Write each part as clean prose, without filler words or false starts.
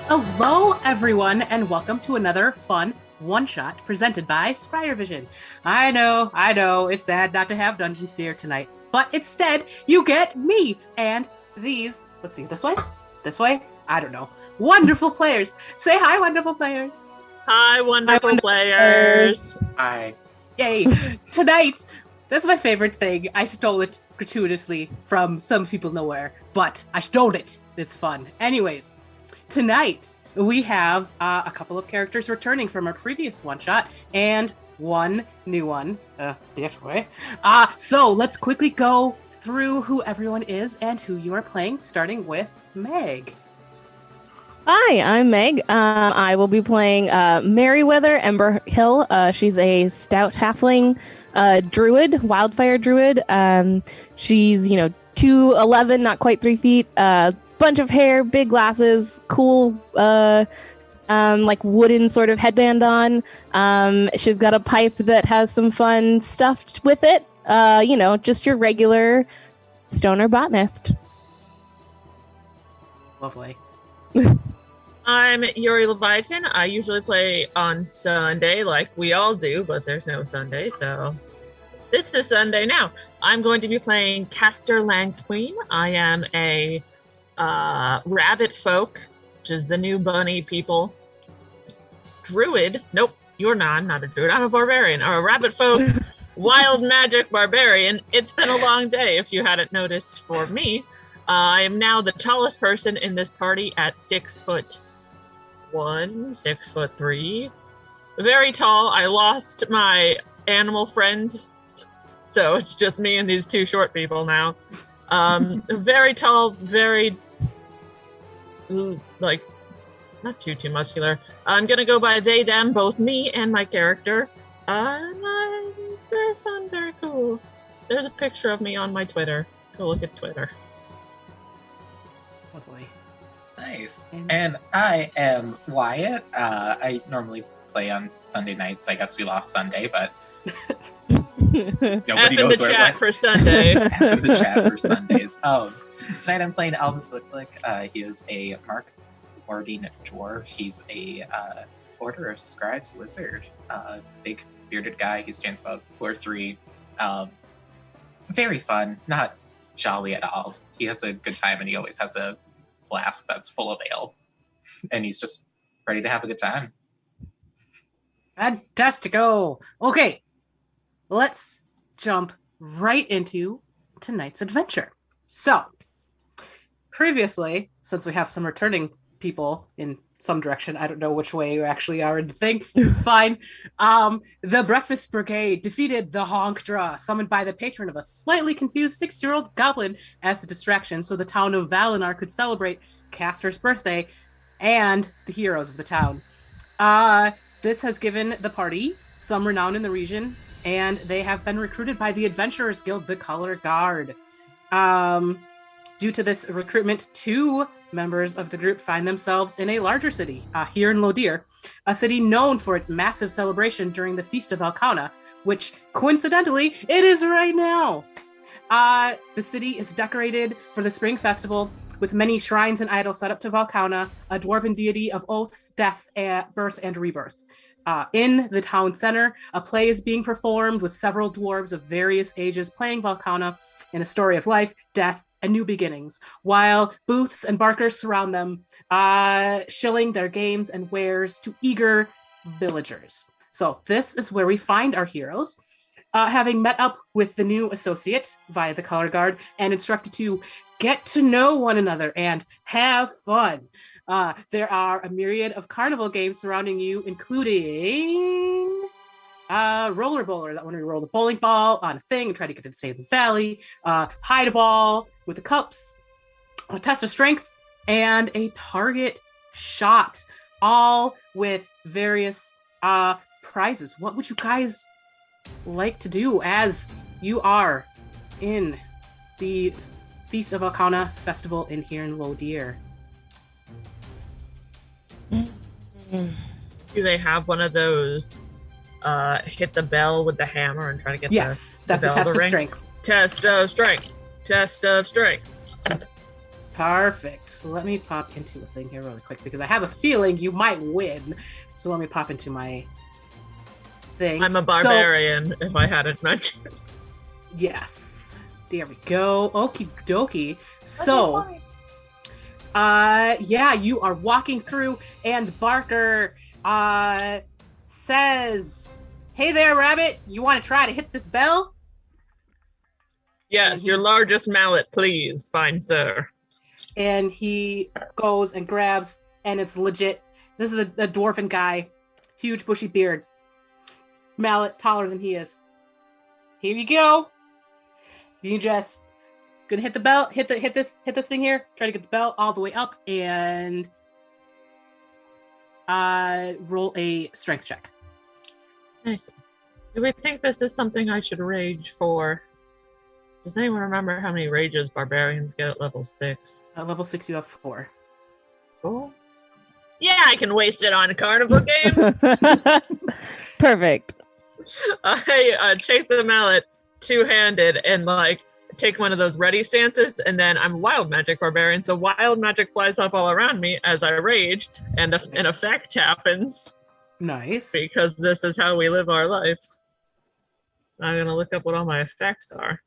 Hello, everyone, and welcome to another fun one-shot presented by Scyervision. I know, it's sad not to have Dungeon Sphere tonight, but instead, you get me and these, let's see, this way, I don't know, wonderful players. Say hi, wonderful players. Hi, wonderful players. Hi. Yay. Tonight, that's my favorite thing. I stole it gratuitously from some people nowhere, but I stole it. It's fun. Anyways, tonight, we have a couple of characters returning from our previous one-shot and one new one that way. So let's quickly go through who everyone is and who you are playing, starting with Meg. Hi, I'm Meg. I will be playing Merryweather Ember Hill. She's a stout halfling druid, wildfire druid. She's, 2'11", not quite 3 feet. Bunch of hair, big glasses, cool, like wooden sort of headband on. She's got a pipe that has some fun stuff with it. Just your regular stoner botanist. Lovely. I'm Yuri Leviathan. I usually play on Sunday like we all do, but there's no Sunday, so this is Sunday now. I'm going to be playing Castor Langtween. I am a rabbit folk, which is the new bunny people. Druid. Nope, you're not. I'm not a druid. I'm a barbarian. Or a rabbit folk, wild magic barbarian. It's been a long day if you hadn't noticed for me. I am now the tallest person in this party at 6'1", 6'3". Very tall. I lost my animal friend, so it's just me and these two short people now. Very tall, very, not too muscular. I'm gonna go by they, them, both me and my character. I'm very fun, very cool. There's a picture of me on my Twitter. Go look at Twitter. Lovely. Nice. And I am Wyatt. I normally play on Sunday nights. I guess we lost Sunday, but nobody knows where it went. For Sunday. After the chat for Sundays. Tonight I'm playing Alvin Swiftlick. He is a Mark Warding dwarf. He's a Order of Scribes wizard. Big bearded guy. He stands about 4'3". Very fun. Not jolly at all. He has a good time, and he always has a flask that's full of ale, and he's just ready to have a good time. Fantastico. Okay, let's jump right into tonight's adventure. So, previously, since we have some returning people in some direction, I don't know which way you actually are in the thing, it's fine. The Breakfast Brigade defeated the Honkdra, summoned by the patron of a slightly confused 6-year-old goblin as a distraction so the town of Valinar could celebrate Castor's birthday and the heroes of the town. This has given the party some renown in the region, and they have been recruited by the Adventurers Guild, the Color Guard. Due to this recruitment, 2 members of the group find themselves in a larger city, here in Lodir, a city known for its massive celebration during the Feast of Alcana, which, coincidentally, it is right now. The city is decorated for the Spring Festival, with many shrines and idols set up to Valcana, a dwarven deity of oaths, death, birth, and rebirth. In the town center, a play is being performed with several dwarves of various ages playing Valcana in a story of life, death, and new beginnings, while booths and barkers surround them, shilling their games and wares to eager villagers. So this is where we find our heroes, having met up with the new associate via the Color Guard and instructed to get to know one another and have fun. There are a myriad of carnival games surrounding you, including roller bowler, that one where you roll the bowling ball on a thing and try to get it to stay in the valley, hide a ball with the cups, a test of strength, and a target shot, all with various prizes. What would you guys like to do as you are in the Feast of Alcana festival here in Lodir? Do they have one of those hit the bell with the hammer and try to get yes, the that's a test of strength. Test of strength. Test of strength. Perfect. Let me pop into a thing here really quick because I have a feeling you might win. So let me pop into my thing. I'm a barbarian, if I hadn't mentioned. Yes. There we go. Okie dokie. So, you are walking through, and Barker says, "Hey there, Rabbit. You want to try to hit this bell?" Yes, your largest mallet, please, fine sir. And he goes and grabs, and it's legit. This is a dwarven guy, huge bushy beard, mallet taller than he is. Here you go. You just gonna hit the bell, hit this thing here. Try to get the bell all the way up, and roll a strength check. Do we think this is something I should rage for? Does anyone remember how many rages barbarians get at level 6? At level 6, you have 4. Oh. Yeah, I can waste it on Carnival Games. Perfect. I take the mallet two-handed and take one of those ready stances, and then I'm wild magic barbarian, so wild magic flies up all around me as I rage, and an effect happens. Nice. Because this is how we live our life. I'm gonna look up what all my effects are.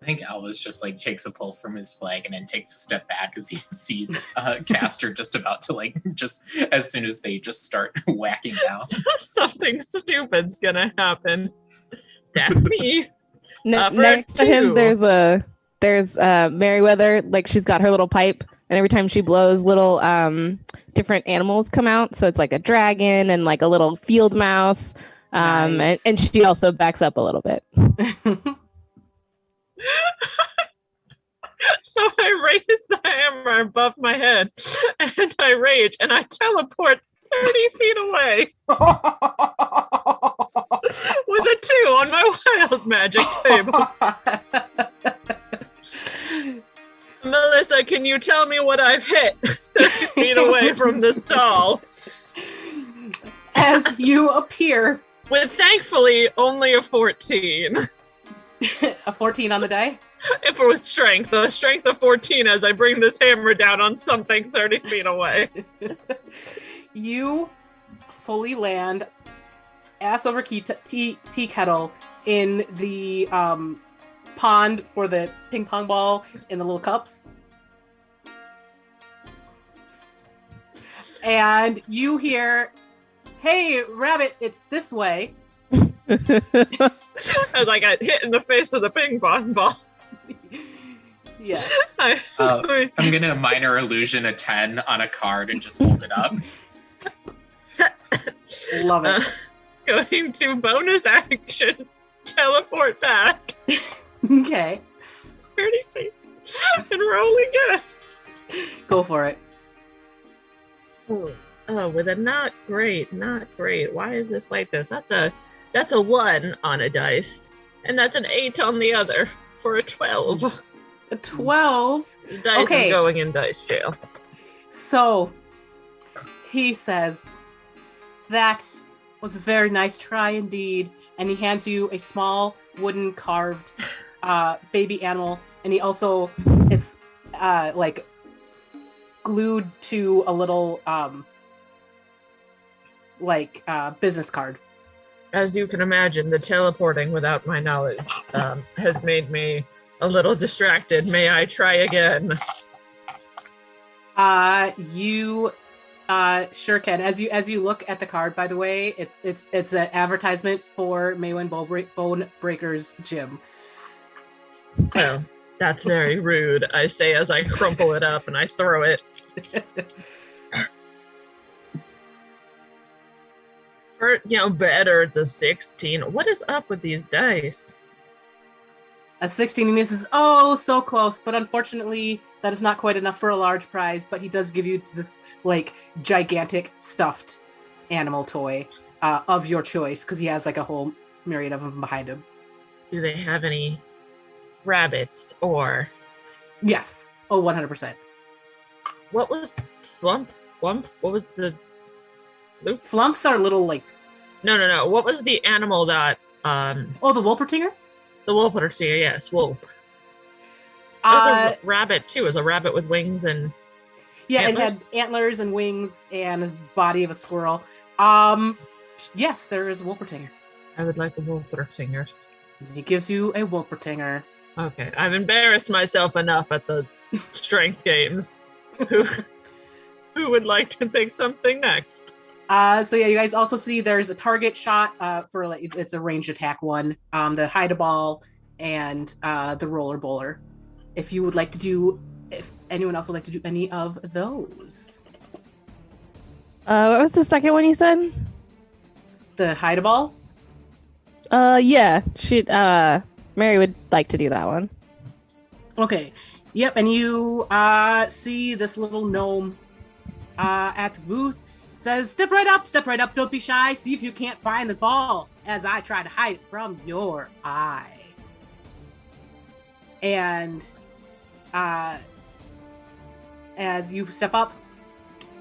I think Elvis just takes a pull from his flag and then takes a step back as he sees Caster just about to just as soon as they just start whacking down. Something stupid's gonna happen. That's me. Next to him, there's Merryweather. She's got her little pipe, and every time she blows, little different animals come out. So it's like a dragon and a little field mouse. Nice. And she also backs up a little bit. So I raise the hammer above my head, and I rage, and I teleport 30 feet away with a 2 on my wild magic table. Melissa, can you tell me what I've hit 30 feet away from the stall? As you appear. With, thankfully, only a 14. A 14 on the die? If we're with strength, a strength of 14 as I bring this hammer down on something 30 feet away. You fully land ass over tea kettle in the pond for the ping pong ball in the little cups. And you hear, "Hey, Rabbit, it's this way." As I got hit in the face with a ping pong ball. Yes. I'm gonna minor illusion a 10 on a card and just hold it up. Love it. Going to bonus action, teleport back. Okay. 30 feet. And rolling good. Go for it. Oh, with a not great. Why is this like this? That's a 1 on a dice, and that's an 8 on the other for a 12. A 12? Dice Okay. is going in dice jail. So, he says, "That was a very nice try indeed." And he hands you a small wooden carved baby animal. And he also, it's glued to a little business card. As you can imagine, the teleporting without my knowledge has made me a little distracted. May I try again? You sure can. As you look at the card, by the way, it's an advertisement for Maywin Bone Breaker's gym. Oh, that's very rude, I say as I crumple it up and I throw it. For, better, it's a 16. What is up with these dice? A 16, and this is so close, but unfortunately that is not quite enough for a large prize, but he does give you this gigantic stuffed animal toy of your choice, because he has a whole myriad of them behind him. Do they have any rabbits or... Yes. 100%. What was Flump? What was the... Flumps are little No. What was the animal that... the Wolpertinger? The Wolpertinger, yes, Wolp. There's a rabbit too. Is a rabbit with wings and Yeah, antlers? it had antlers and wings and a body of a squirrel. Yes, there is a Wolpertinger. I would like a Wolpertinger. He gives you a Wolpertinger. Okay, I've embarrassed myself enough at the strength games. Who would like to pick something next? So yeah, you guys also see there's a target shot for like it's a ranged attack one. The hide a ball and the roller bowler. If you would like to do, if anyone else would like to do any of those, What was the second one you said? the hide a ball. Yeah, Mary would like to do that one. Okay. Yep, and you see this little gnome at the booth. It says, step right up, don't be shy. See if you can't find the ball as I try to hide it from your eye. And as you step up,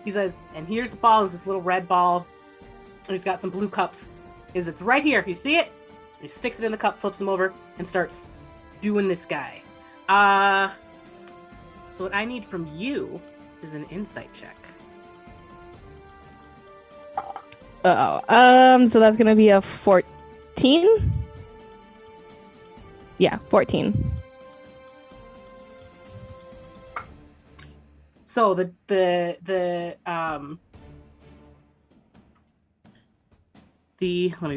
he says, and here's the ball. It's this little red ball. And he's got some blue cups. It's right here. You see it? He sticks it in the cup, flips them over, and starts doing this guy. So what I need from you is an insight check. So that's gonna be a 14. Yeah, 14. So let me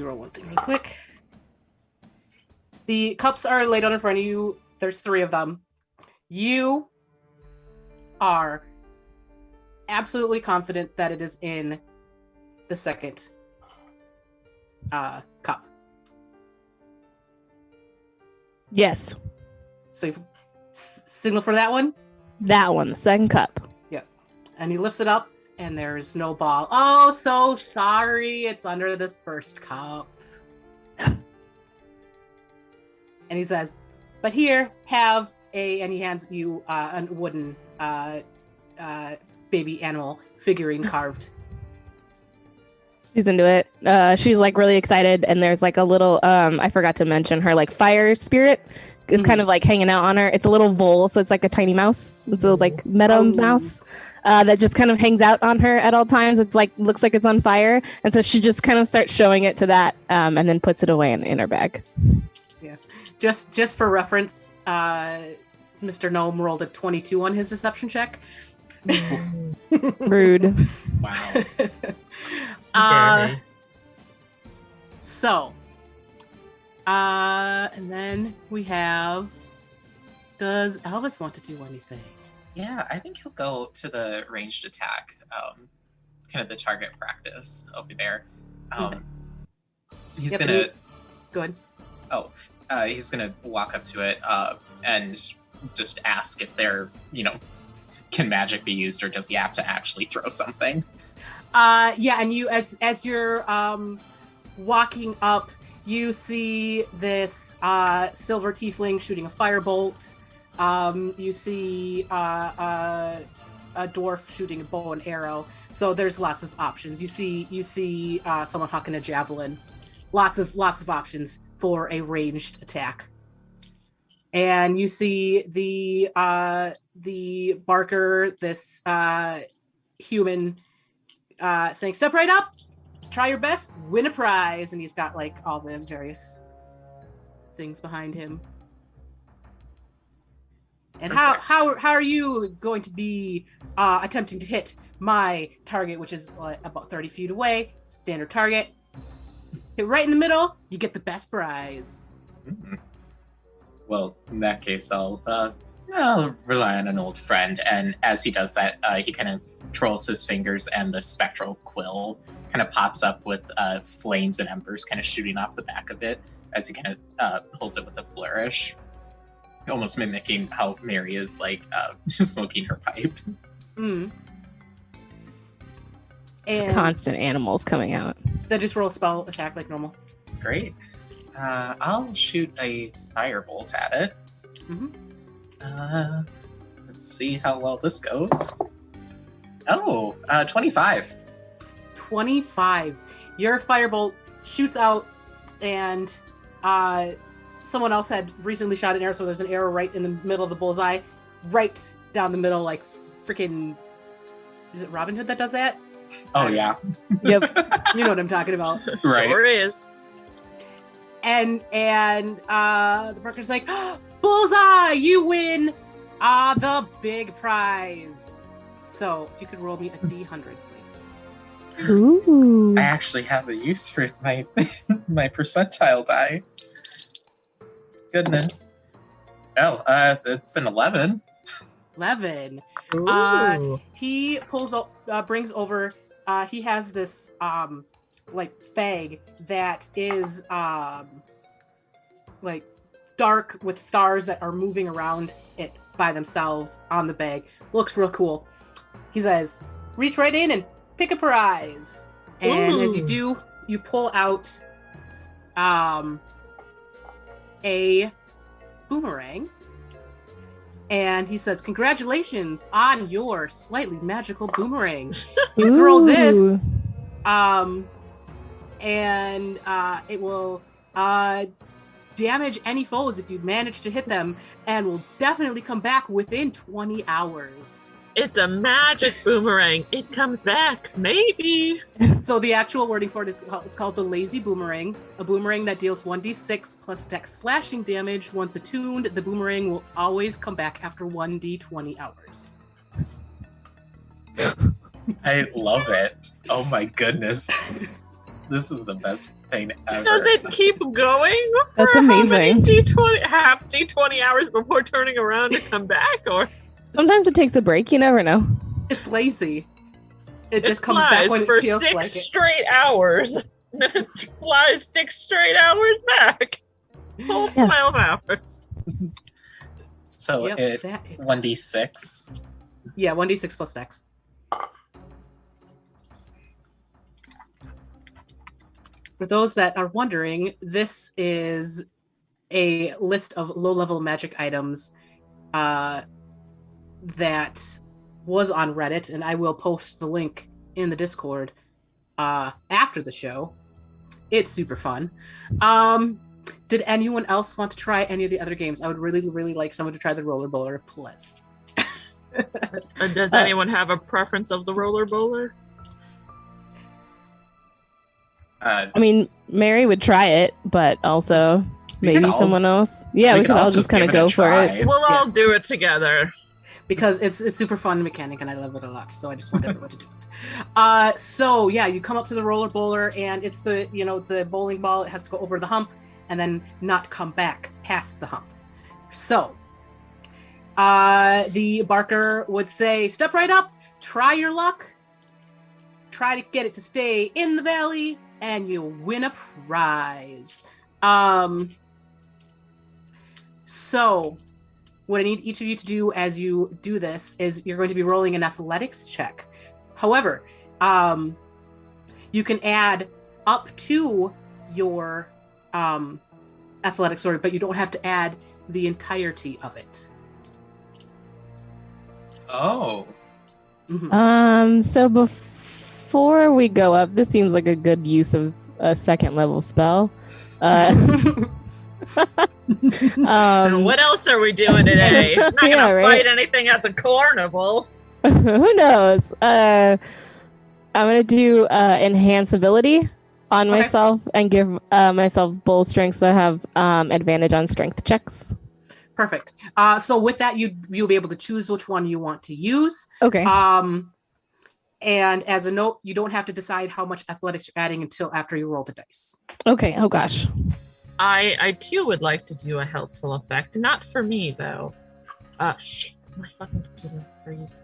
roll one thing real quick. The cups are laid out in front of you. There's 3 of them. You are absolutely confident that it is in the second cup. Yes, So you signal for that one. that one, the second cup. And he lifts it up, and there's no ball. Oh, so sorry. It's under this first cup. And he says, but here, have and he hands you a wooden baby animal figurine carved. She's into it. She's like really excited, and there's like a little, I forgot to mention her like fire spirit is kind of like hanging out on her. It's a little vole, so it's like a tiny mouse. It's a like meadow mouse. That just kind of hangs out on her at all times. It's like looks like it's on fire, and so she just kind of starts showing it to that, and then puts it away in her bag. Yeah, just for reference, Mr. Gnome rolled a 22 on his deception check. Rude. Wow. So, and then we have. Does Elvis want to do anything? Yeah, I think he'll go to the ranged attack, kind of the target practice over there. He's gonna. Good. He's gonna walk up to it and just ask if they're, can magic be used, or does he have to actually throw something? Yeah, and you as you're walking up, you see this silver tiefling shooting a firebolt. You see a dwarf shooting a bow and arrow. So there's lots of options. You see someone hucking a javelin. Lots of options for a ranged attack. And you see the barker, this human, saying, "Step right up, try your best, win a prize," and he's got like all the various things behind him. And how are you going to be attempting to hit my target, which is about 30 feet away, standard target? Hit right in the middle, you get the best prize. Mm-hmm. Well, in that case, I'll rely on an old friend. And as he does that, he kind of twirls his fingers, and the spectral quill kind of pops up with flames and embers kind of shooting off the back of it as he kind of holds it with a flourish, almost mimicking how Mary is like smoking her pipe. Mm. Just constant animals coming out. Then just roll a spell attack like normal. Great. I'll shoot a firebolt at it. Mm-hmm. Let's see how well this goes. 25. 25. Your firebolt shoots out and someone else had recently shot an arrow, so there's an arrow right in the middle of the bullseye, right down the middle, like freaking. Is it Robin Hood that does that? Oh yeah. Yep. You know what I'm talking about. Right. Sure is. And the Barker's like, bullseye, you win the big prize. So if you could roll me a D100, please. Ooh. I actually have a use for my my percentile die. Goodness. Oh, it's an 11. 11. Ooh. He brings over. He has this like bag that is like dark with stars that are moving around it by themselves on the bag. Looks real cool. He says, "Reach right in and pick a prize." And as you do, you pull out a boomerang. And he says, "Congratulations on your slightly magical boomerang. You throw this, and it will damage any foes if you manage to hit them, and will definitely come back within 20 hours." It's a magic boomerang. It comes back, maybe. So the actual wording for it is it's called the Lazy Boomerang, a boomerang that deals 1d6 plus dex slashing damage. Once attuned, the boomerang will always come back after 1d20 hours. I love it. Oh my goodness. This is the best thing ever. Does it keep going? That's for amazing. How many half D20 hours before turning around to come back? Or Sometimes it takes a break. You never know. It's lazy. It just flies comes back when for it feels 6 like it. straight hours. Then it flies 6 straight hours back. Whole Yeah. 12 hours. So Yep, it that- 1d6. Yeah, 1d6 plus dex. For those that are wondering, this is a list of low-level magic items that was on Reddit, and I will post the link in the Discord after the show. It's super fun. Did anyone else want to try any of the other games? I would really, really like someone to try the roller bowler, please. Does anyone have a preference of the roller bowler? Uh, I mean, Mary would try it, but also We maybe could all- someone else. Yeah, we could all just kind of give it a go for try. it. We'll all Yes. do it together. Because it's super fun mechanic and I love it a lot, so I just want everyone to do it. So yeah, you come up to the roller bowler and it's the the bowling ball. It has to go over the hump and then not come back past the hump. So the Barker would say, "Step right up, try your luck, try to get it to stay in the valley, and you'll win a prize." So what I need each of you to do as you do this is you're going to be rolling an athletics check. However, you can add up to your athletics story, but you don't have to add the entirety of it. Oh. Mhm. So before we go up, this seems like a good use of a second level spell. What else are we doing today? I'm not Yeah, gonna right. fight anything at the carnival. Who knows? I'm gonna do enhanceability on Okay. myself and give myself bull strength, so I have advantage on strength checks. Perfect. So with that, you'll be able to choose which one you want to use. Okay. And as a note, you don't have to decide how much athletics you're adding until after you roll the dice. Okay. Oh gosh. I too would like to do a helpful effect. Not for me though. Shit. My fucking computer freeze.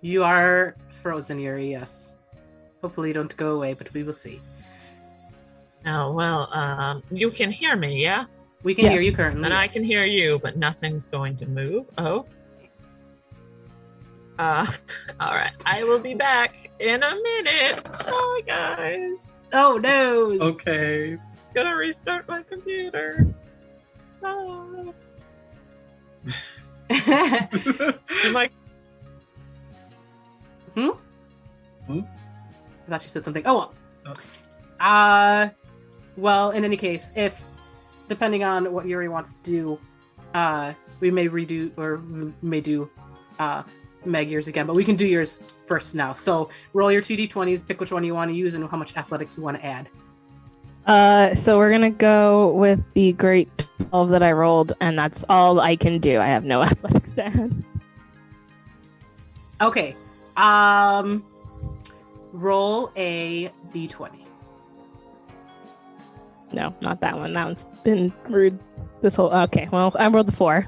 You are frozen, Yuri, yes. Hopefully you don't go away, but we will see. Oh well, you can hear me, yeah? We can Yeah. hear you currently. And I yes. can hear you, but nothing's going to move. Oh. All right. I will be back in a minute. Bye, guys. Oh, no. Okay. Gonna restart my computer. Bye. Am I- I thought you said something. Oh, well. Oh. Well, in any case, if depending on what Yuri wants to do, we may redo or we may do Meg yours again, but we can do yours first now. So roll your 2d20s, pick which one you want to use and how much athletics you want to add. So we're gonna go with the great 12 that I rolled, and that's all I can do. I have no athletics to add. Okay. Roll a d20. No, not that one. That one's been rude this whole... Okay, well, I rolled the 4.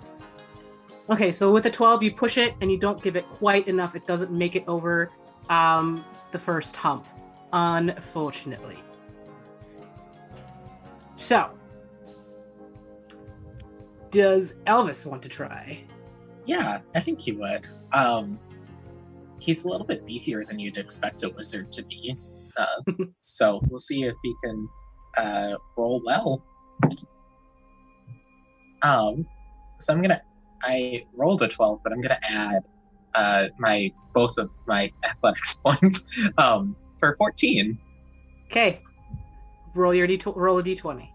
Okay, so with a 12, you push it, and you don't give it quite enough. It doesn't make it over the first hump, unfortunately. So, does Elvis want to try? Yeah, I think he would. He's a little bit beefier than you'd expect a wizard to be. So we'll see if he can roll well. So I rolled a 12, but I'm gonna add both of my athletics points for 14. Okay. Roll a d20.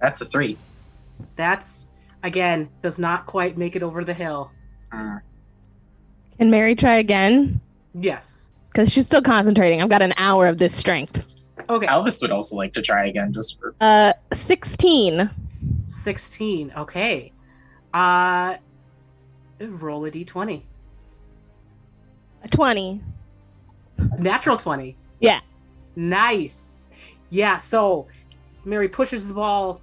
That's a 3. That's, again, does not quite make it over the hill. Can Mary try again? Yes. Because she's still concentrating. I've got an hour of this strength. Okay. Elvis would also like to try again, just for 16. 16. Okay. Roll a d20. A 20. Natural 20. Yeah. Nice. Yeah, so Mary pushes the ball,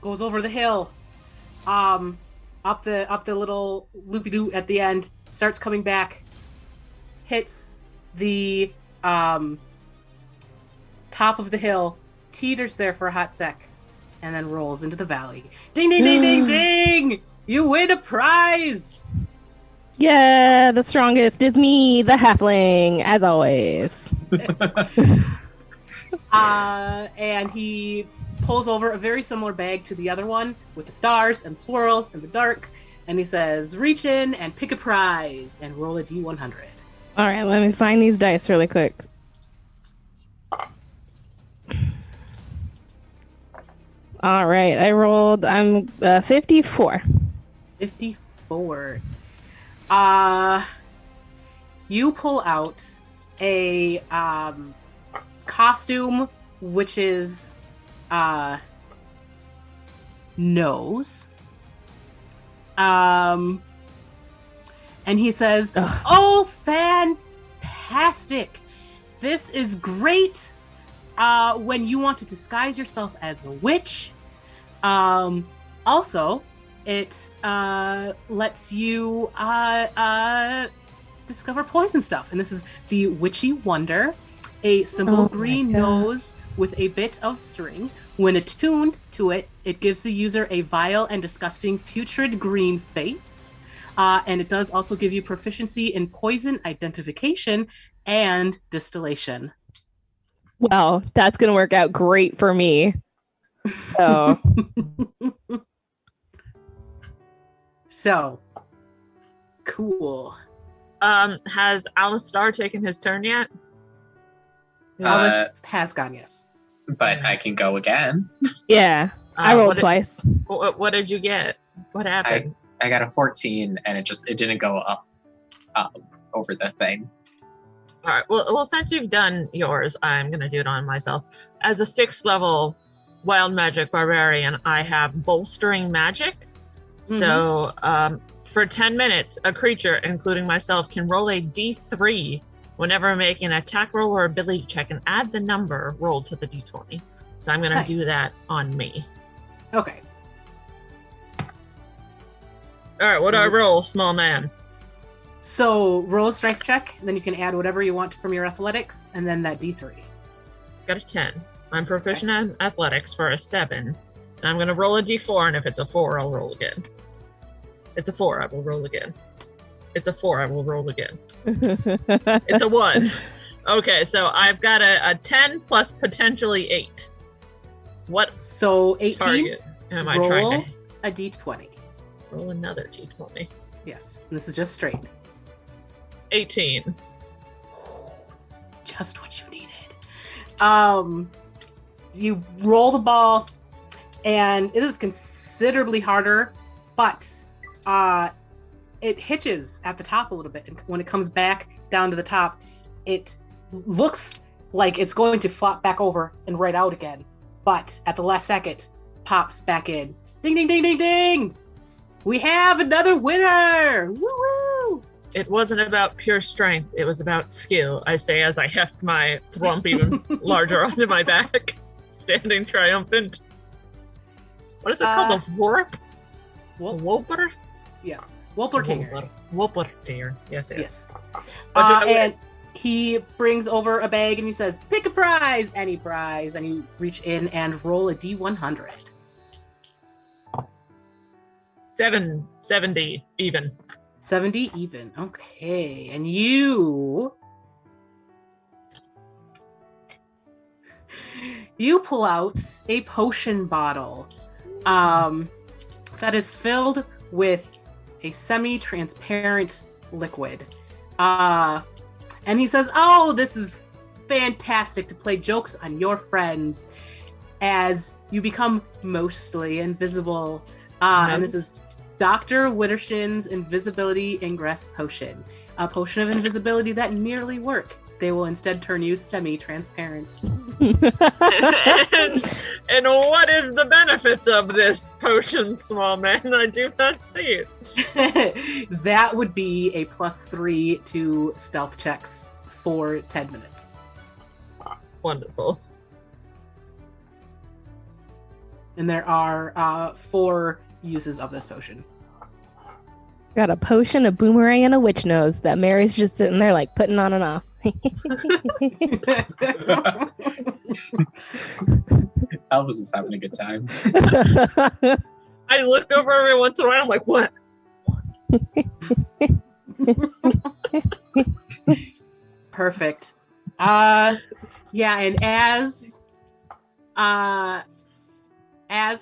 goes over the hill, up the little loopy-doo at the end, starts coming back, hits the top of the hill, teeters there for a hot sec, and then rolls into the valley. Ding, ding, ding, ding, ding! You win a prize! Yeah, the strongest is me, the halfling, as always. And he pulls over a very similar bag to the other one with the stars and swirls and the dark, and he says, reach in and pick a prize and roll a d100. All right, let me find these dice really quick. All right, I'm 54. 54. You pull out a costume, which is nose. And he says, "Oh, fantastic! This is great. When you want to disguise yourself as a witch. Also, it lets you discover poison stuff. And this is the Witchy Wonder, a simple green nose with a bit of string. When attuned to it, it gives the user a vile and disgusting putrid green face. And it does also give you proficiency in poison identification and distillation. Well, that's going to work out great for me. So, so cool. Has Alistar taken his turn yet? Alice has gone, yes. But I can go again. Yeah, I rolled twice. What did you get? What happened? I got a 14, and it didn't go up over the thing. All right. Well, since you've done yours, I'm gonna do it on myself. As a 6th level wild magic barbarian, I have bolstering magic. Mm-hmm. So, for 10 minutes, a creature, including myself, can roll a d3 whenever making an attack roll or ability check, and add the number rolled to the d20. So I'm gonna do that on me. Okay. All right. What do I roll, small man? So roll a strength check, and then you can add whatever you want from your athletics, and then that d3. Got a 10. I'm proficient in athletics for a 7. And I'm going to roll a d4, and if it's a 4, I'll roll again. It's a 4, I will roll again. It's a 4, I will roll again. It's a 1. Okay, so I've got a 10 plus potentially 8. What so 18, target am I roll trying to... a d20. Roll another d20. Yes, and this is just straight. 18. Just what you needed. You roll the ball, and it is considerably harder, but it hitches at the top a little bit. And when it comes back down to the top, it looks like it's going to flop back over and right out again. But at the last second, pops back in. Ding, ding, ding, ding, ding! We have another winner! Woo-woo! It wasn't about pure strength. It was about skill, I say as I heft my thrump even larger onto my back, standing triumphant. What is it called? A warp? Whooper? Yeah. Whooper-tinger. Whooper-tinger. Yes. And he brings over a bag and he says, pick a prize, any prize. And you reach in and roll a D100. 70 even. 70 even. Okay. And you pull out a potion bottle that is filled with a semi-transparent liquid. And he says, oh, this is fantastic to play jokes on your friends as you become mostly invisible. And this is Dr. Wittershin's Invisibility Ingress Potion. A potion of invisibility that nearly work. They will instead turn you semi-transparent. And what is the benefits of this potion, small man? I do not see it. That would be a +3 to stealth checks for 10 minutes. Wonderful. And there are 4 uses of this potion. Got a potion, a boomerang, and a witch nose that Mary's just sitting there like putting on and off. Elvis is having a good time. I look over every once in a while, I'm like, what? Perfect. Yeah, and as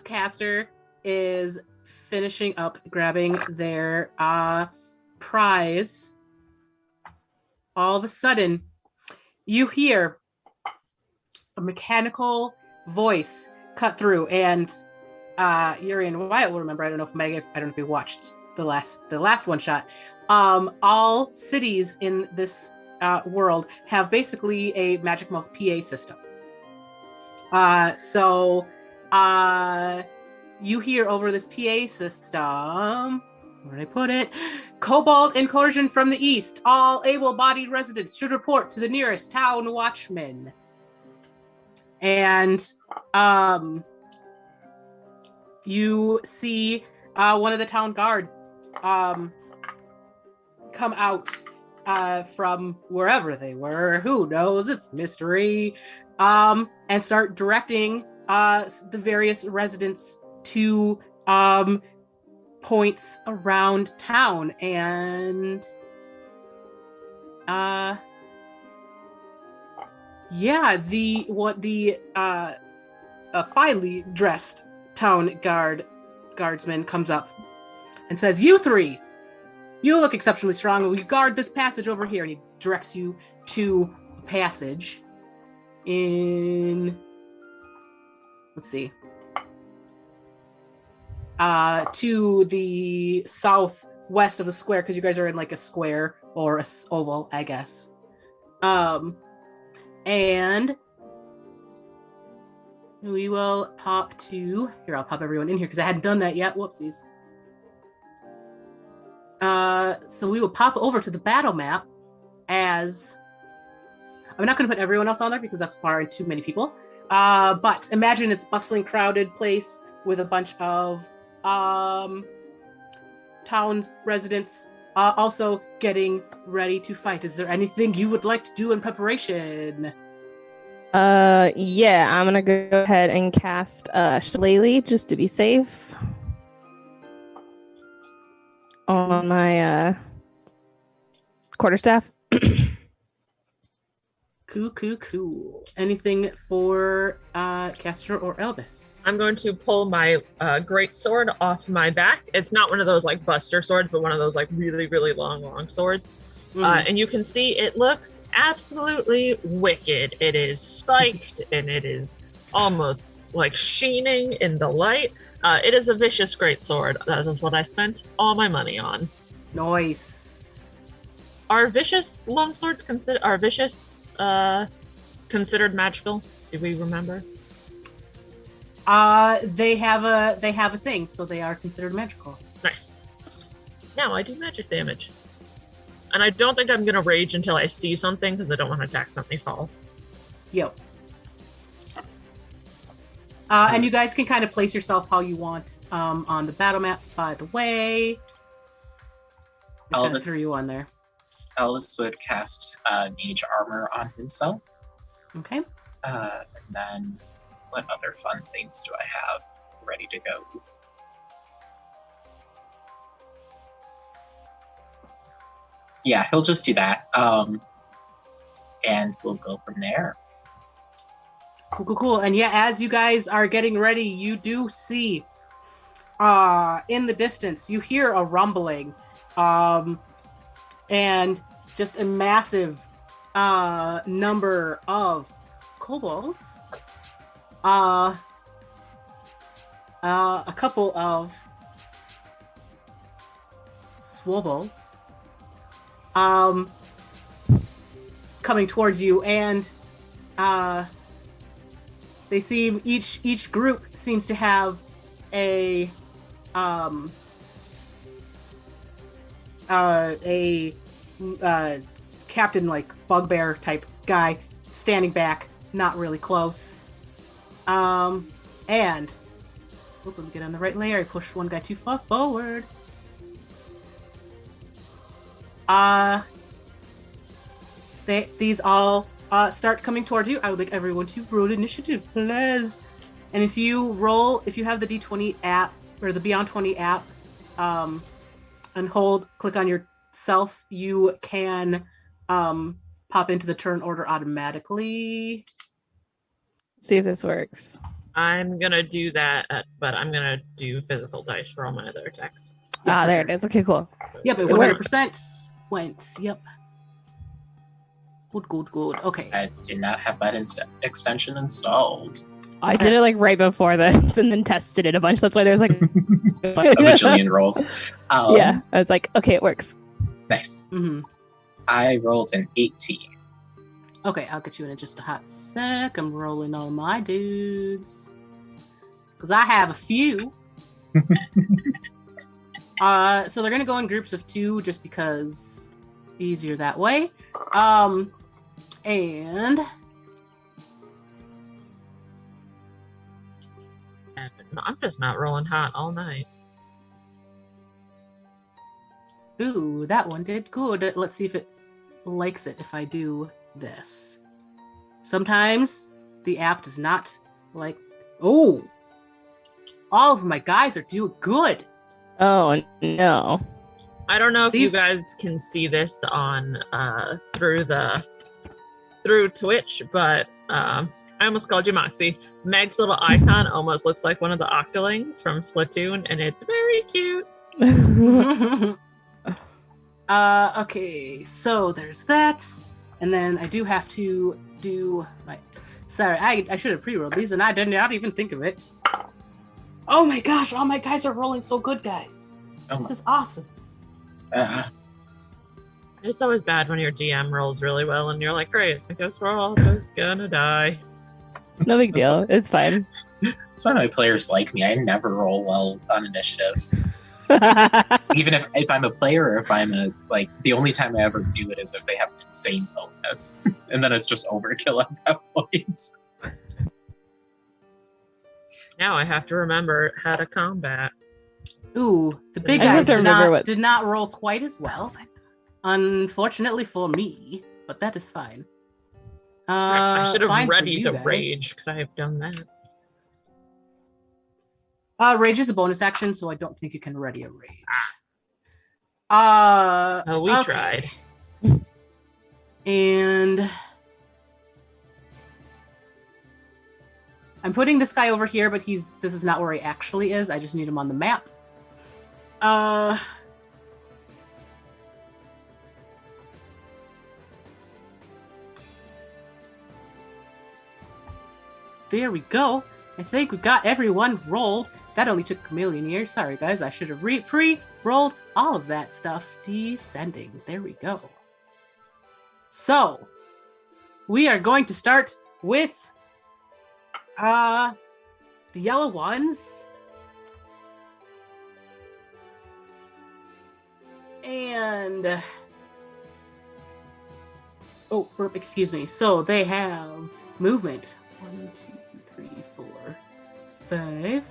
Caster is finishing up grabbing their prize, all of a sudden you hear a mechanical voice cut through, and Yuri and Wyatt will remember. I don't know if you watched the last one shot. All cities in this world have basically a Magic Mouth PA system. So you hear over this PA system, where did I put it? Kobold incursion from the east. All able-bodied residents should report to the nearest town watchman. And you see one of the town guard come out from wherever they were. Who knows? It's mystery. And start directing the various residents to points around town. And the finely dressed town guardsman comes up and says, you 3, you look exceptionally strong. Will you guard this passage over here? And he directs you to a passage in, let's see, to the southwest of the square, because you guys are in like a square or a oval, I guess. And we will pop to here. I'll pop everyone in here because I hadn't done that yet. Whoopsies. So we will pop over to the battle map as I'm not going to put everyone else on there because that's far too many people. But imagine it's bustling, crowded place with a bunch of town's residents also getting ready to fight. Is there anything you would like to do in preparation? Yeah, I'm gonna go ahead and cast Shillelagh just to be safe on my quarterstaff. Cool. Anything for Caster or Elvis? I'm going to pull my great sword off my back. It's not one of those like buster swords, but one of those like really, really long swords. And you can see it looks absolutely wicked. It is spiked and it is almost like sheening in the light. It is a vicious greatsword. That is what I spent all my money on. Nice. Are vicious longswords considered magical? Do we remember? They have a thing, so they are considered magical. Nice. Now I do magic damage. And I don't think I'm going to rage until I see something, because I don't want to attack something fall. Yep. And you guys can kind of place yourself how you want on the battle map, by the way. Just kind of threw you on there. Elvis would cast Mage Armor on himself. Okay. And then, what other fun things do I have ready to go? Yeah, he'll just do that. And we'll go from there. Cool. And yeah, as you guys are getting ready, you do see in the distance, you hear a rumbling. And just a massive number of kobolds. A couple of swobolds coming towards you, and they seem each group seems to have a captain, like bugbear type guy, standing back, not really close. And let me get on the right layer. I pushed one guy too far forward. These all start coming towards you. I would like everyone to roll initiative, please. And if you have the D20 app or the Beyond 20 app, and click on yourself, you can pop into the turn order automatically. See if this works. I'm gonna do that, but I'm gonna do physical dice for all my other attacks. Yeah, there sure. it is. Okay, cool. Yep, it 100% went. Yep. Good. Okay. I do not have that extension installed. I did it like right before this and then tested it a bunch. That's why there's like A bajillion rolls. Yeah, I was like, okay, it works. Nice. Mm-hmm. I rolled an 18. Okay, I'll get you in just a hot sec. I'm rolling all my dudes. Because I have a few. So they're going to go in groups of 2 just because easier that way. And... I'm just not rolling hot all night. Ooh, that one did good. Let's see if it likes it if I do this. Sometimes the app does not like... Oh! All of my guys are doing good. Oh, no. I don't know if you guys can see this on through Twitch, but I almost called you Moxie. Meg's little icon almost looks like one of the Octolings from Splatoon, and it's very cute. Okay, so there's that. And then I do have to do my... Sorry, I should have pre-rolled these, and I did not even think of it. Oh my gosh, all my guys are rolling so good, guys. This is awesome. It's always bad when your GM rolls really well, and you're like, great, I guess we're all just gonna die. No big deal. It's fine. That's why my players like me. I never roll well on initiative. Even if I'm a player or if I'm the only time I ever do it is if they have an insane bonus. And then it's just overkill at that point. Now I have to remember how to combat. Ooh, the big guys did not roll quite as well. Unfortunately for me, but that is fine. I should have ready to rage. Could I have done that? Rage is a bonus action, so I don't think you can ready a rage. We tried. And I'm putting this guy over here, but this is not where he actually is. I just need him on the map. there we go. I think we got everyone rolled. That only took a million years. Sorry, guys. I should have pre-rolled all of that stuff. Descending. There we go. So, we are going to start with the yellow ones. And excuse me. So they have movement. 1, 2, 3, 4, 5.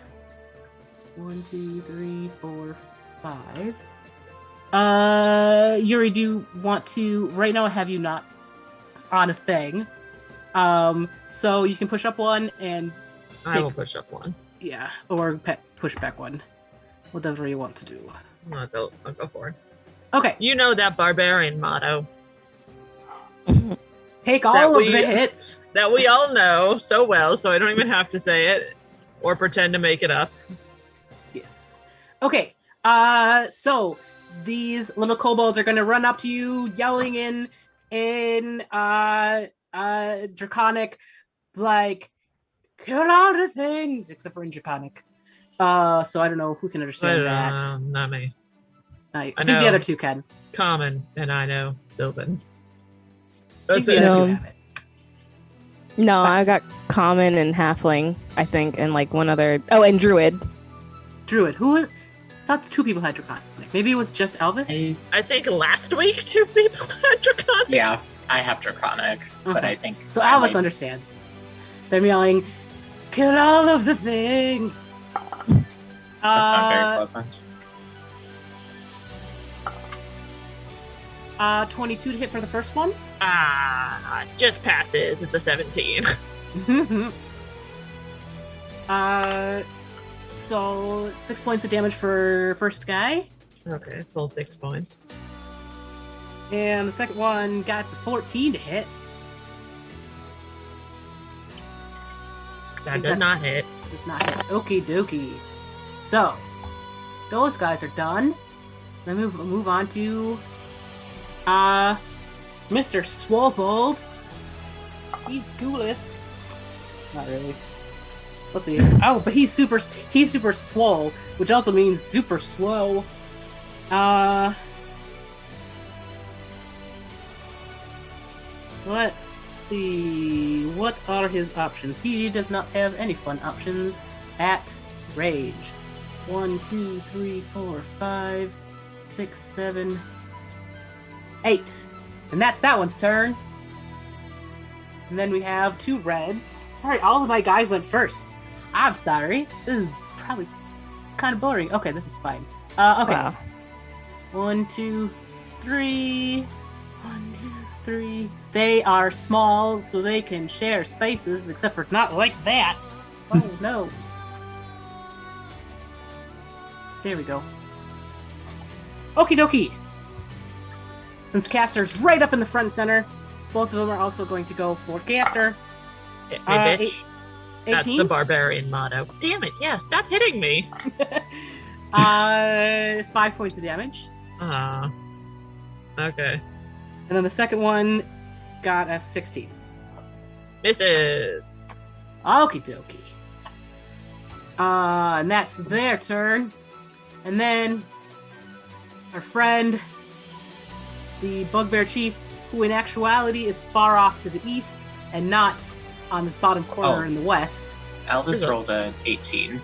1, 2, 3, 4, 5. Yuri, do you want to right now have you not on a thing? So you can push up one and I will push up one. Yeah, or push back one. Whatever you want to do. I'll go for it. Okay. You know that Barbarian motto. Take all of the hits. That we all know so well, so I don't even have to say it or pretend to make it up. Yes. Okay. So these little kobolds are going to run up to you, yelling in Draconic, like, kill all the things, except for in Draconic. So I don't know who can understand that. Not me. I think the other two can. Common, and I know Sylvan. I think the other two have it. No, I got Common and Halfling, I think, and like one other. Oh, and Druid. Druid. Who? I thought the two people had Draconic. Maybe it was just Elvis? I think last week 2 people had Draconic. Yeah, I have Draconic, but I think... So Elvis understands. They're yelling, kill all of the things! That's not very pleasant. 22 to hit for the first one. Just passes. It's a 17. So 6 points of damage for first guy. Okay, full 6 points. And the second one got to 14 to hit. That does not hit. Does not hit. Okie dokie. So, those guys are done. Then move on to Mr. Swobold. He's coolest. Not really. Let's see. Oh, but he's super swole, which also means super slow. Let's see. What are his options? He does not have any fun options at rage. 1, 2, 3, 4, 5, 6, 7, 8. And that's that one's turn. And then we have 2 reds. Sorry, all of my guys went first. I'm sorry. This is probably kind of boring. Okay, this is fine. Okay. Wow. 1, 2, 3. 1, 2, 3. They are small, so they can share spaces, except for not like that. Oh, no. There we go. Okie dokie. Since Caster's right up in the front center, both of them are also going to go for Caster. Hey, bitch. 18? That's the Barbarian motto. Damn it, yeah, stop hitting me. 5 points of damage. Okay. And then the second one got a 16. Misses. Okie dokie. And that's their turn. And then our friend, the Bugbear Chief, who in actuality is far off to the east and not on this bottom corner in the west. Elvis rolled a 18.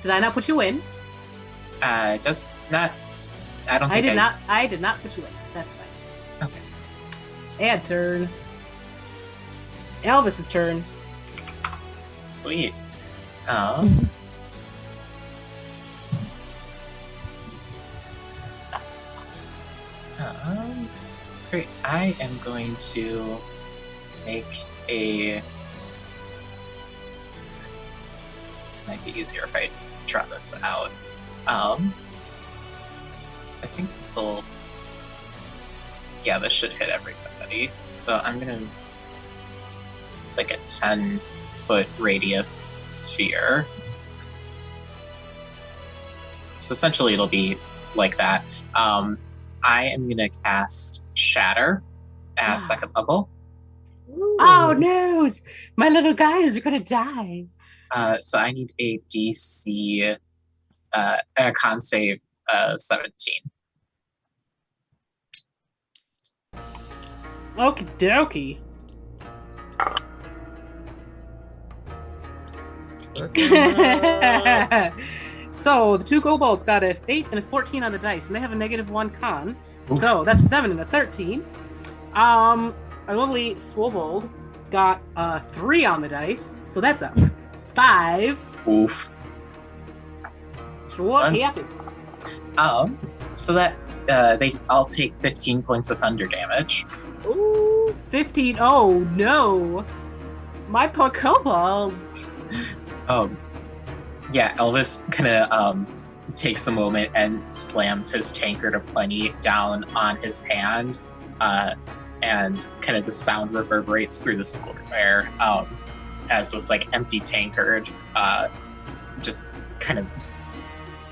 Did I not put you in? Just not. I don't think I did not put you in. That's fine. Okay. And turn. Elvis's turn. Sweet. Great. I am going to make a... Might be easier if I draw this out. So I think this will... Yeah, this should hit everybody. So I'm gonna... It's like a 10-foot radius sphere. So essentially it'll be like that. I am gonna cast Shatter at second level. Oh no! My little guys are gonna die. So I need a DC a con save of 17. Okie dokie. So the two kobolds got a 8 and a 14 on the dice, and they have a -1 con. So that's 7 and a 13. Our lovely Swobold got a 3 on the dice, so that's a 5. Oof. So what happens? So that they all take 15 points of thunder damage. Ooh, 15. Oh no. My poor kobolds. Yeah, Elvis kind of takes a moment and slams his tankard of plenty down on his hand, and kind of the sound reverberates through the square as this like empty tankard just kind of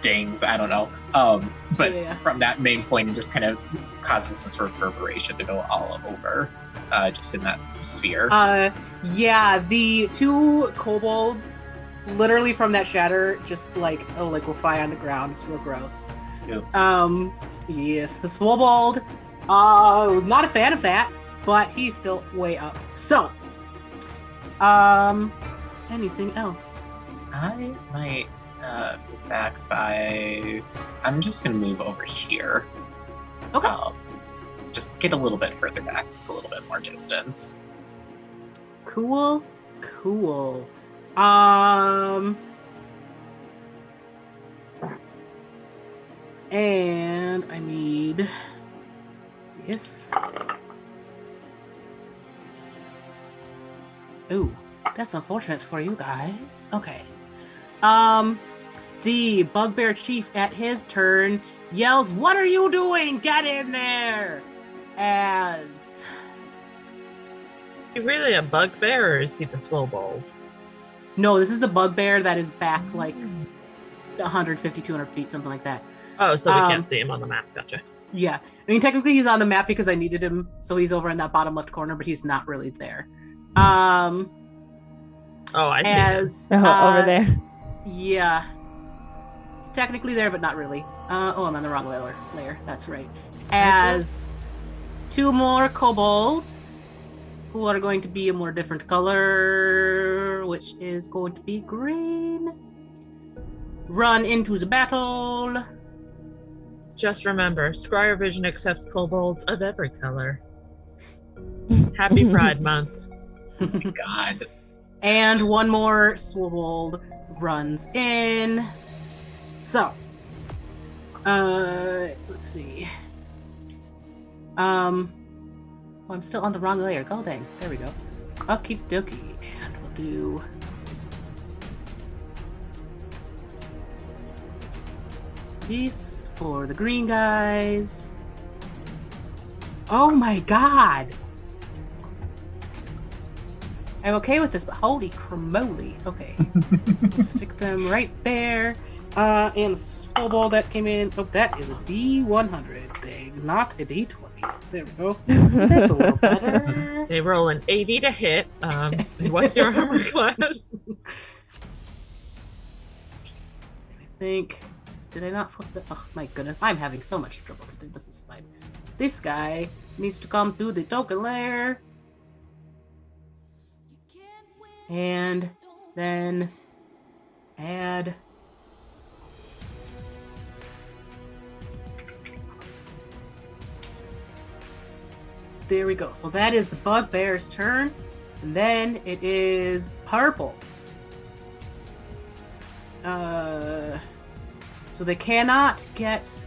dings. I don't know, but from that main point, it just kind of causes this reverberation to go all over, just in that sphere. Yeah, the two kobolds. Literally from that shatter, just like a liquefy on the ground. It's real gross. Yep. Yes, the Swobold was not a fan of that, but he's still way up. So, anything else? I might move back by. I'm just gonna move over here. Okay. Just get a little bit further back, a little bit more distance. Cool. And I need this. Ooh, that's unfortunate for you guys. Okay. The Bugbear Chief at his turn yells, "What are you doing? Get in there!" As Is he really a bugbear, or is he the Swobold? no, this is the Bugbear that is back like 150, 200 feet, something like that. Oh, so we can't see him on the map. Gotcha. Yeah. I mean, technically he's on the map because I needed him, so he's over in that bottom left corner, but he's not really there. Oh, I see him. Over there. Yeah. He's technically there, but not really. I'm on the wrong layer. That's right. As two more kobolds who are going to be a more different color, which is going to be green, run into the battle. Just remember, Scyervision accepts kobolds of every color. Happy Pride Month. Oh my God. And one more Swobold runs in. So, let's see. I'm still on the wrong layer. Oh, dang. There we go. Okie dokie. And we'll do... these for the green guys. Oh my God! I'm okay with this, but holy cramoly. Okay. Stick them right there. And the snowball that came in. Oh, that is a D100 thing, not a D20. There we go. That's a little better. They roll an 80 to hit. What's your armor class? I think... did I not flip that? Oh my goodness, I'm having so much trouble today. This is fine. This guy needs to come through the token layer. And then add... there we go. So that is the Bugbear's turn. And then it is purple. So they cannot get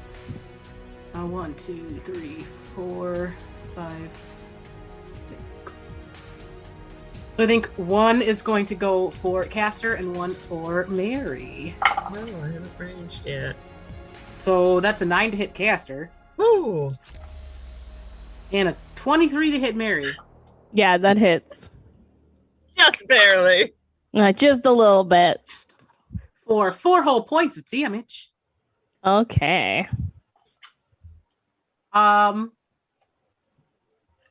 1, 2, 3, 4, 5, 6. So I think one is going to go for Caster and one for Mary. No, I haven't ranged yet. So that's a 9 to hit Caster. Ooh. And a 23 to hit Mary. Yeah, that hits. Just barely. Just a little bit. Just for 4 whole points of damage. Okay.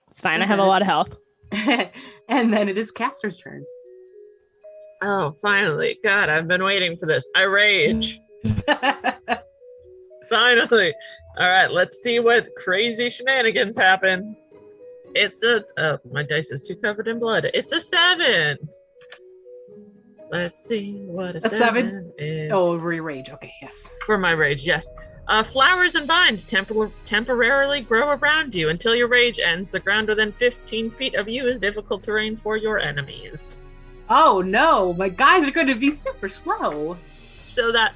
It's fine. I have a lot of health. And then it is caster's turn. Oh, finally. God, I've been waiting for this. I rage. Finally. All right, let's see what crazy shenanigans happen. It's a... Oh, my dice is too covered in blood. It's a 7. Let's see what a 7 is. Oh, re-rage. Okay, yes. For my rage, yes. Flowers and vines temporarily grow around you. Until your rage ends, the ground within 15 feet of you is difficult terrain for your enemies. Oh no, my guys are going to be super slow. So that's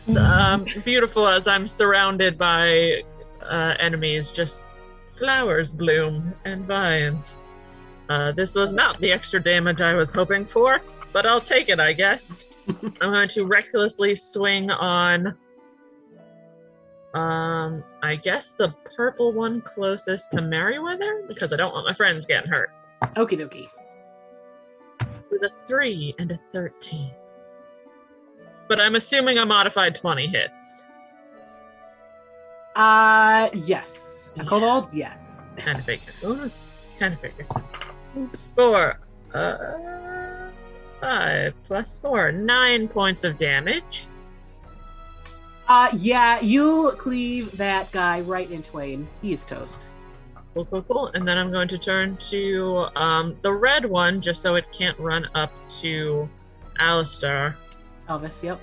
beautiful as I'm surrounded by enemies, just flowers bloom and vines. This was not the extra damage I was hoping for, but I'll take it, I guess. I'm going to recklessly swing on, I guess the purple one closest to Merryweather, because I don't want my friends getting hurt. Okie dokie. With a 3 and a 13. But I'm assuming a modified 20 hits. Yes. A kobold? Yes. Kind of figured. Kind of figured. Oops. 4. 5 plus 4. 9 points of damage. Yeah, you cleave that guy right in twain. He is toast. Cool. And then I'm going to turn to the red one, just so it can't run up to Alistair. Elvis, yep.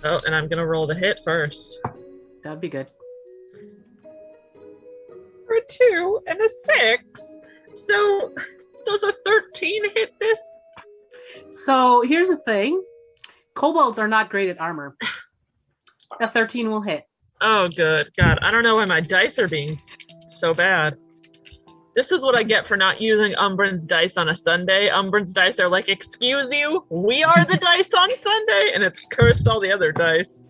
Oh, and I'm going to roll the hit first. That'd be good. For a 2 and a 6. So, does a 13 hit this? So, here's the thing. Kobolds are not great at armor. A 13 will hit. Oh, good. God, I don't know why my dice are being so bad. This is what I get for not using Umbran's dice on a Sunday. Umbran's dice are like, excuse you, we are the dice on Sunday, and it's cursed all the other dice.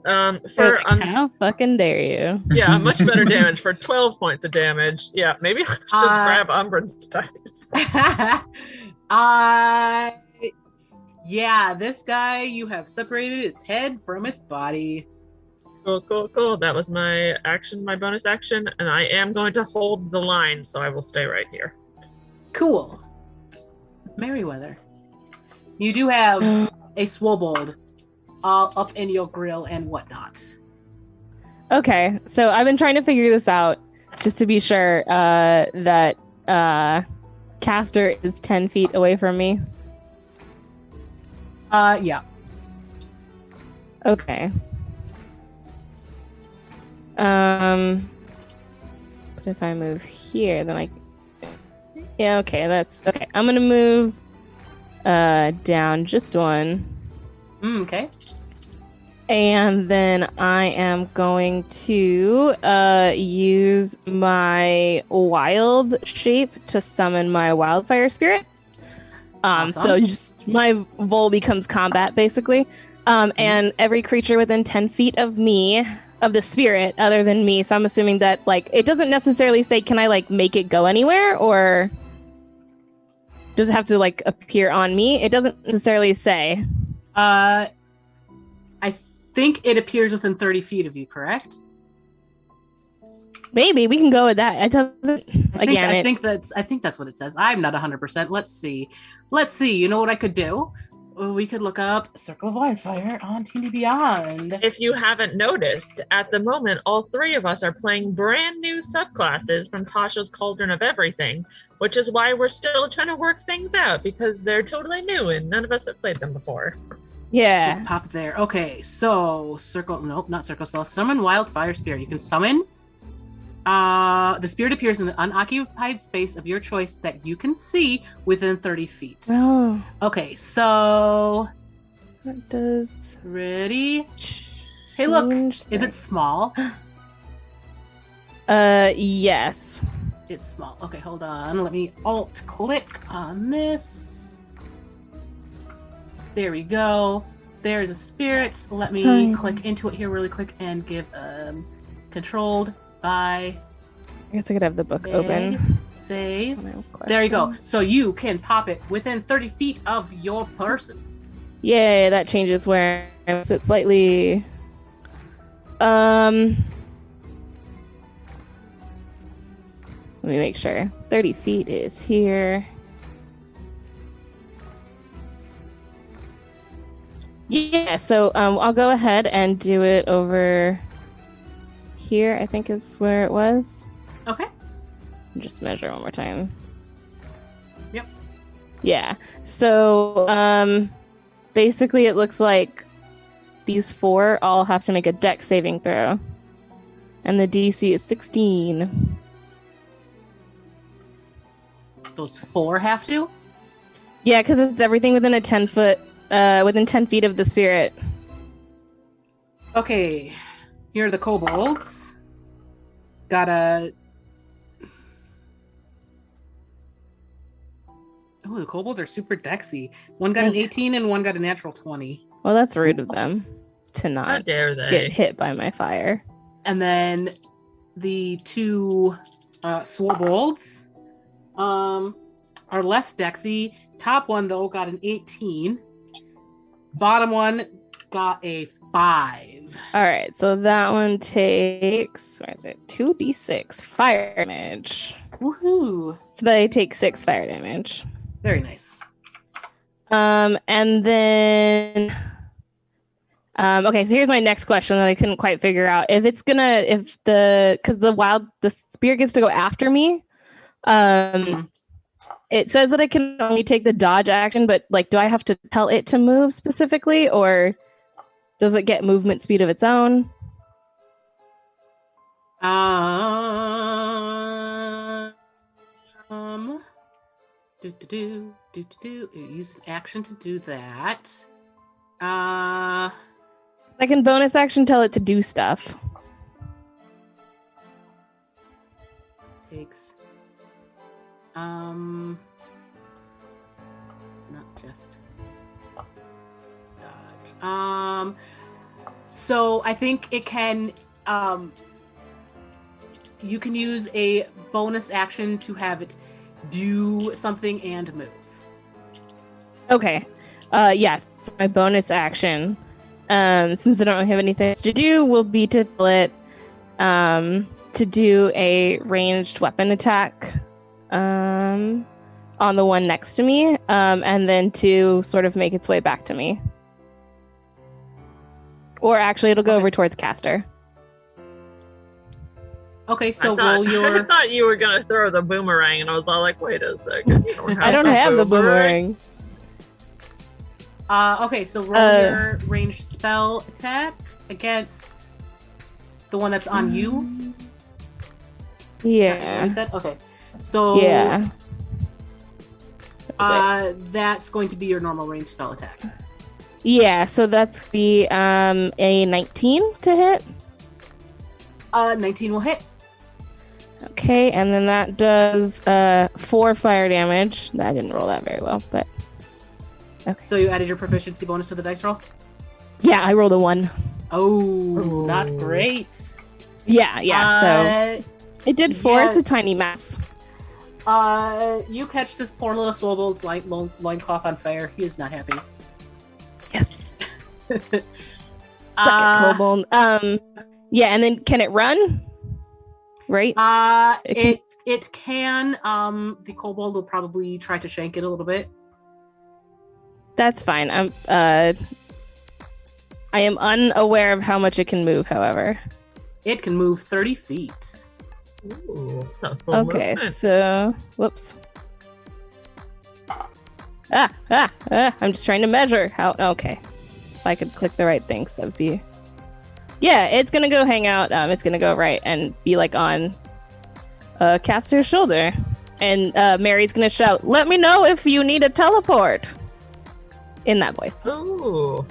How fucking dare you? Yeah, much better damage for 12 points of damage. Yeah, maybe I'll just grab Umbran's dice. Yeah, this guy, you have separated its head from its body. Cool. That was my action, my bonus action, and I am going to hold the line, so I will stay right here. Cool. Merryweather. You do have a swobold up in your grill and whatnot. Okay, so I've been trying to figure this out just to be sure that Caster is 10 feet away from me. Yeah. Okay. But if I move here, then yeah, okay, that's okay. I'm gonna move down just one. Okay. And then I am going to use my wild shape to summon my wildfire spirit. Awesome. So just my vol becomes combat basically. And every creature within 10 feet of me, of the spirit other than me, so I'm assuming that it doesn't necessarily say can I make it go anywhere, or does it have to appear on me? It doesn't necessarily say. I think it appears within 30 feet of you, correct? Maybe we can go with that. It doesn't. I think that's what it says. I'm not 100%. Let's see. You know what I could do? We could look up Circle of Wildfire on D&D Beyond. If you haven't noticed, at the moment, all 3 of us are playing brand new subclasses from Tasha's Cauldron of Everything, which is why we're still trying to work things out, because they're totally new and none of us have played them before. Yeah. Let's pop there. Okay, so not circle spell. Summon Wildfire Spirit. You can summon. The spirit appears in an unoccupied space of your choice that you can see within 30 feet. Oh. Okay, so What does? Ready? Hey, look. Is it small? Yes. It's small. Okay, hold on. Let me alt-click on this. There we go. There's a spirit. Let me click into it here really quick and give controlled by... I guess I could have the book open. Save. There you go. So you can pop it within 30 feet of your person. Yay, that changes where I sit slightly. Let me make sure. 30 feet is here. Yeah, so I'll go ahead and do it over here, I think is where it was. Okay. Just measure one more time. Yep. Yeah. So basically it looks like these 4 all have to make a dex saving throw. And the DC is 16. Those 4 have to? Yeah, because it's everything within a 10 foot, within 10 feet of the spirit. Okay. Here are the kobolds. Got a... Oh, the kobolds are super dexy. One got an 18 and one got a natural 20. Well, that's rude of them to How not dare they? get hit by my fire. And then the 2 swobolds are less dexy. Top one, though, got an 18. Bottom one got a 5. All right, so that one takes, what is it, 2d6 fire damage. Woohoo! So they take 6 fire damage. Very nice. And then, okay, so here's my next question that I couldn't quite figure out. Because the spirit gets to go after me. It says that I can only take the dodge action, but like, do I have to tell it to move specifically, or does it get movement speed of its own? Use an action to do that. I can bonus action tell it to do stuff. Takes. Not just dodge. So I think it can. You can use a bonus action to have it do something and move. Okay. Yes. So my bonus action, since I don't have anything to do, will be to tell it to do a ranged weapon attack on the one next to me, and then to sort of make its way back to me. Or actually, it'll go over towards Caster. Okay, so roll your... I thought you were going to throw the boomerang, and I was all like, wait a second. I don't have the boomerang. Okay, so roll your ranged spell attack against the one that's on you. Yeah. You said? Okay. So... Yeah. That's going to be your normal ranged spell attack. Yeah, so that's the a 19 to hit. 19 will hit. Okay, and then that does 4 fire damage. I didn't roll that very well, but okay. So you added your proficiency bonus to the dice roll? Yeah, I rolled a 1. Oh, not great. Yeah, so it did 4. It's a tiny mess. You catch this poor little swobold's loincloth on fire. He is not happy. Yes. Suck it, Kobold. Yeah, and then can it run? Right? It can. The kobold will probably try to shank it a little bit. That's fine. I am unaware of how much it can move, however. It can move 30 feet. Ooh, okay, so whoops. I'm just trying to measure how. Okay, if I could click the right things, that would be. Yeah, it's gonna go hang out. It's gonna go right and be like on Caster's shoulder, and Mary's gonna shout, "Let me know if you need a teleport." In that voice. Ooh.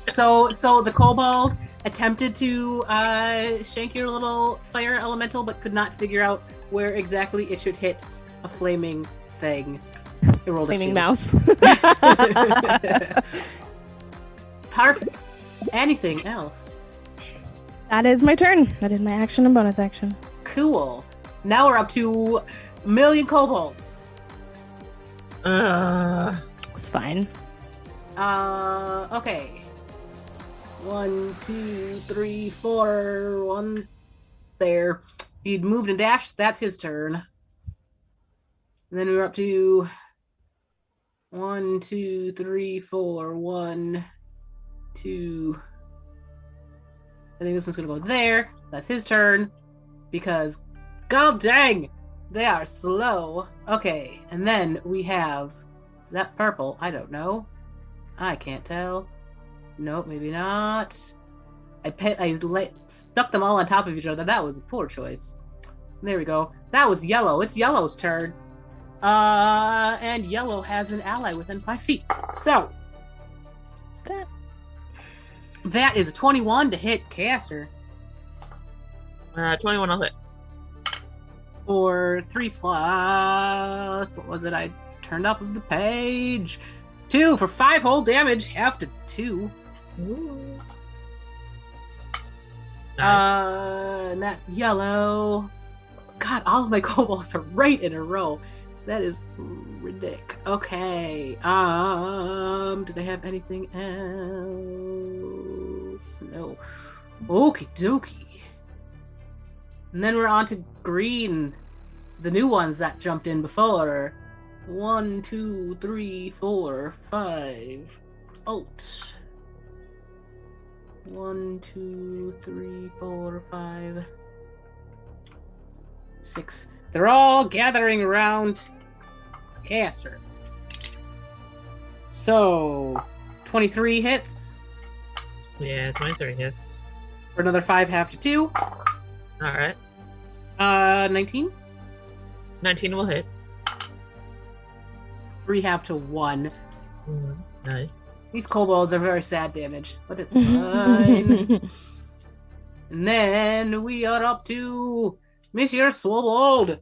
So the kobold attempted to shank your little fire elemental, but could not figure out where exactly it should hit a flaming thing. It rolled flaming a mouse. Perfect. Anything else? That is my turn. That is my action and bonus action. Cool. Now we're up to a million kobolds. It's fine. Okay. 1, 2, 3, 4. 1 there. He'd moved and dashed. That's his turn. And then we're up to 1, 2, 3, 4. 1, 2. I think this one's gonna go there. That's his turn. Because, god dang, they are slow. Okay, and then we have, is that purple? I don't know. I can't tell. Nope, maybe not. I stuck them all on top of each other. That was a poor choice. There we go. That was yellow. It's yellow's turn. And yellow has an ally within 5 feet. So, What's that? that is a 21 to hit caster 21 I'll hit. for 3 plus. What was it? I turned up of the page. 2 for 5 whole damage, half to 2. Ooh. Nice. And that's yellow. God, all of my kobolds are right in a row. That is ridiculous. Okay. Did I have anything else? No. Okie dokie. And then we're on to green. The new ones that jumped in before. 1, 2, 3, 4, 5. Alt. 1, 2, 3, 4, 5, 6. They're all gathering around caster. So, 23 hits Yeah, 23 hits. for another 5, half to 2. Alright. 19. 19 will hit. 3, half to 1. Nice. These kobolds are very sad damage, but it's fine. And then we are up to Monsieur Swobold.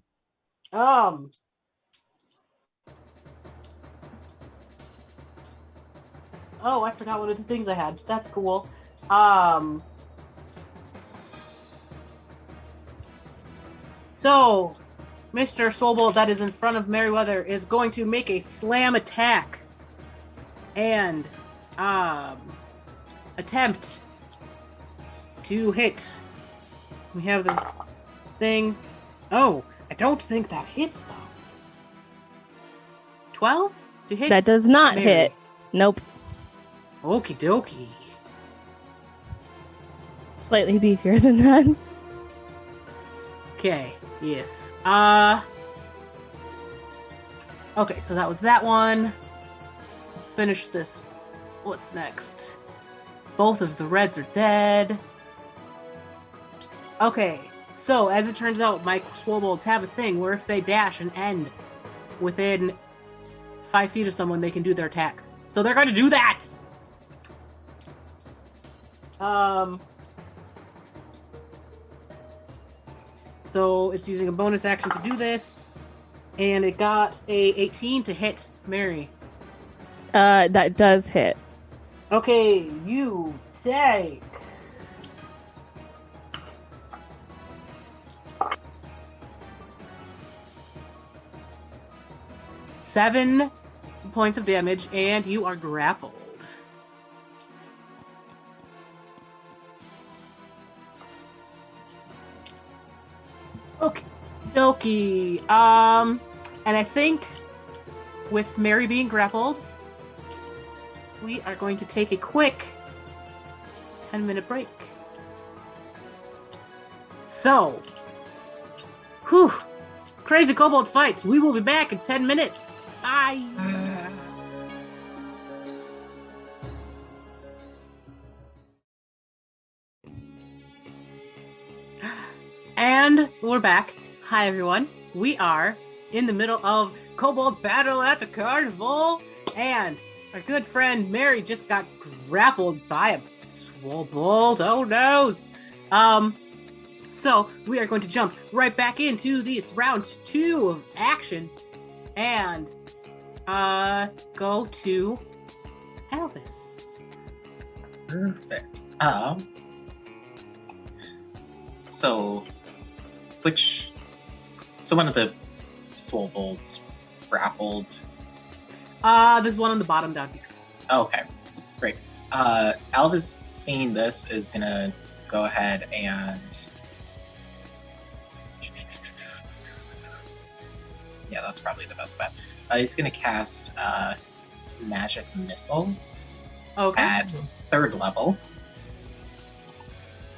Oh, I forgot one of the things I had. That's cool. So, Mr. Swobold that is in front of Merryweather is going to make a slam attack and attempt to hit. We have the thing. Oh, I don't think that hits though. 12 to hit. That does not Mary. hit. Nope. Okie dokie. Slightly beefier than that. Okay, yes. Okay, so that was that one. Finish this. What's next? Both of the reds are dead. Okay, so as it turns out, my Swobolds have a thing where if they dash and end within 5 feet of someone, they can do their attack. So they're going to do that! So it's using a bonus action to do this, and it got a 18 to hit Mary. That does hit. Okay, you take 7 points of damage, and you are grappled. Okay, dokie. And I think with Mary being grappled, we are going to take a quick 10-minute break. So, crazy kobold fight. We will be back in 10 minutes. Bye. And we're back. Hi, everyone. We are in the middle of Kobold Battle at the Carnival, and our good friend Mary just got grappled by a Swobold. Oh, noes. So we are going to jump right back into this round 2 of action and go to Elvis. Perfect. So one of the Swobolds grappled. There's one on the bottom down here. Okay, great. Alvis, seeing this, is gonna go ahead and yeah, that's probably the best bet. He's gonna cast magic missile Okay. at 3rd level.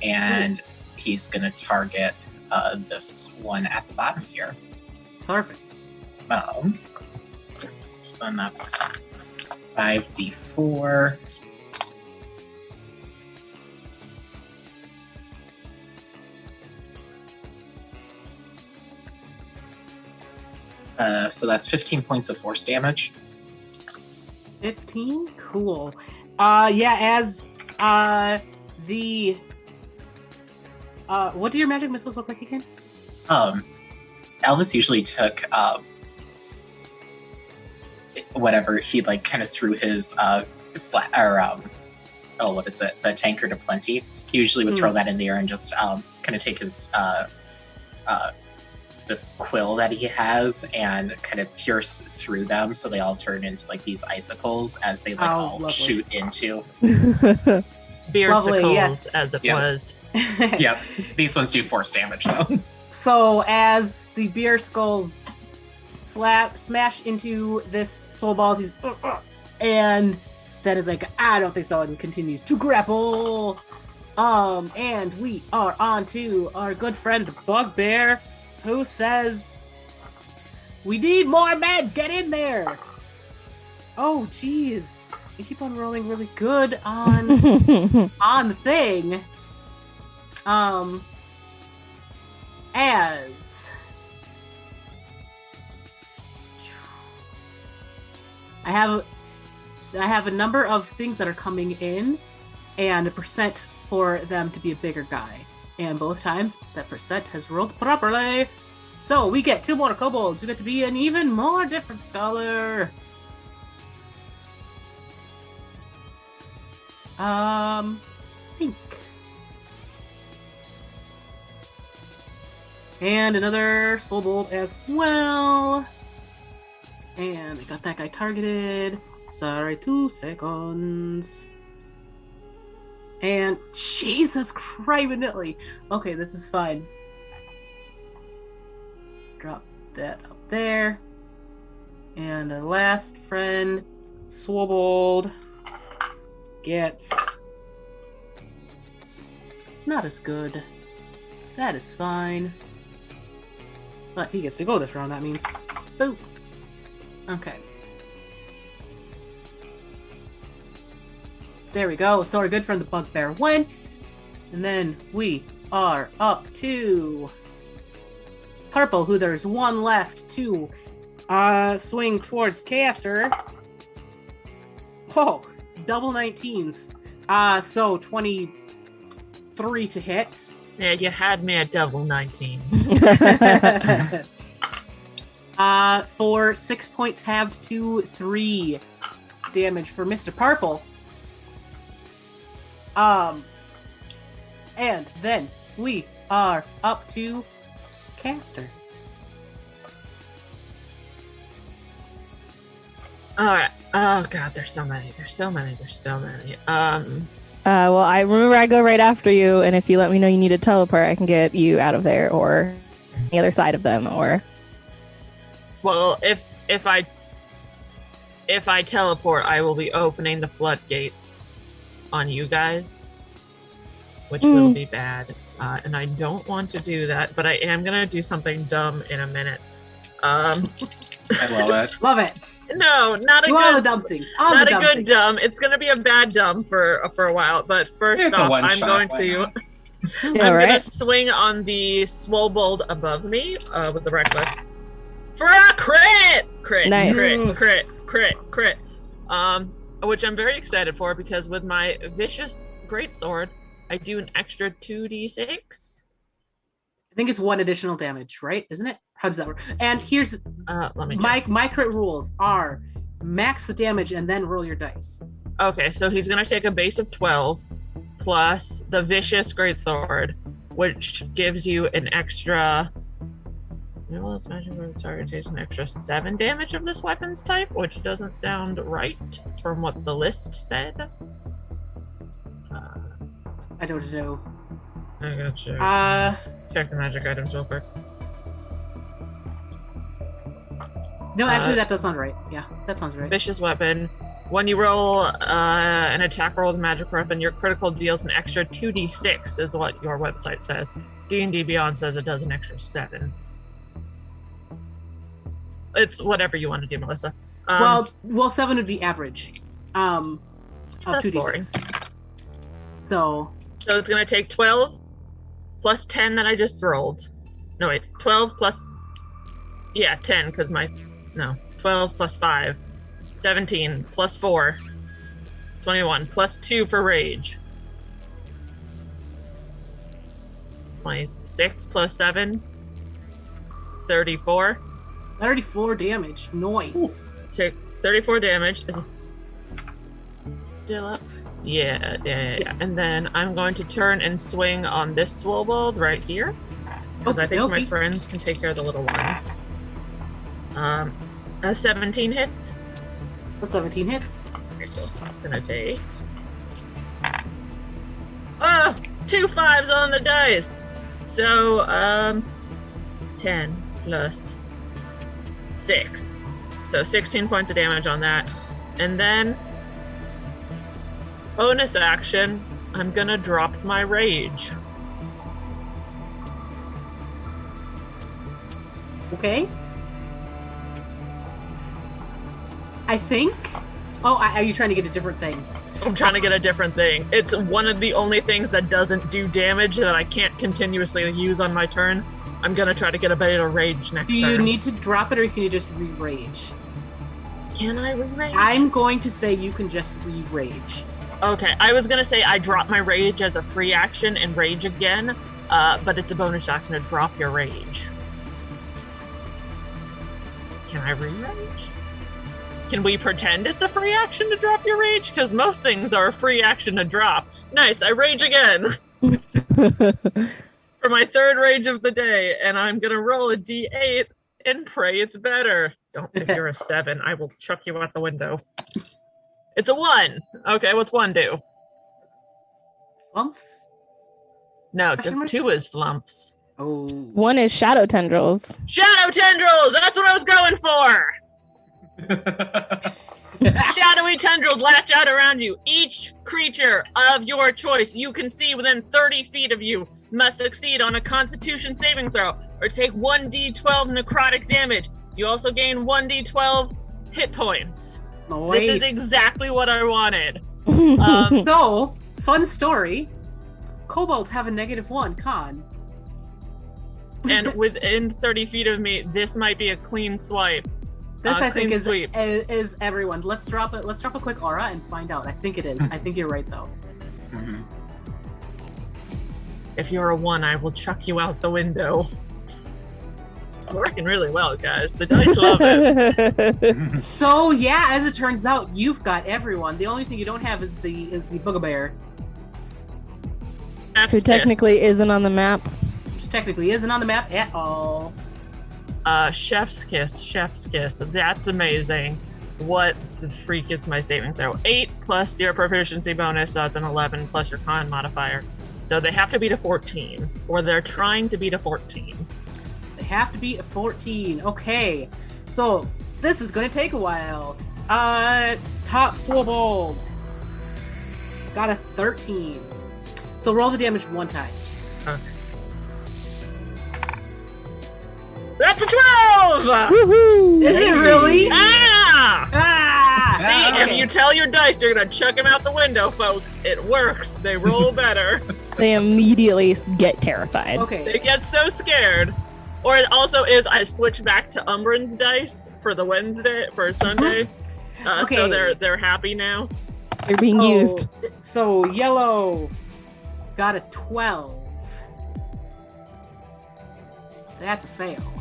And he's going to target this one at the bottom here. Perfect. So then that's 5d4. So that's 15 points of force damage. 15? Cool. Yeah, as the what do your magic missiles look like again? Elvis usually took whatever he like kind of threw his flat or what is it? The tankard of plenty. He usually would throw that in the air and just kind of take his this quill that he has and kind of pierce through them, so they all turn into like these icicles as they like all lovely. shoot into. Beersicles, yes. as it was. Yep, these ones do force damage though. So as the beer skulls smash into this soul ball, he's and that is like, I don't think so, and continues to grapple. And we are on to our good friend Bugbear, who says, "We need more men. Get in there." Oh, geez, you keep on rolling really good on on the thing. As I have a number of things that are coming in, and a percent for them to be a bigger guy. And both times, that percent has rolled properly. So we get 2 more kobolds who get to be an even more different color. Pink. And another soul bolt as well. And I got that guy targeted. Sorry, 2 seconds. And Jesus Christ, okay, this is fine. Drop that up there. And our last friend, Swobold, gets not as good. That is fine. But he gets to go this round, that means. Boop. Okay. There we go. So our good friend the Bugbear went. And then we are up to Purple, who there's one left to swing towards Caster. Oh, double 19s. So 23 to hit. Yeah, you had me at double 19. For 6 points halved to 3 damage for Mr. Purple. And then we are up to Caster. Alright. Oh god, there's so many. Well, I remember I go right after you, and if you let me know you need a teleport, I can get you out of there, or the other side of them, or... Well, if I teleport, I will be opening the floodgates on you guys, which will be bad. And I don't want to do that, but I am gonna do something dumb in a minute. I love it. Love it. No, not a Do good. all the dumb things. All Not the a dumb good things. dumb. It's gonna be a bad dumb for a while. But first It's a off, I'm one-shot, going why to. not? Yeah, I'm gonna right? swing on the Swobold above me with the reckless for a crit. Nice. Crit. Which I'm very excited for because with my vicious greatsword, I do an extra 2d6. I think it's 1 additional damage, right? Isn't it? How does that work? And here's Let me check. my crit rules are max the damage and then roll your dice. Okay, so he's gonna take a base of 12 plus the vicious greatsword, which gives you an extra. No, this magic target takes an extra 7 damage of this weapon's type, which doesn't sound right from what the list said. I don't know. I gotcha. Check the magic items real quick. No, actually, that does sound right. Yeah, that sounds right. Vicious weapon, When you roll an attack roll with a magic weapon, your critical deals an extra 2d6, is what your website says. D&D Beyond says it does an extra 7. It's whatever you want to do, Melissa. Well, 7 would be average of 2d6. Boring. So it's going to take 12 plus 10 that I just rolled. No, wait. 12 plus... Yeah, 10, because 12 plus 5. 17 plus 4. 21 plus 2 for rage. 26 plus 7. 34. 34 damage. Nice. Take 34 damage. Is this still up? Yeah. Yes. And then I'm going to turn and swing on this Swobold right here. Because I think my friends can take care of the little ones. A 17 hits. A 17 hits. Okay, so it's gonna take... 2 5s on the dice! So, 10 plus 6. So 16 points of damage on that. And then, bonus action, I'm gonna drop my rage. Okay. I think... Oh, are you trying to get a different thing? I'm trying to get a different thing. It's one of the only things that doesn't do damage that I can't continuously use on my turn. I'm gonna try to get a bit of rage next turn. Do you need to drop it, or can you just re-rage? Can I re-rage? I'm going to say you can just re-rage. Okay, I was gonna say I drop my rage as a free action and rage again, but it's a bonus action to drop your rage. Can I re-rage? Can we pretend it's a free action to drop your rage? Because most things are a free action to drop. Nice, I rage again. For my third rage of the day, and I'm gonna roll a d8 and pray it's better. Don't think you're a 7. I will chuck you out the window. It's a 1. Okay, what's 1 do? Flumps? No, 2 is flumps. Oh. 1 is shadow tendrils. Shadow tendrils! That's what I was going for! Shadowy tendrils latch out around you. Each creature of your choice you can see within 30 feet of you must succeed on a Constitution saving throw or take 1d12 necrotic damage. You also gain 1d12 hit points. Nice. This is exactly what I wanted. So, fun story. Kobolds have a -1 con. And within 30 feet of me, this might be a clean swipe. This I think is everyone. Let's drop it. Let's drop a quick aura and find out. I think it is. I think you're right though. Mm-hmm. If you're a 1, I will chuck you out the window. It's working really well, guys. The dice love it. So yeah, as it turns out, you've got everyone. The only thing you don't have is the Boogabear, Who technically isn't on the map. which technically isn't on the map at all. Chef's kiss. That's amazing. What the freak is my saving throw? 8 plus your proficiency bonus, so that's an 11 plus your con modifier. So they have to beat a 14, or they're trying to beat a 14. They have to beat a 14. Okay, so this is going to take a while. Top Swobold got a 13. So roll the damage one time. Okay. That's a 12! Woohoo! Is it really? Ah! Ah! See, Okay. if you tell your dice you're gonna chuck him out the window, folks, it works. They roll better. They immediately get terrified. Okay. They get so scared. Or it also is I switch back to Umbran's dice for the Sunday. Okay. So they're happy now. They're being used. So yellow got a 12. That's a fail.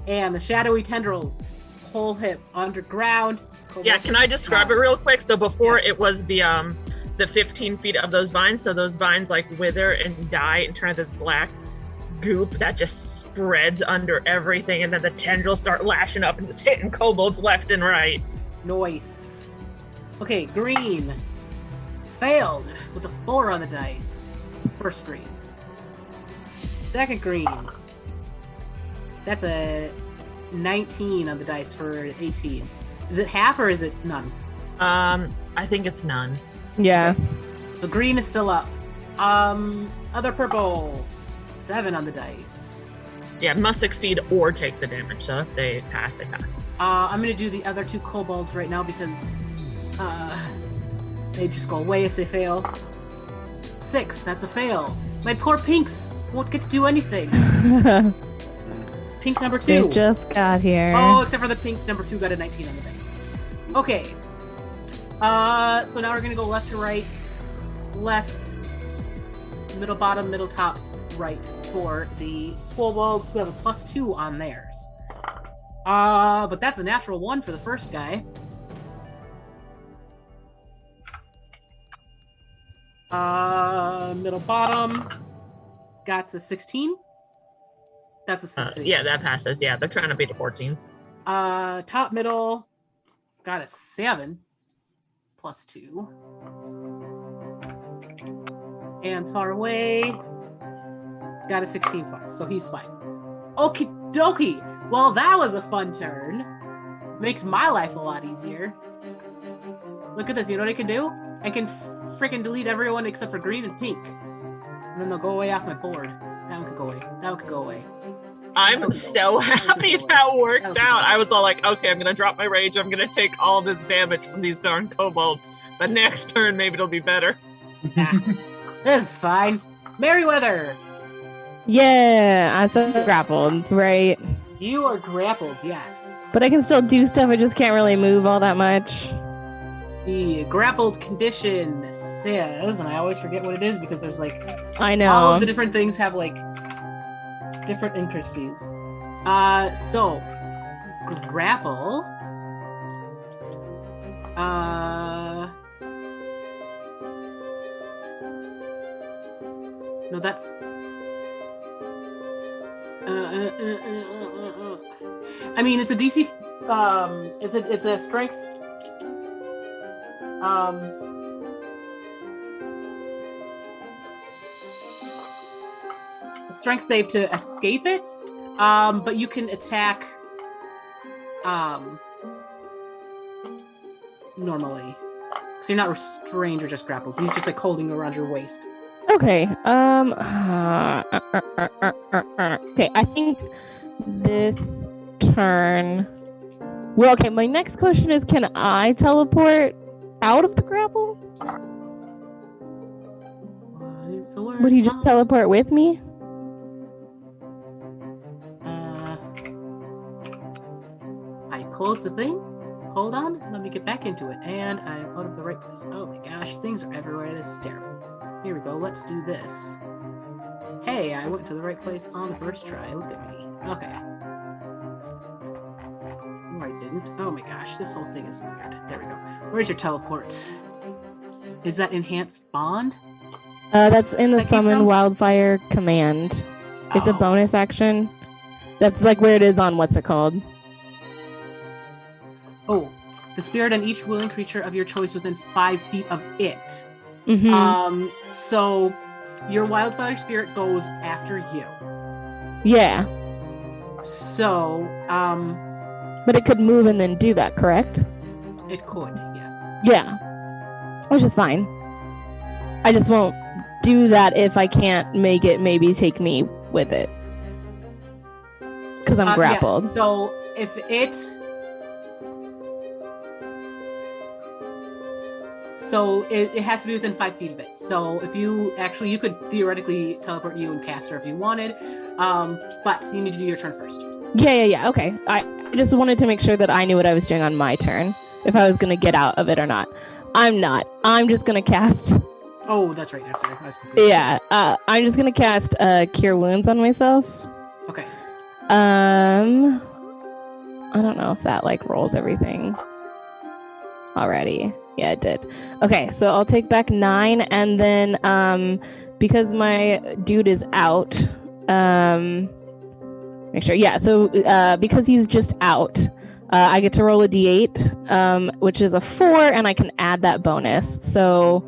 And the shadowy tendrils whole hip underground. Yeah, can I describe it real quick? So before Yes. it was the 15 feet of those vines, so those vines like wither and die and turn to this black goop that just spreads under everything, and then the tendrils start lashing up and just hitting kobolds left and right. Nice. Okay, green failed with a 4 on the dice. First green. Second green. That's a 19 on the dice for 18. Is it half or is it none? I think it's none. Yeah. So green is still up. Other purple. 7 on the dice. Yeah, must succeed or take the damage. So if they pass, they pass. I'm gonna do the other 2 kobolds right now because they just go away if they fail. 6, that's a fail. My poor pinks won't get to do anything. Pink number 2. They just got here. Oh, except for the pink number 2 got a 19 on the dice. Okay. So now we're gonna go left to right, left, middle bottom, middle top, right for the kobolds who have a +2 on theirs. But that's a natural 1 for the first guy. Middle bottom got a 16. That's a 16. Yeah, that passes. Yeah, they're trying to beat a 14. Top middle got a 7 +2. And far away got a 16 plus, so he's fine. Okie dokie. Well, that was a fun turn. Makes my life a lot easier. Look at this. You know what I can do? I can freaking delete everyone except for green and pink. And then they'll go away off my board. That one could go away. That one could go away. I'm so happy that worked out. I was all like, okay, I'm going to drop my rage. I'm going to take all this damage from these darn kobolds. But next turn, maybe it'll be better. This is fine. Merryweather! Yeah, I saw grappled, right? You are grappled, yes. But I can still do stuff, I just can't really move all that much. The grappled condition says, and I always forget what it is because there's like... I know. All of the different things have like different increases. So grapple. No, that's. I mean, it's a DC. It's a strength. Strength save to escape it, but you can attack normally. So you're not restrained or just grappled. He's just like holding around your waist. Okay. Okay, I think this turn. Well, okay, my next question is, can I teleport out of the grapple? Would he just teleport with me? I closed the thing. Hold on, let me get back into it. And I'm out of the right place. Oh my gosh, things are everywhere. This is terrible. Here we go, let's do this. Hey, I went to the right place on the first try. Look at me. Okay. No, I didn't. Oh my gosh, this whole thing is weird. There we go. Where's your teleport? Is that enhanced bond? That's in the That came summon from? wildfire command. It's a Oh. bonus action. That's like where it is on what's it called? Oh, the spirit and each willing creature of your choice within 5 feet of it. Mm-hmm. So your wildfire spirit goes after you. Yeah, So, but it could move and then do that, correct? it could, yes. Yeah, which is fine. I just won't do that if I can't make it maybe take me with it. Because I'm grappled. Yes. So if it... So it has to be within 5 feet of it. So if you could theoretically teleport you and cast her if you wanted, but you need to do your turn first. Yeah. Okay. I just wanted to make sure that I knew what I was doing on my turn, if I was going to get out of it or not. I'm not. I'm just going to cast. Oh, that's right. I'm sorry. I was confused. Yeah. I'm just going to cast Cure Wounds on myself. Okay. I don't know if that like rolls everything already. Yeah, it did. Okay, so I'll take back 9, and then because my dude is out, make sure. Yeah, so because he's just out, I get to roll a d8, which is a 4, and I can add that bonus. So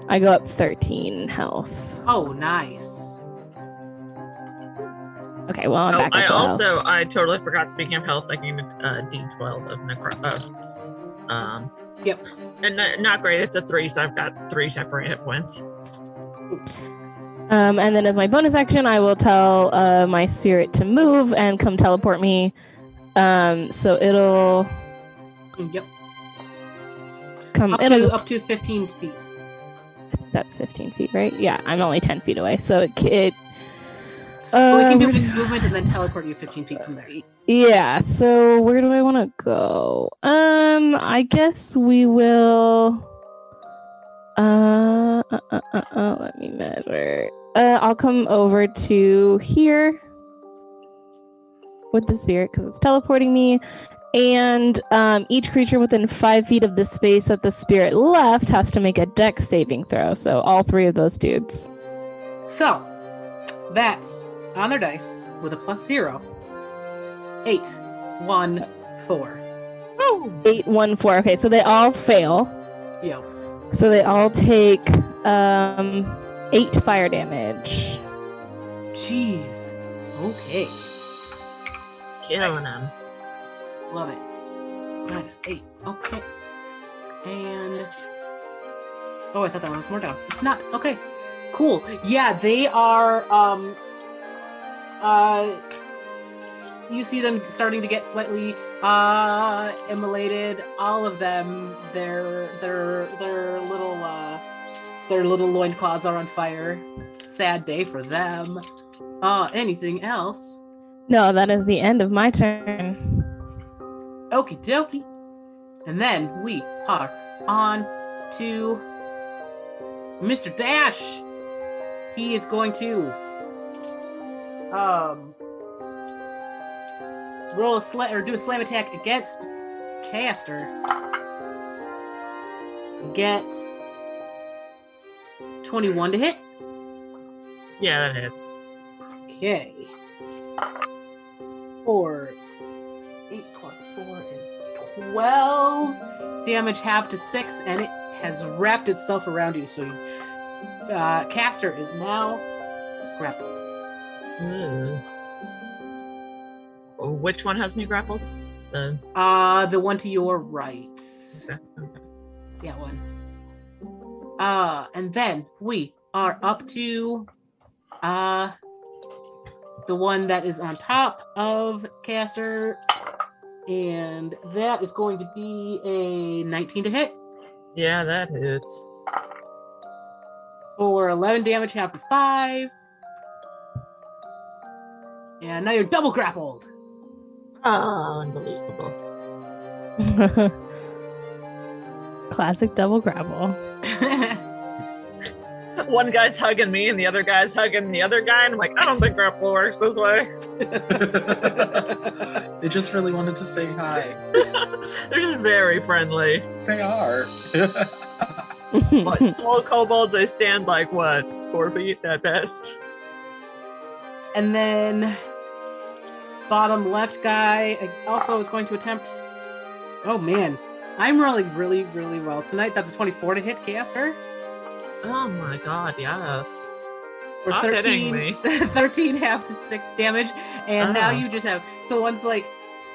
I go up 13 health. Oh, nice. Okay, well, I'm Oh, back up to health. I totally forgot. Speaking of health, I gained a D12 of necro. Yep. And not great. It's a 3, so I've got 3 temporary hit points. And then as my bonus action, I will tell my spirit to move and come teleport me. So it'll Yep. come Up to 15 feet. That's 15 feet, right? Yeah, I'm only 10 feet away, so it So we can do its movement and then teleport you 15 feet from there. Yeah, so where do I want to go? I guess we will... let me measure. I'll come over to here with the spirit because it's teleporting me. And each creature within 5 feet of the space that the spirit left has to make a dex saving throw. So all 3 of those dudes. So, that's on their dice with a +0. 8, 1, 4. Woo! 8, 1, 4. Okay, so they all fail. Yo. So they all take 8 fire damage. Jeez. Okay. Killing Nice. them. Love it. -8. Okay. And... Oh, I thought that one was more down. It's not. Okay. Cool. Yeah, they are, you see them starting to get slightly, immolated. All of them, their little loincloths are on fire. Sad day for them. Anything else? No, that is the end of my turn. Okie dokie. And then we are on to Mr. Dash. He is going to do a slam attack against Caster. Gets 21 to hit. Yeah, that hits. Okay. 4, 8 plus 4 is 12 damage, half to 6, and it has wrapped itself around you. So, Caster is now grappled. Which one has me grappled? The one to your right. okay. That one. And then we are up to the one that is on top of Caster, and that is going to be a 19 to hit Yeah, that hits. for 11 damage, half to 5. And now you're double grappled. Unbelievable. Classic double grapple. One guy's hugging me and the other guy's hugging the other guy, and I'm like, I don't think grapple works this way. They just really wanted to say hi. They're just very friendly. They are. But small kobolds, they stand like, 4 feet at best? And then bottom left guy also is going to attempt. Oh man, I'm rolling really, really well tonight. That's a 24 to hit Caster. Oh my god, yes. For Stop 13, hitting me. 13 half to 6 damage. And now you just have, so one's like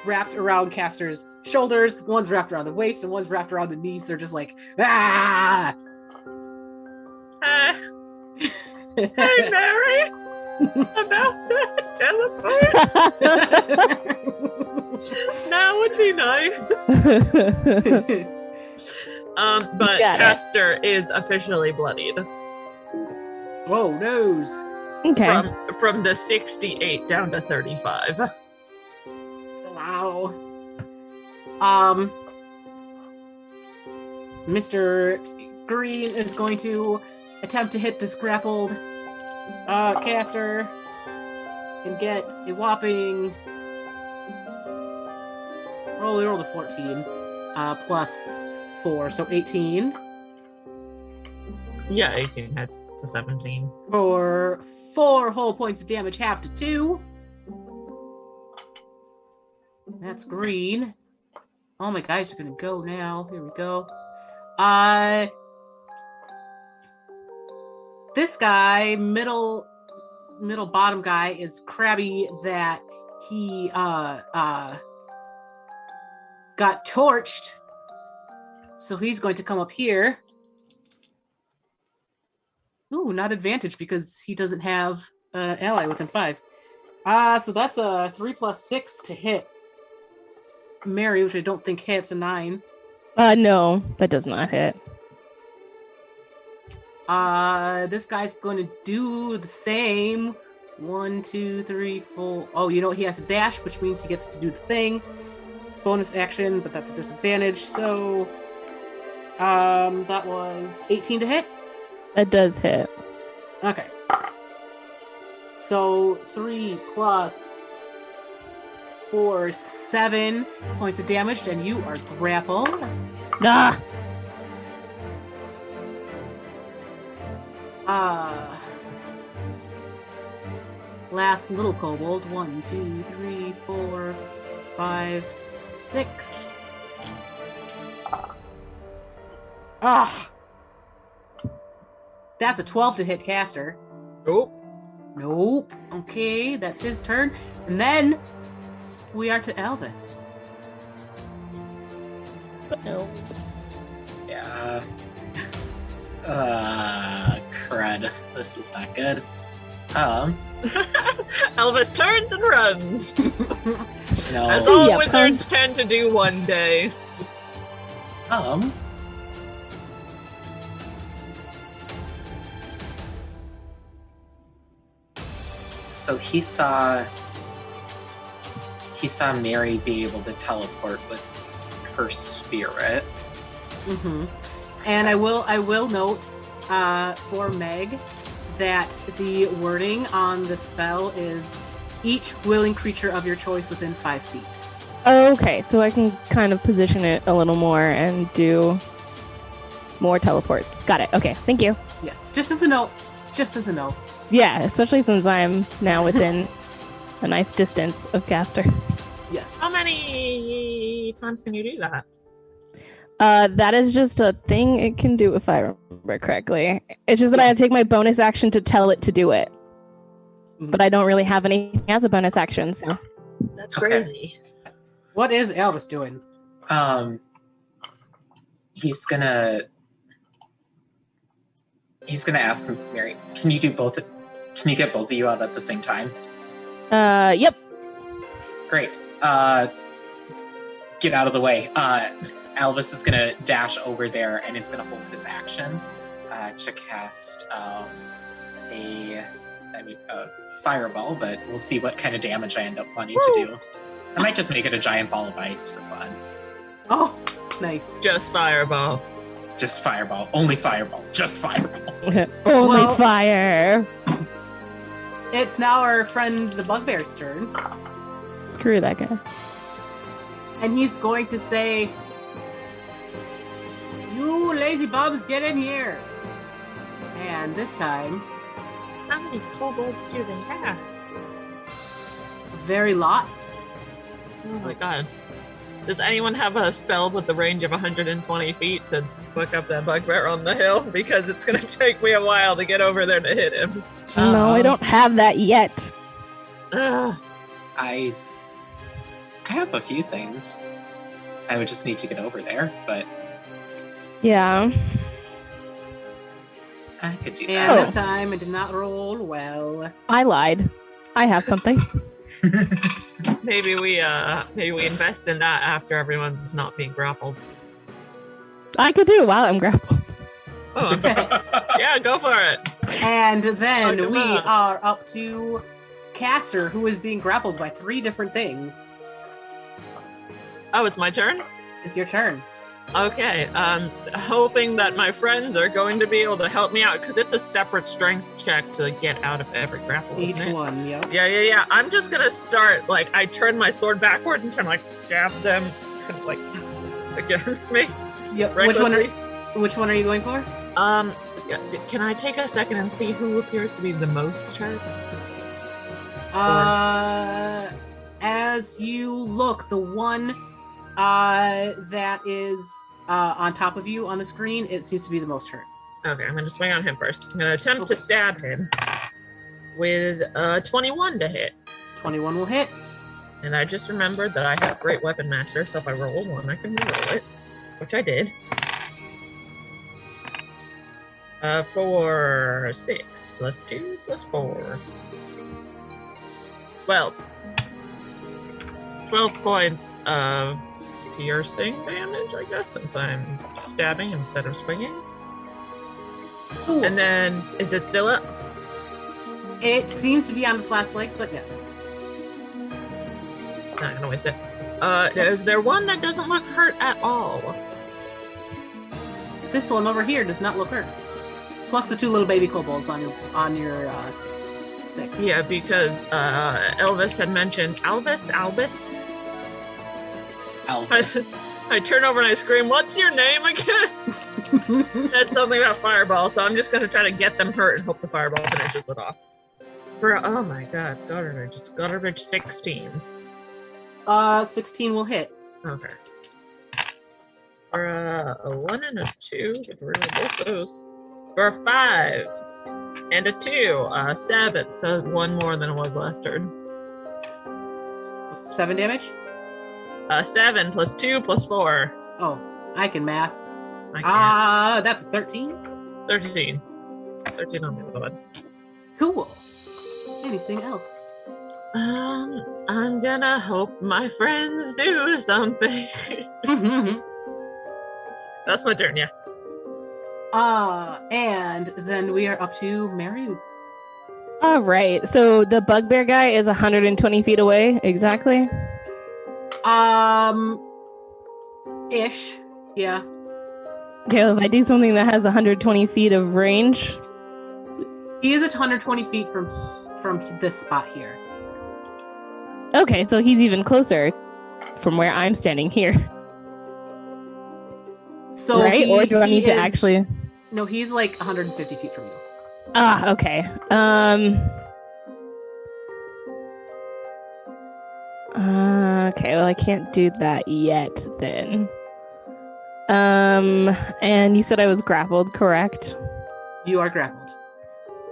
wrapped around Caster's shoulders, one's wrapped around the waist, and one's wrapped around the knees. They're just like, ah! Hey, Mary! About that teleport? Now would be nice. But Caster is officially bloodied. Whoa, nose. Okay. From the 68 down to 35. Wow. Mr. Green is going to attempt to hit this grappled Caster and get a whopping roll a 14 plus 4, so 18. Yeah, 18 hits to 17. For 4 whole points of damage, half to 2. That's green. All my guys are gonna go now. Here we go. This guy, middle middle bottom guy is crabby that he got torched. So he's going to come up here. Ooh, not advantage because he doesn't have an ally within 5. So that's a 3 + 6 to hit. Mary, which I don't think hits, a 9. No, that does not hit. This guy's going to do the same. 1, 2, 3, 4. Oh, you know he has a dash, which means he gets to do the thing. Bonus action, but that's a disadvantage. So, that was 18 to hit. That does hit. Okay. So 3 + 4, 7 points of damage, and you are grappled. Ah! Last little kobold. 1, 2, 3, 4, 5, 6. Ah! That's a 12 to hit caster. Nope. Okay, that's his turn. And then we are to Elvis. Yeah. Crud. This is not good. Elvis turns and runs. No. As all wizards tend to do one day. So he saw Mary be able to teleport with her spirit. Mm-hmm. And I will note for Meg that the wording on the spell is each willing creature of your choice within 5 feet. Okay, so I can kind of position it a little more and do more teleports. Got it. Okay, thank you. Yes, just as a note. Yeah, especially since I'm now within a nice distance of caster. Yes. How many times can you do that? That is just a thing it can do if I remember correctly. It's just that I have to take my bonus action to tell it to do it. But I don't really have anything as a bonus action, so. That's crazy. What is Elvis doing? He's gonna ask Mary, can you do both? Can you get both of you out at the same time? Yep. Great. Get out of the way. Elvis is gonna dash over there and is gonna hold his action to cast a fireball, but we'll see what kind of damage I end up wanting to do. I might just make it a giant ball of ice for fun. Oh, nice. Just fireball. Just fireball. Only fireball. Just fireball. Only fire. It's now our friend the Bugbear's turn. Screw that guy. And he's going to say, "You lazy bums, get in here!" And this time, How many kobolds do they have? very lots. Oh my god. Does anyone have a spell with the range of 120 feet to fuck up that bugbear on the hill? Because it's going to take me a while to get over there to hit him. No, I don't have that yet. I have a few things. I would just need to get over there, but Yeah. I could do And that. this time, it did not roll well. I lied. I have something. Maybe we invest in that after everyone's not being grappled. I could do it while I'm grappled. Oh, yeah, go for it. And then Fuck him we up. are up to Caster, who is being grappled by 3 different things. Oh, it's my turn? It's your turn. Okay, hoping that my friends are going to be able to help me out, because it's a separate strength check to get out of every grapple, Each isn't it? one, yep. Yeah. I'm just gonna start, I turn my sword backward and try to, stab them, against me. Yep. Recklessly. Which one are you going for? Can I take a second and see who appears to be the most hurt? As you look, the one that is on top of you on the screen, it seems to be the most hurt. Okay, I'm gonna swing on him first. I'm gonna attempt to stab him. with 21 to hit. 21 will hit. And I just remembered that I have Great Weapon Master, so if I roll a 1, I can reroll it, which I did. For 6 plus 2 plus 4. 12. 12 points of piercing damage, I guess, since I'm stabbing instead of swinging. Ooh. And then, is it still up? It seems to be on its last legs, but yes. Not gonna waste it. Is there one that doesn't look hurt at all? This one over here does not look hurt. Plus the 2 little baby kobolds on your 6. Yeah, because Elvis had mentioned Albus. Elvis. I turn over and I scream, "What's your name again?" That's something about fireball, so I'm just gonna try to get them hurt and hope the fireball finishes it off. Oh my god, garbage! It's garbage 16. 16 will hit. Okay. For a 1 and a 2, get rid of both those. For a 5 and a 2, 7. So 1 more than it was last turn. 7 damage? 7 plus 2 plus 4. Oh, I can math. I can't. That's 13. 13. 13 on the other one. Cool. Anything else? I'm gonna hope my friends do something. That's my turn, yeah. And then we are up to Mary. All right. So the bugbear guy is 120 feet away, exactly? Ish. Yeah. Okay, well, if I do something that has 120 feet of range. He is at 120 feet from this spot here. Okay, so he's even closer from where I'm standing here. So right? Or do I need to actually... No, he's like 150 feet from you. Ah, okay. Okay, well, I can't do that yet then. And you said I was grappled, correct? You are grappled.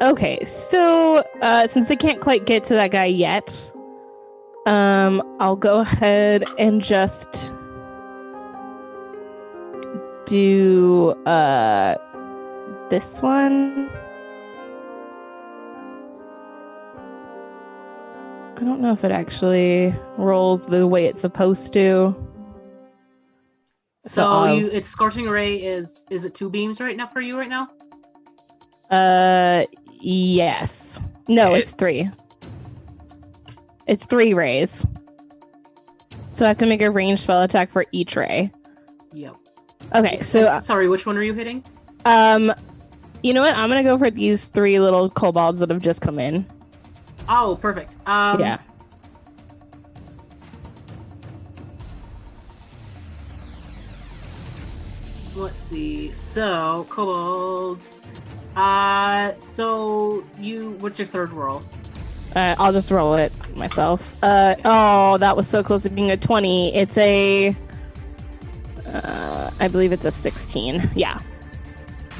Okay, so since I can't quite get to that guy yet, I'll go ahead and just do this one. I don't know if it actually rolls the way it's supposed to. So it's Scorching Array is it 2 beams right now for you right now? Yes. No, it's 3. It's 3 rays. So I have to make a ranged spell attack for each ray. Yep. Okay, so sorry, which one are you hitting? You know what? I'm gonna go for these 3 little kobolds that have just come in. Oh, perfect. Yeah. Let's see. So, kobolds. So what's your third roll? I'll just roll it myself. Oh, that was so close to being a 20. It's a, I believe it's a 16. Yeah.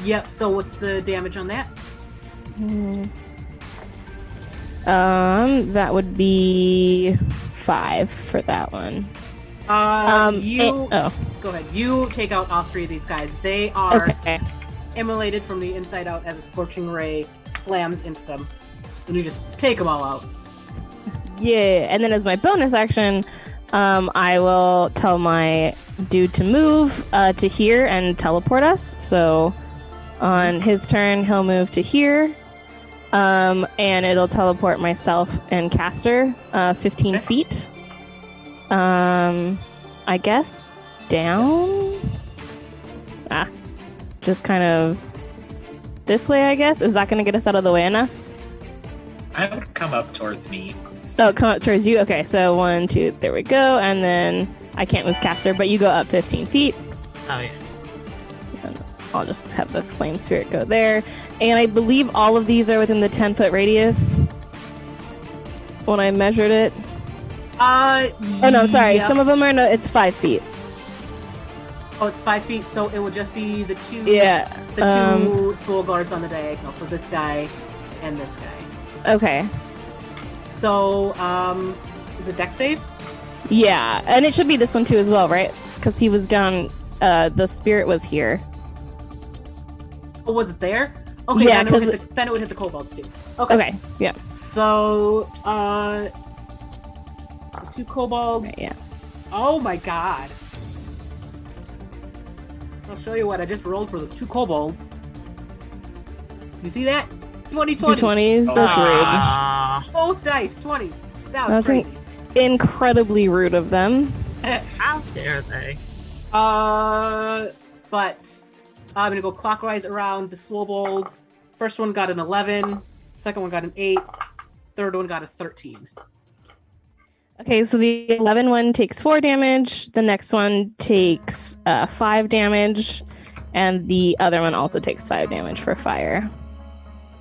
Yep. So what's the damage on that? That would be 5 for that one. Go ahead. You take out all 3 of these guys. They are immolated from the inside out as a Scorching Ray slams into them. And you just take them all out. Yeah, and then as my bonus action, I will tell my dude to move to here and teleport us. So on his turn, he'll move to here. And it'll teleport myself and caster 15 feet. I guess down. Just kind of this way, I guess. Is that going to get us out of the way enough? I would come up towards me. Oh, come up towards you? Okay, so 1, 2, there we go. And then I can't move caster, but you go up 15 feet. Oh, yeah. And I'll just have the flame spirit go there. And I believe all of these are within the 10-foot radius when I measured it. Oh, no, sorry. Yeah. Some of them are, no, it's 5 feet. Oh, it's 5 feet, so it will just be the 2 Yeah. the 2 swole guards on the diagonal. So this guy and this guy. Okay. So, is it dex save? Yeah, and it should be this one too as well, right? Because he was down. The spirit was here. Oh, was it there? Okay, Yeah, then it would hit the kobolds too. Okay. Yeah. So, 2 kobolds. Right, yeah. Oh my god. I'll show you what I just rolled for those 2 kobolds. You see that? 20. 220s. That's rude. Ah, Both dice, 20s. That was That's crazy. Incredibly rude of them. how dare they? But I'm gonna go clockwise around the swobolds. First one got an 11. Second one got an 8. Third one got a 13. Okay, so the 11 one takes 4 damage. The next one takes 5 damage, and the other one also takes 5 damage for fire.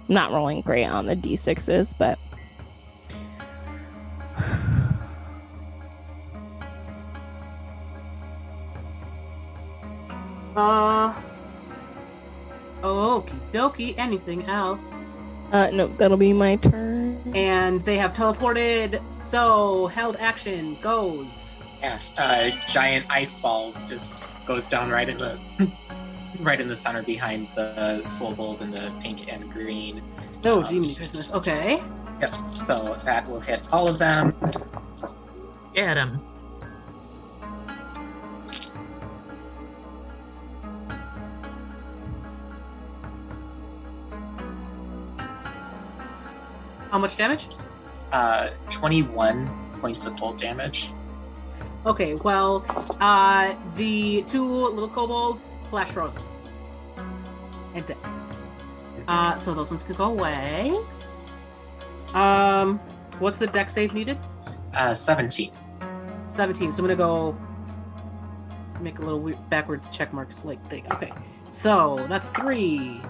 Not rolling great on the d6s, but Okie dokie. Anything else? no, that'll be my turn. And they have teleported, so held action goes. Yeah, giant ice ball just goes down right in the right in the center behind the swobold and the pink and green. Oh, Jiminy Christmas. Okay. Yep. So that will hit all of them. Get him. How much damage? 21 points of cold damage. Okay, well, the 2 little kobolds flash frozen. And dead. So those ones can go away. What's the dex save needed? 17. 17. So I'm gonna go make a little weird backwards check marks like thing. Okay. So that's 3.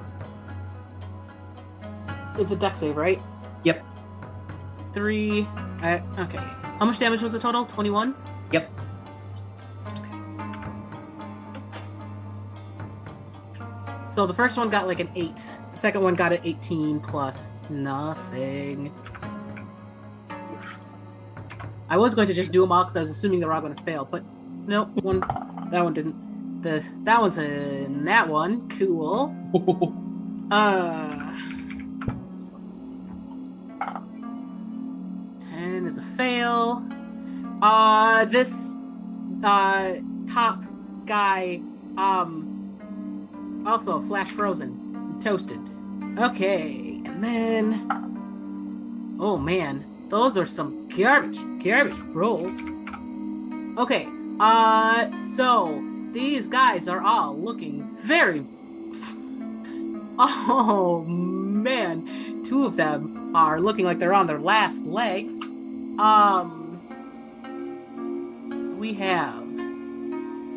It's a dex save, right? Yep. 3. Okay. How much damage was the total? 21? Yep. So the first one got like an 8. The second one got an 18 plus nothing. I was going to just do them all because I was assuming they were all going to fail, but nope, that one didn't. That one's a nat one. Cool. 10 is a fail. This top guy also flash frozen, toasted. Okay, and then oh man, those are some garbage rolls. Okay, so these guys are all looking very oh man, 2 of them are looking like they're on their last legs. We have,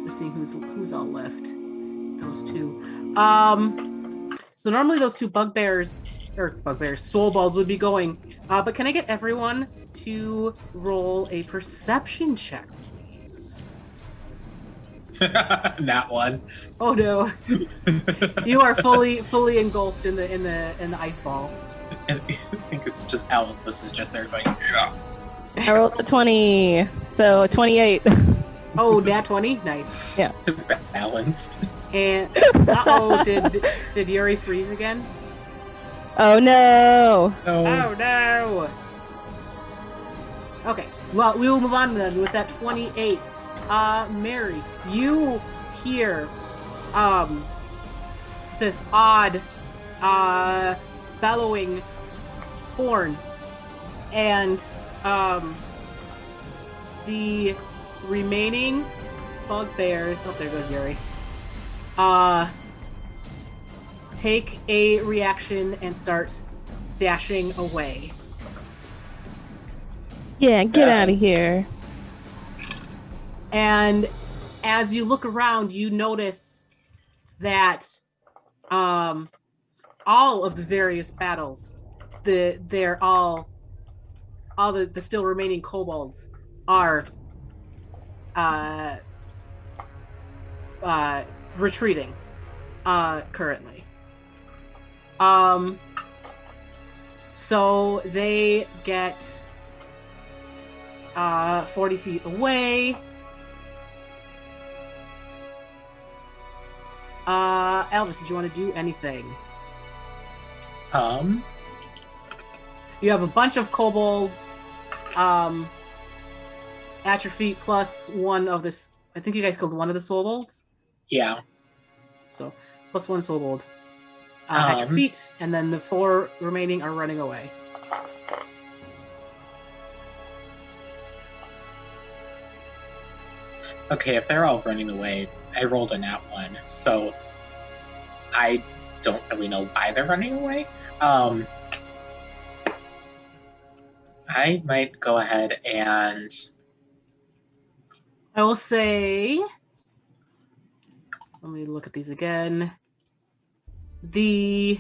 let's see who's all left. Those 2. So normally those 2 swobolds would be going. But can I get everyone to roll a perception check, please? Nat 1. Oh no. You are fully engulfed in the ice ball. And I think it's just Alice is just there going, yeah. I rolled a 20, so 28. Oh, nat 20? Nice. Yeah. Balanced. And did Yuri freeze again? Oh no! No. Oh no! Okay, well, we will move on then with that 28. Mary, you hear this odd bellowing horn, and the remaining bugbears, oh, there goes Yuri, take a reaction and start dashing away. Yeah, get out of here. And as you look around, you notice that all of the various battles, they're all the still remaining kobolds are retreating currently. So they get 40 feet away. Elvis, did you want to do anything? You have a bunch of kobolds at your feet, plus one of this. I think you guys killed one of the kobolds. Yeah. So plus one kobold at your feet, and then the 4 remaining are running away. Okay, if they're all running away, I rolled a nat 1, so I don't really know why they're running away. I might go ahead and... I will say... Let me look at these again. The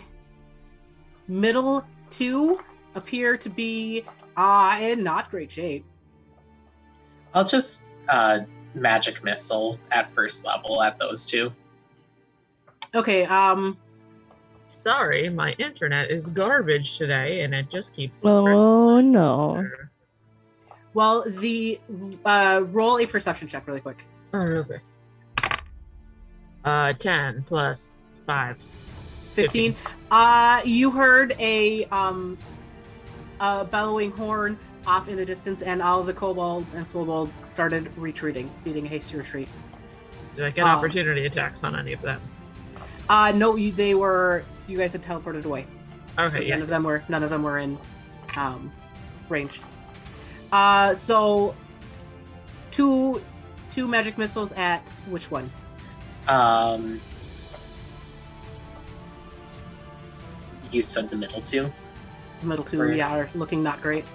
middle 2 appear to be in not great shape. I'll just magic missile at first level at those 2. Okay, Sorry, my internet is garbage today, and it just keeps... Oh, no. well, the roll a perception check really quick. Oh, okay. 10 plus 5. 15. You heard a bellowing horn off in the distance, and all of the kobolds and swobolds started retreating, beating a hasty retreat. Did I get opportunity attacks on any of them? No, they were. You guys had teleported away. Okay, So yes. none of them were in range. So two magic missiles at which one? You said the middle 2? The middle 2, yeah, are looking not great.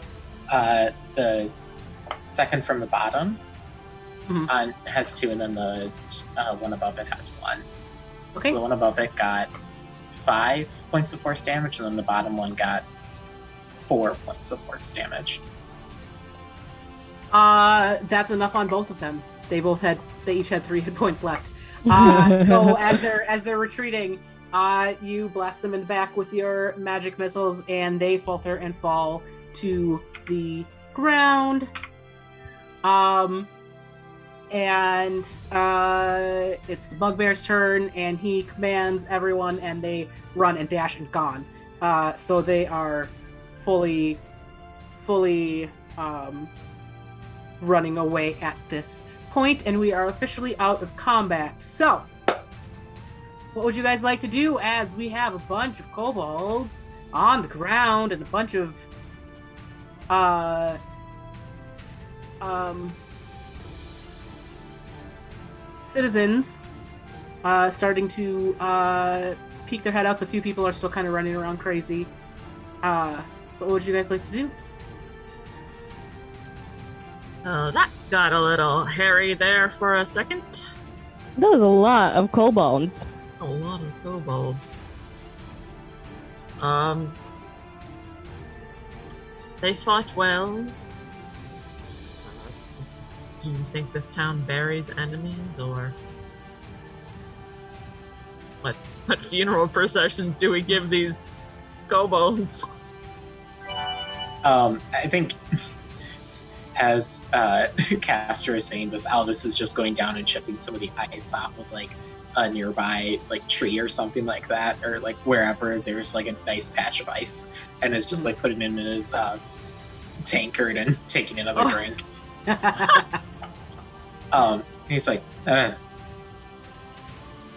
The second from the bottom has 2, and then the one above it has 1. Okay. So the one above it got 5 points of force damage, and then the bottom one got 4 points of force damage. That's enough on both of them. They each had 3 hit points left. So as they're retreating, you blast them in the back with your magic missiles, and they falter and fall to the ground. And it's the bugbear's turn, and he commands everyone, and they run and dash and gone. So they are fully running away at this point, and we are officially out of combat. So, what would you guys like to do as we have a bunch of kobolds on the ground and a bunch of citizens starting to peek their head out? A few people are still kind of running around crazy. What would you guys like to do? Oh, that got a little hairy there for a second. That was a lot of kobolds. A lot of kobolds. They fought well. Do you think this town buries enemies, or what funeral processions do we give these kobolds? I think as Castor is saying this, Albus is just going down and chipping some of the ice off of like a nearby like tree or something like that, or like wherever there's like a nice patch of ice, and is just like putting it in his tankard and taking another drink. He's like,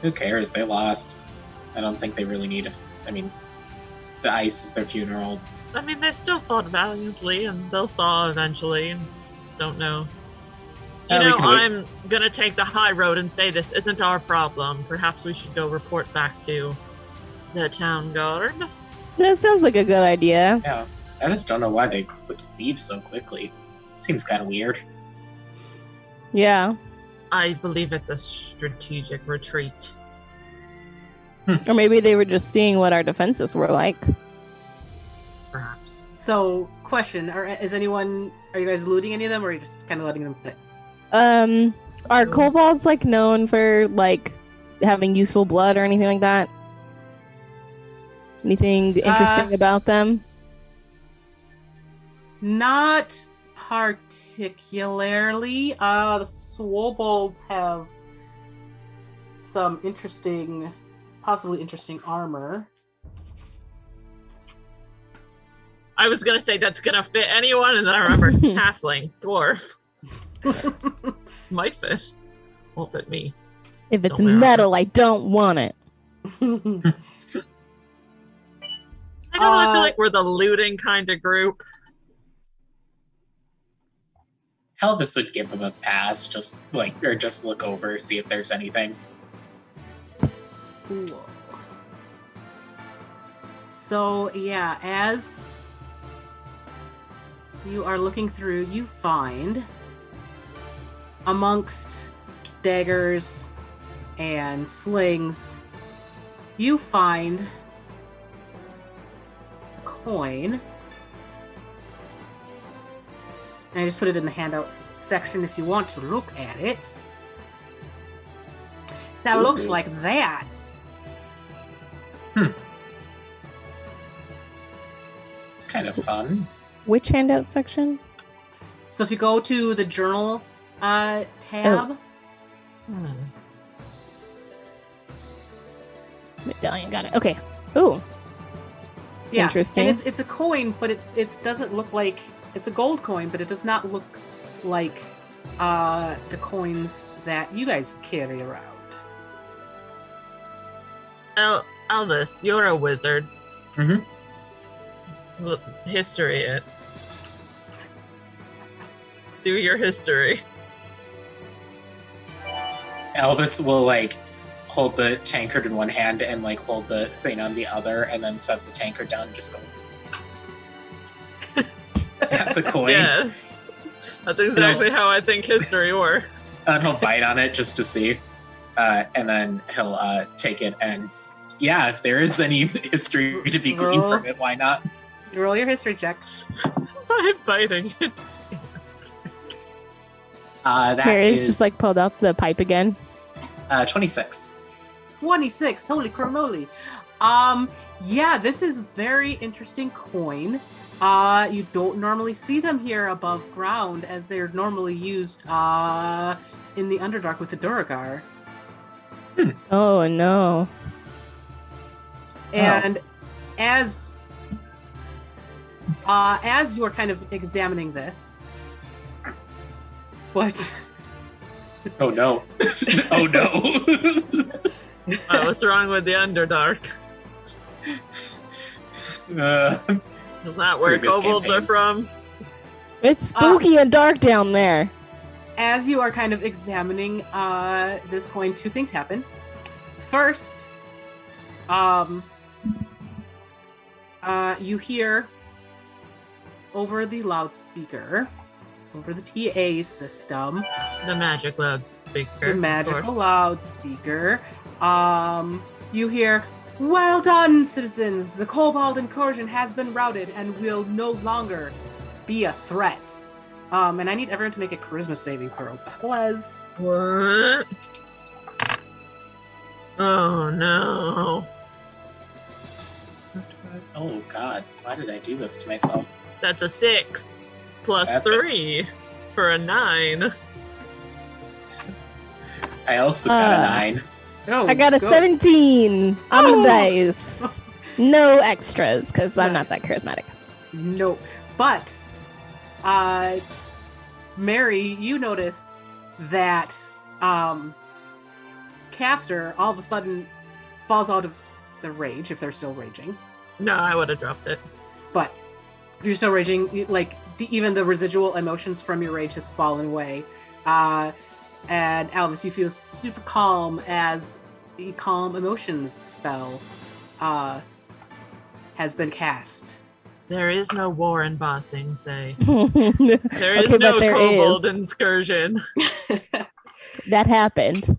who cares? They lost. I don't think they really need it. I mean, the ice is their funeral. I mean, they still fought valiantly, and they'll thaw eventually. Don't know. I'm gonna take the high road and say this isn't our problem. Perhaps we should go report back to the town guard. That sounds like a good idea. Yeah, I just don't know why they would leave so quickly. Seems kind of weird. Yeah. I believe it's a strategic retreat. Or maybe they were just seeing what our defenses were like. Perhaps. So, question: are you guys looting any of them, or are you just kind of letting them sit? Are kobolds like known for like having useful blood or anything like that? Anything interesting about them? Not particularly. The Kobolds have some possibly interesting armor. I was gonna say that's gonna fit anyone, and then I remember halfling, dwarf, might fit. Won't fit me. If it's metal, I don't want it. I don't really feel like we're the looting kind of group. Elvis would give him a pass, just look over, see if there's anything. Cool. So yeah, as you are looking through, you find amongst daggers and slings, you find a coin. And I just put it in the handouts section if you want to look at it. That looks like that. It's kind of fun. Which handout section? So if you go to the journal tab. Medallion, got it. Okay. Ooh. Yeah. Interesting. And it's a coin, but it doesn't look like it's a gold coin, but it does not look like the coins that you guys carry around. Elvis, you're a wizard. Mm-hmm. Look, history it. Do your history. Elvis will hold the tankard in one hand and hold the thing on the other, and then set the tankard down and just go at the coin. Yes, that's exactly how I think history works. And he'll bite on it just to see, and then he'll take it. And yeah, if there is any history to be gleaned from it, why not? Roll your history check. I'm biting it. Mary's just pulled out the pipe again. 26. 26. Holy cramoli. Yeah, this is a very interesting coin. You don't normally see them here above ground, as they're normally used in the Underdark with the Duergar. Oh no. And as you are kind of examining this, what? Oh no. Oh no. What's wrong with the Underdark? Is that where kobolds are from? It's spooky and dark down there. As you are kind of examining this coin, two things happen. First, you hear over the loudspeaker, over the PA system, the magic loudspeaker. The magical loudspeaker. You hear, "Well done, citizens! The Kobold incursion has been routed and will no longer be a threat." And I need everyone to make a charisma saving throw. Please. What? Oh no. Oh god, why did I do this to myself? That's a 6 plus 3 for a 9. I also got a 9. Oh, I got a 17 on the dice. No extras, because I'm not that charismatic. Nope. But, Mary, you notice that Caster all of a sudden falls out of the rage, if they're still raging. No, I would have dropped it. But if you're still raging, even the residual emotions from your rage has fallen away. And Alvis, you feel super calm as the Calm Emotions spell has been cast. There is no war in Bossing, say. There is no kobold incursion. That happened.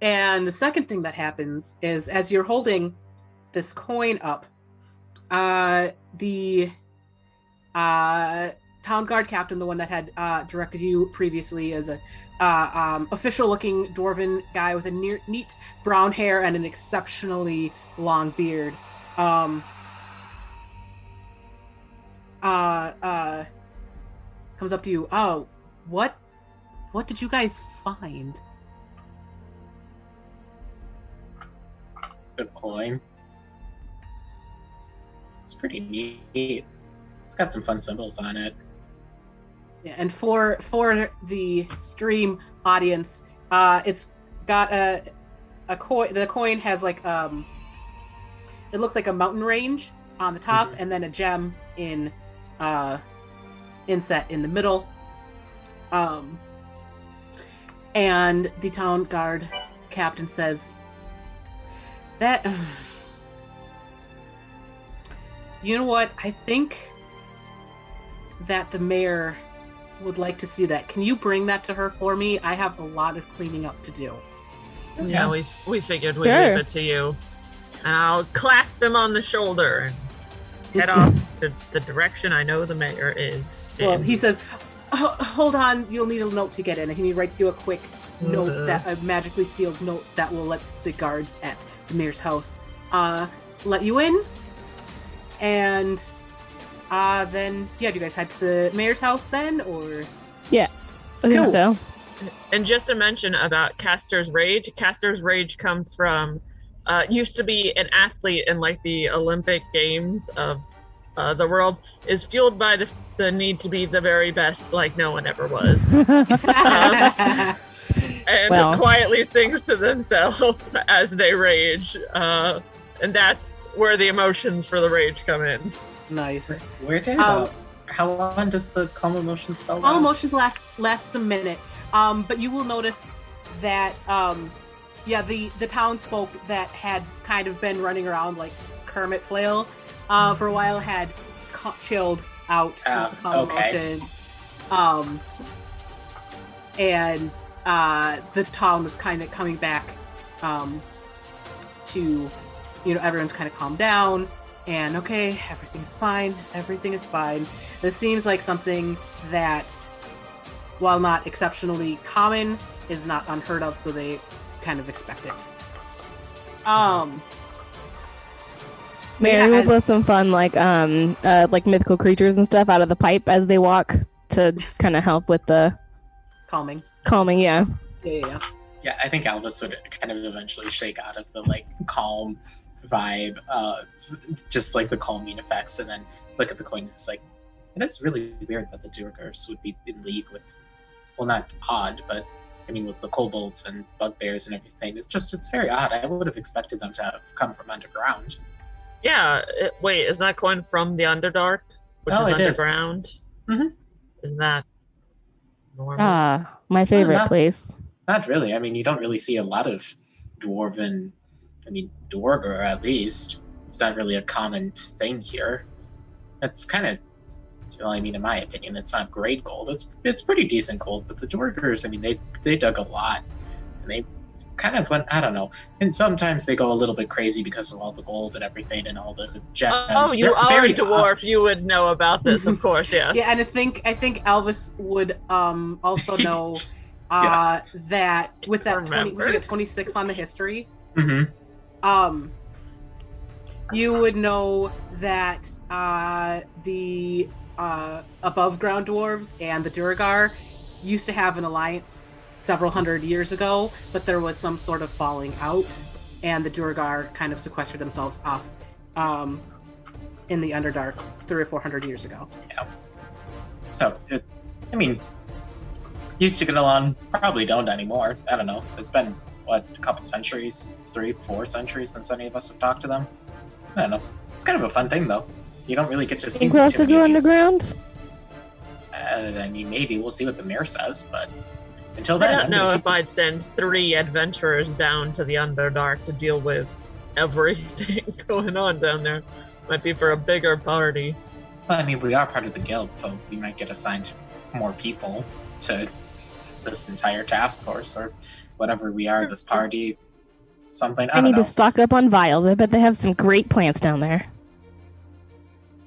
And the second thing that happens is, as you're holding this coin up, the town guard captain, the one that had directed you previously, is a official-looking dwarven guy with a neat brown hair and an exceptionally long beard. Comes up to you. Oh, what did you guys find? The coin. It's pretty neat. It's got some fun symbols on it. Yeah, and for the stream audience, it's got a coin. The coin has like it looks like a mountain range on the top, and then a gem inset in the middle. And the town guard captain says that you know what? I think that the mayor would like to see that. Can you bring that to her for me? I have a lot of cleaning up to do. Yeah, we figured we'd leave it to you. And I'll clasp him on the shoulder and head off to the direction I know the mayor is. Well, he says, hold on, you'll need a note to get in. And he writes you a quick note, a magically sealed note that will let the guards at the mayor's house let you in. And then, do you guys head to the mayor's house then, or? Yeah, I think so. And just to mention about Castor's Rage. Castor's Rage comes from, used to be an athlete in like the Olympic Games of the world, is fueled by the need to be the very best, like no one ever was. And quietly sings to themselves as they rage. And that's where the emotions for the rage come in. Nice. Where did how long does the calm emotion spell last? Calm emotions lasts a minute. But you will notice that the townsfolk that had kind of been running around like Kermit Flail for a while had chilled out the calm emotion. And the town was kind of coming back to, everyone's kind of calmed down. And everything's fine. Everything is fine. This seems like something that, while not exceptionally common, is not unheard of, so they kind of expect it. Mary will blow some fun like mythical creatures and stuff out of the pipe as they walk to kind of help with the calming. Yeah. Yeah. Yeah, I think Elvis would kind of eventually shake out of the calm vibe, just like the calming effects, and then look at the coin. It's like, it is really weird that the Duergars would be in league with, well, not odd, but I mean with the Kobolds and Bugbears and everything. It's very odd. I would have expected them to have come from underground. Yeah, wait, is that coin from the Underdark, which is underground? Mm-hmm. Isn't that normal? My favorite place. Not really. I mean, you don't really see a lot of Duergar at least. It's not really a common thing here. It's kind of, in my opinion, it's not great gold. It's pretty decent gold, but the Duergars, they dug a lot. And they kind of went, I don't know. And sometimes they go a little bit crazy because of all the gold and everything and all the gems. Oh, you are a dwarf. You would know about this, of course, yes. Yeah, and I think Elvis would also know that with that 26 on the history. Mm-hmm. You would know that the above ground dwarves and the Duergar used to have an alliance several hundred years ago, but there was some sort of falling out, and the Duergar kind of sequestered themselves off in the Underdark 300 or 400 years ago. Yeah. So, used to get along, probably don't anymore. I don't know. It's been, a couple centuries, 3-4 centuries since any of us have talked to them. I don't know. It's kind of a fun thing, though. You don't really get to see. Think we'll have to go underground? Maybe. We'll see what the mayor says, but until then, I don't know if I'd send 3 adventurers down to the Underdark to deal with everything going on down there. Might be for a bigger party. Well, we are part of the guild, so we might get assigned more people to this entire task force, or whatever we are, this party, something. I need to stock up on vials. I bet they have some great plants down there.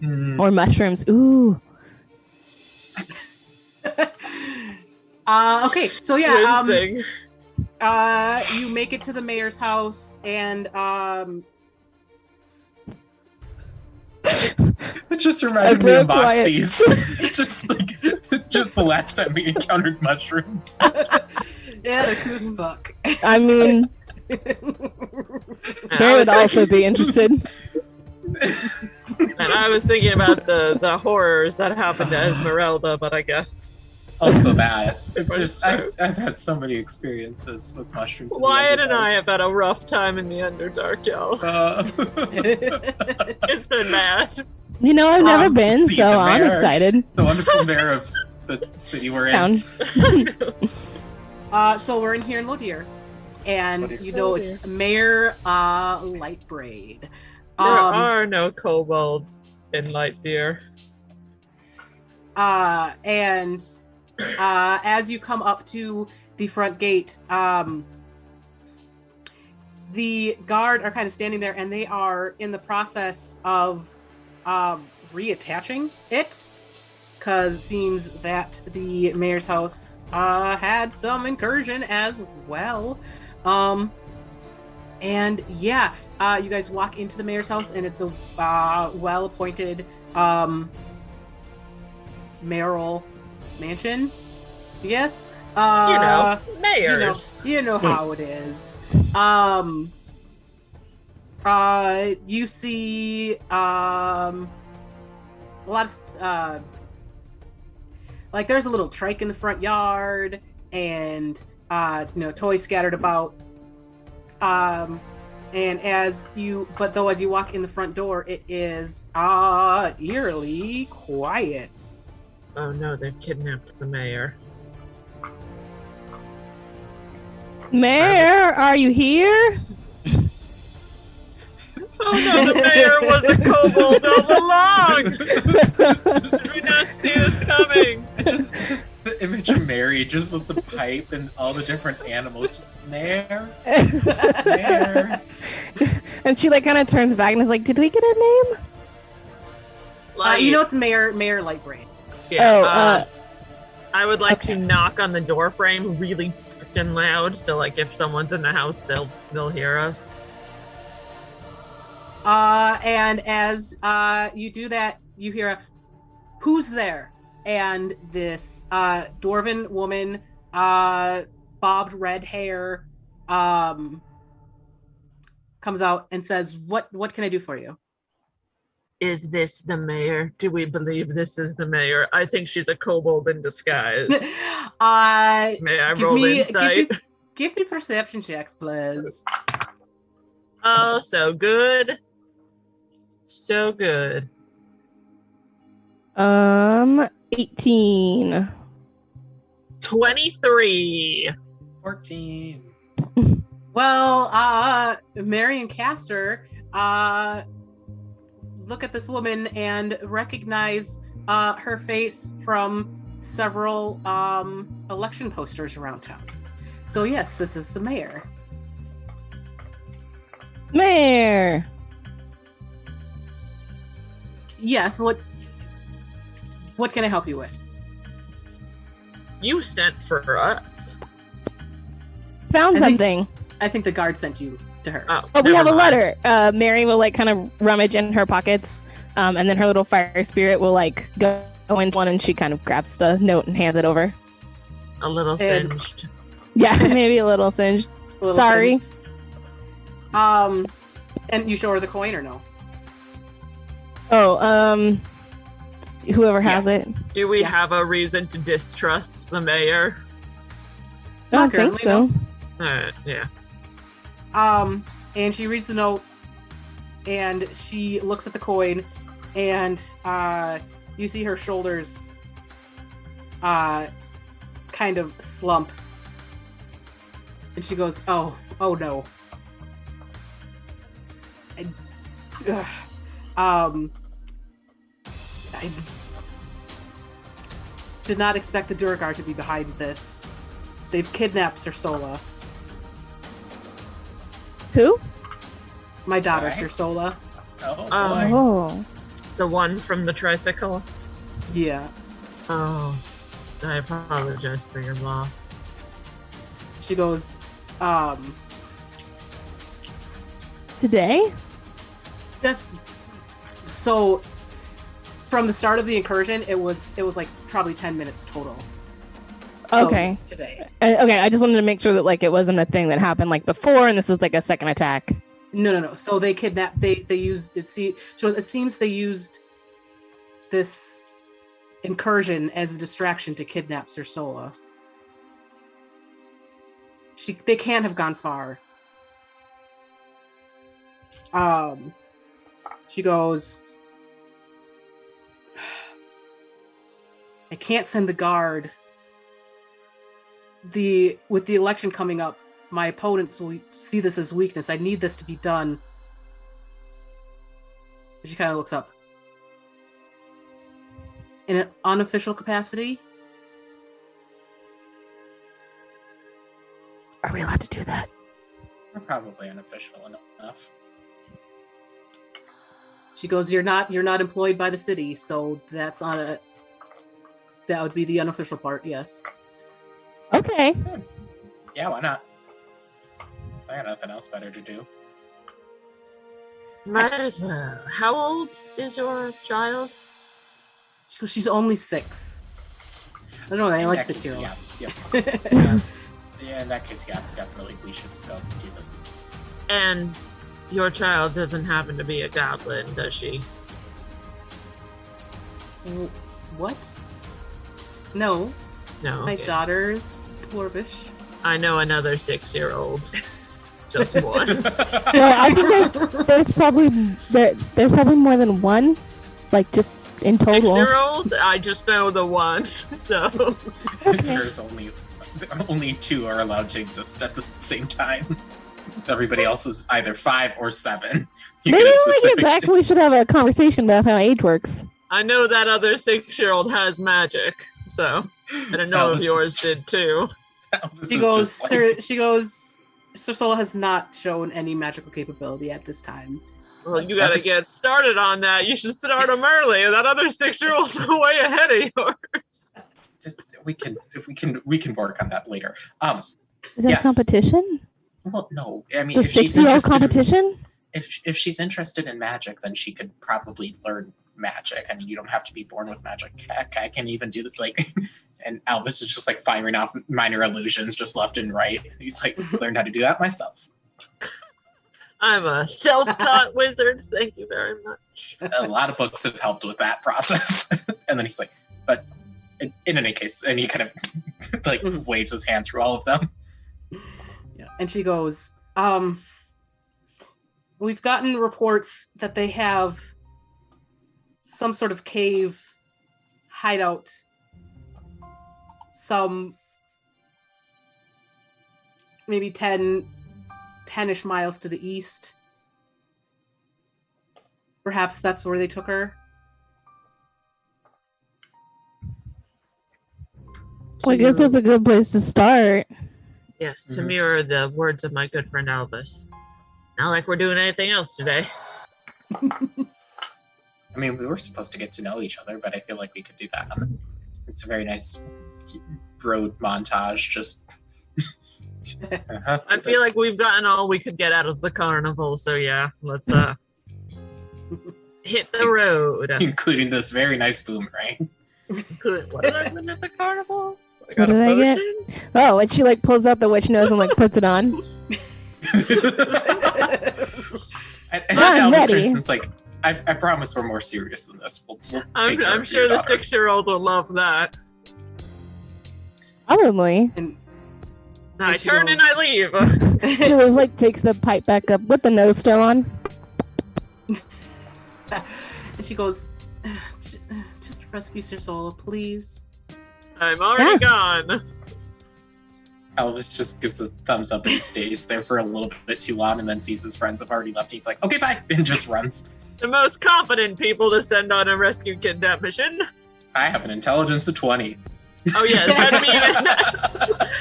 Or mushrooms. Ooh. Okay, so yeah, Wincing. you make it to the mayor's house, and It just reminded me of Moxie's. just the last time we encountered mushrooms. yeah, they're cool as fuck. I mean, Mary would also be interested. And I was thinking about the horrors that happened to Esmeralda, but I guess. Also that. It's just, I've had so many experiences with mushrooms. Wyatt and I have had a rough time in the Underdark, y'all. It's been bad. You know, I've never been, see so the I'm mayor. excited. The wonderful mayor of the city we're in. Down. So we're in here in Lodier, and Lodier. you know it's Mayor Lightbraid. There are no kobolds in Lightdeer. And as you come up to the front gate, the guard are kind of standing there, and they are in the process of reattaching it, because it seems that the mayor's house had some incursion as well. And yeah, you guys walk into the mayor's house, and it's a well-appointed mayoral mansion. Yes. Mayors. You know how it is. You see a lot of like there's a little trike in the front yard, and toys scattered about. And as you walk in the front door, it is eerily quiet. Oh no, they've kidnapped the mayor. Mayor, are you here? Oh no, the mayor was a kobold all along! Did we not see this coming? Just the image of Mary, just with the pipe and all the different animals. Mayor, Mayor. And she kind of turns back and is like, "Did we get a name?" It's Mayor Lightbraid. Yeah. I would like to knock on the door frame really freaking loud, so if someone's in the house, they'll hear us. And as you do that, you hear a "Who's there?" And this dwarven woman, bobbed red hair, comes out and says, "What can I do for you?" Is this the mayor? Do we believe this is the mayor? I think she's a kobold in disguise. May I roll insight? Give me perception checks, please. Oh, so good. So good. 18. 23. 14. Well, Mary and Castor look at this woman and recognize her face from several election posters around town. So yes, this is the mayor. Mayor! Yes, what can I help you with? You sent for us. Found something. I think the guard sent you to her. Oh, we have a letter. Mary will kind of rummage in her pockets, and then her little fire spirit will go into one, and she kind of grabs the note and hands it over. A little singed. Yeah, maybe a little singed. Sorry. Singed. And you show her the coin or no? Oh, whoever has it. Do we have a reason to distrust the mayor? I don't think so. Yeah. And she reads the note, and she looks at the coin, and you see her shoulders kind of slump, and she goes, "Oh no." I did not expect the Durgar to be behind this. They've kidnapped Cersola. Who? My daughter, Cersola. Oh, boy. Oh. The one from the tricycle? Yeah. Oh. I apologize for your loss. She goes, Today? just so from the start of the incursion, it was like probably 10 minutes total. So Okay. it's today. Okay, I just wanted to make sure that like it wasn't a thing that happened like before, and this was like a second attack. No. So they kidnapped. They used it. So it seems they used this incursion as a distraction to kidnap Cersola. They can't have gone far. She goes, I can't send the guard. With the election coming up, my opponents will see this as weakness. I need this to be done. She kind of looks up. In an unofficial capacity? Are we allowed to do that? We're probably unofficial enough. She goes, You're not employed by the city, so that would be the unofficial part, yes. Okay. Yeah, why not? I got nothing else better to do. Might as well. How old is your child? She goes, She's only 6. I don't know, I like 6-year-olds. Yeah, in that case, yeah, definitely we should go do this. And your child doesn't happen to be a goblin, does she? What? No. No. My okay. daughter's dwarvish. I know another 6-year-old. Just one. Well, I think there's probably more than one, like just in total. 6-year-old? I just know the one. So There's only 2 are allowed to exist at the same time. Everybody else is either 5 or 7. Maybe when we get back, we should have a conversation about how age works. I know that other 6-year-old has magic, so I don't know if yours did too. She goes, Cersola has not shown any magical capability at this time. Well, you gotta get started on that. You should start them early. That other 6-year-old's way ahead of yours. We can work on that later. Is that competition? Well, no. I mean, The if she's 6-year-old interested competition? if she's interested in magic, then she could probably learn magic. I mean, you don't have to be born with magic. Heck, I can even do this, like, and Albus is just like firing off minor illusions just left and right. He's like, learned how to do that myself. I'm a self-taught wizard. Thank you very much. A lot of books have helped with that process. And then he's like, but in any case, and he kind of like waves his hand through all of them. Yeah. And she goes, we've gotten reports that they have some sort of cave hideout, some maybe 10-ish miles to the east. Perhaps that's where they took her. Well, I guess that's a good place to start. Yes, to mirror the words of my good friend Albus. Not like we're doing anything else today. I mean, we were supposed to get to know each other, but I feel like we could do that. It's a very nice road montage, just... I feel like we've gotten all we could get out of the carnival, so yeah, let's hit the road. Including this very nice boomerang. What did I win at the carnival? What did I get? Oh, and she like pulls out the witch nose and like puts it on. And Albus turns and like, I promise we're more serious than this. We'll I'm sure the 6-year-old will love that. Probably. I turn and I leave. She just like takes the pipe back up with the nose still on. And she goes, just rescue Cersola, please. I'm already gone. Elvis just gives a thumbs up and stays there for a little bit too long and then sees his friends have already left. He's like, okay, bye, and just runs. The most confident people to send on a rescue kidnap mission. I have an intelligence of 20. Oh yes,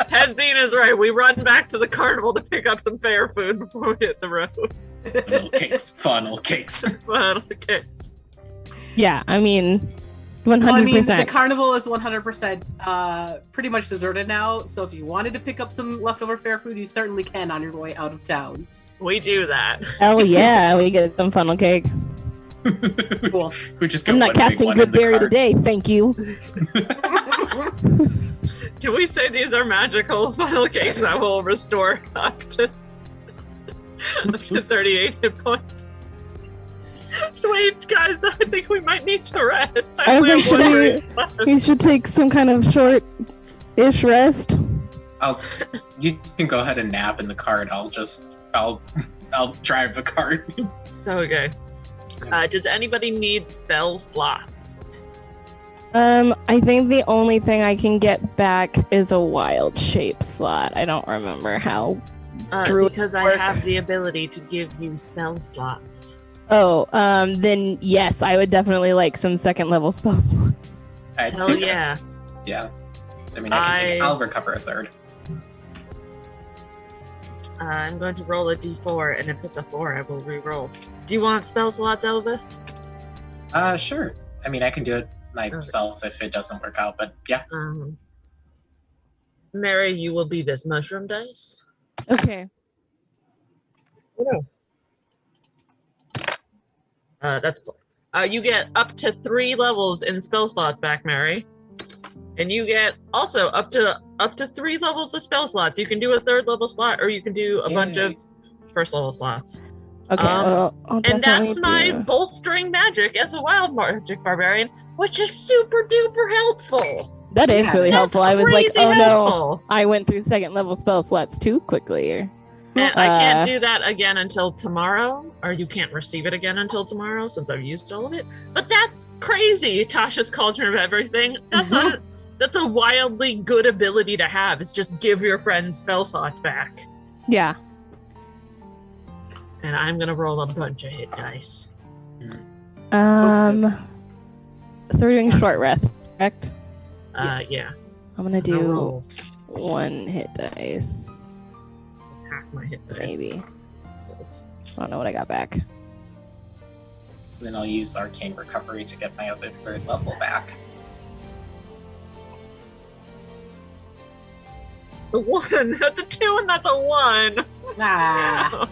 Headbean is right. We run back to the carnival to pick up some fair food before we hit the road. Funnel cakes. Funnel cakes. Yeah, I mean, 100%. Well, I mean, the carnival is 100% pretty much deserted now. So if you wanted to pick up some leftover fair food, you certainly can on your way out of town. We do that. Hell yeah, we get some funnel cake. Cool. We just I'm not casting good berry today, thank you. Can we say these are magical funnel cakes that will restore up to 38 hit points? Wait, guys, I think we might need to rest. You should take some kind of short-ish rest. You can go ahead and nap in the cart. I'll drive the cart. Okay. Does anybody need spell slots? I think the only thing I can get back is a wild shape slot. I don't remember how. Because I have the ability to give you spell slots. Oh, then yes, I would definitely like some second level spell slots. Hell yeah. Yeah. I mean, I'll recover a third. I'm going to roll a d4, and if it's a 4, I will re-roll. Do you want spell slots, Elvis? Sure. I mean, I can do it myself if it doesn't work out, but yeah. Mary, you will be this mushroom dice. Okay. Oh, no. That's 4. You get up to 3 levels in spell slots back, Mary. And you get also up to 3 levels of spell slots. You can do a 3rd level slot, or you can do a bunch of 1st level slots. Okay, I'll and that's my bolstering magic as a wild magic barbarian, which is super duper helpful. That is really helpful. I was like, oh helpful. No, I went through 2nd level spell slots too quickly. And I can't do that again until tomorrow, or you can't receive it again until tomorrow since I've used all of it. But that's crazy, Tasha's Cauldron of Everything. That's a wildly good ability to have. It's just give your friends spell slots back. Yeah. And I'm gonna roll a bunch of hit dice. So we're doing short rest, correct? Yes. Yeah. I'm gonna do 1 hit dice. Half my hit dice. Maybe. I don't know what I got back. Then I'll use Arcane Recovery to get my other 3rd level back. A 1. That's a 2 and that's a 1. Ah.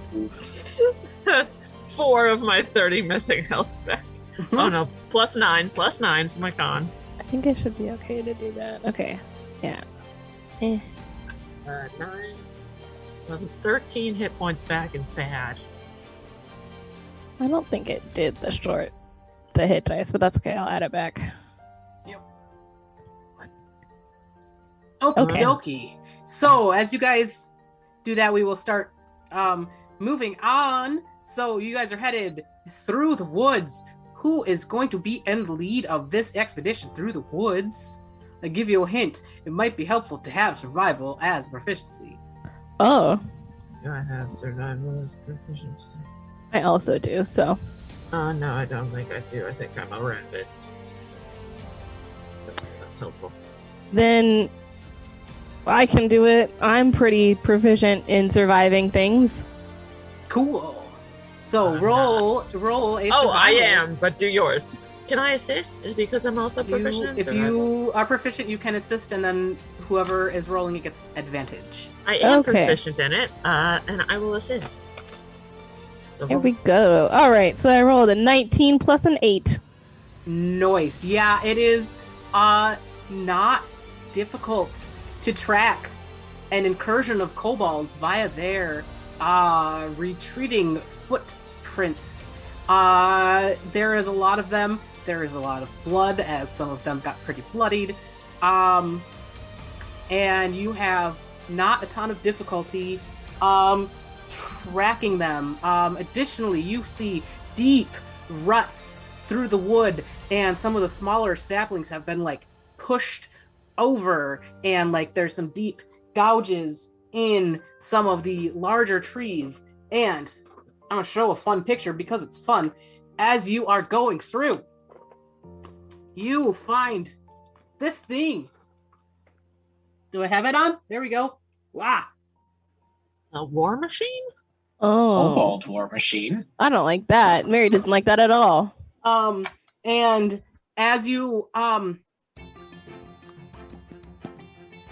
That's 4 of my 30 missing health back. Oh no, +9 for my con. I think I should be okay to do that. Okay. Yeah. 9, 11, 13 hit points back is bad. I don't think it did the hit dice, but that's okay. I'll add it back. Yep. Okie dokie. So as you guys do that, we will start moving on. So you guys are headed through the woods. Who is going to be in the lead of this expedition through the woods? I give you a hint. It might be helpful to have survival as proficiency. Oh. Do I have survival as proficiency? I also do, so. No, I don't think I do. I think I'm a rabbit. That's helpful. Then I can do it. I'm pretty proficient in surviving things. Cool. So roll a survival. I am, but do yours. Can I assist? Because I'm also proficient. If you are proficient, you can assist, and then whoever is rolling it gets advantage. I am proficient in it, and I will assist. So here we go. All right, so I rolled a 19 plus an 8. Nice. Yeah, it is not difficult to track an incursion of kobolds via their retreating footprints. There is a lot of them. There is a lot of blood, as some of them got pretty bloodied. And you have not a ton of difficulty tracking them. Additionally, you see deep ruts through the wood, and some of the smaller saplings have been pushed over, and there's some deep gouges in some of the larger trees. And I'm gonna show a fun picture because it's fun. As you are going through, you find this thing. Do I have it on? There we go. Wow. A war machine? Oh. Kobold war machine. I don't like that. Mary doesn't like that at all. And as you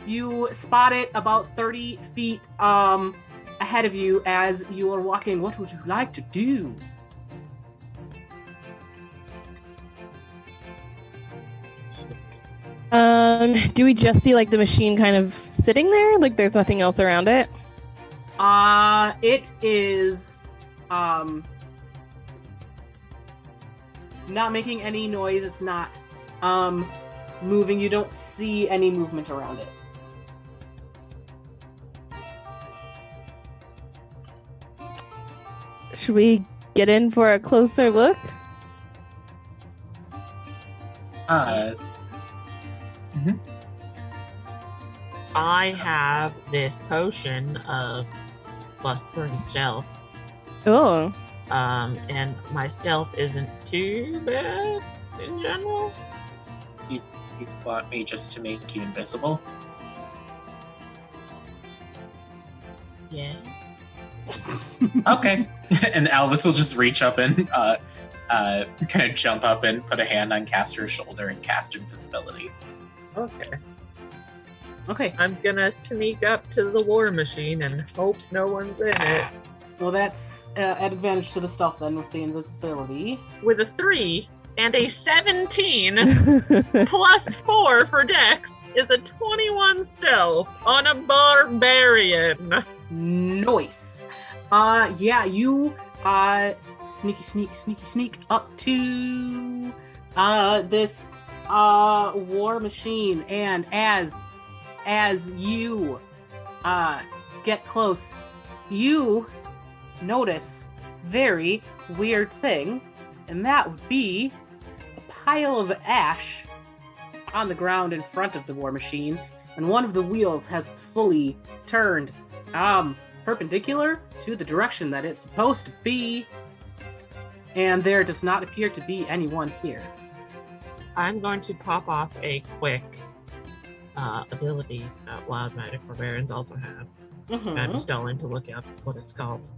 you spot it about 30 feet ahead of you as you are walking. What would you like to do? Do we just see like the machine kind of sitting there? Like there's nothing else around it? It is not making any noise. It's not moving. You don't see any movement around it. Should we get in for a closer look? I have this potion of +3 stealth. Oh. And my stealth isn't too bad in general. You want me just to make you invisible? Yeah. Okay. And Albus will just reach up and kind of jump up and put a hand on Castor's shoulder and cast invisibility. Okay. Okay. I'm gonna sneak up to the war machine and hope no one's in it. Well, that's at advantage to the stealth then with the invisibility. With a 3 and a 17 plus 4 for Dex is a 21 stealth on a Barbarian. Nice. Yeah, you sneak up to this war machine, and as you get close, you notice very weird thing, and that would be a pile of ash on the ground in front of the war machine, and one of the wheels has fully turned perpendicular to the direction that it's supposed to be, and there does not appear to be anyone here. I'm going to pop off a quick ability that Wild Magic Barbarians also have. Mm-hmm. I'm stalling to look up what it's called.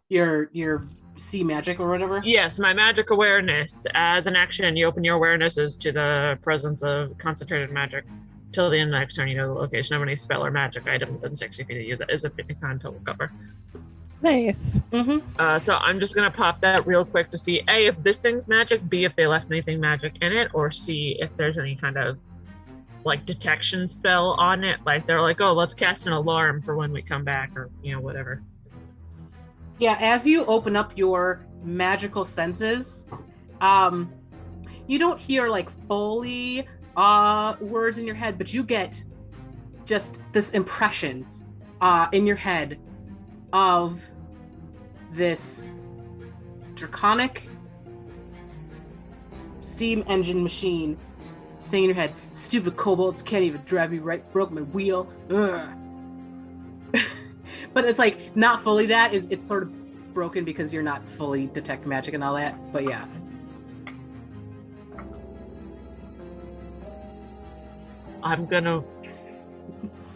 Your sea magic or whatever? Yes, my magic awareness. As an action, you open your awarenesses to the presence of concentrated magic. Till the end of the next turn, you know the location of any spell or magic item within 60 feet of you that is a 50-pound total cover. Nice. Mm-hmm. So I'm just going to pop that real quick to see, A, if this thing's magic, B, if they left anything magic in it, or C, if there's any kind of, like, detection spell on it. Like, they're like, oh, let's cast an alarm for when we come back, or, you know, whatever. Yeah, as you open up your magical senses, you don't hear, like, fully words in your head, but you get just this impression in your head of this draconic steam engine machine saying in your head, "Stupid kobolds can't even drive me right, broke my wheel." Ugh. But it's like not fully that. It's sort of broken because you're not fully detect magic and all that. But yeah. I'm gonna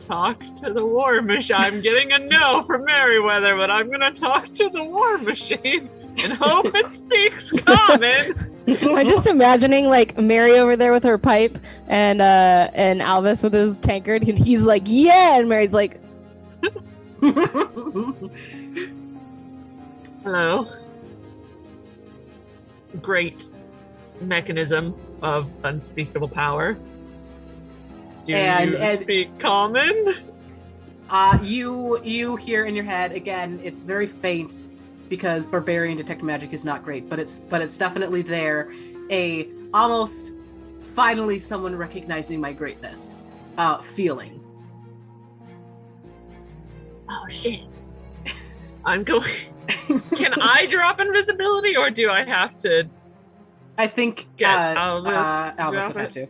talk to the war machine. I'm getting a no from Merryweather, but I'm gonna talk to the war machine and hope it speaks common. I'm just imagining like Mary over there with her pipe and Albus with his tankard, and he's like, "Yeah," and Mary's like, "Hello." Great mechanism of unspeakable power. Do you speak common? You hear in your head again. It's very faint because Barbarian detect magic is not great, but it's definitely there. A almost finally someone recognizing my greatness feeling. Oh shit! I'm going. Can I drop invisibility, or do I have to? I think Albus would have to.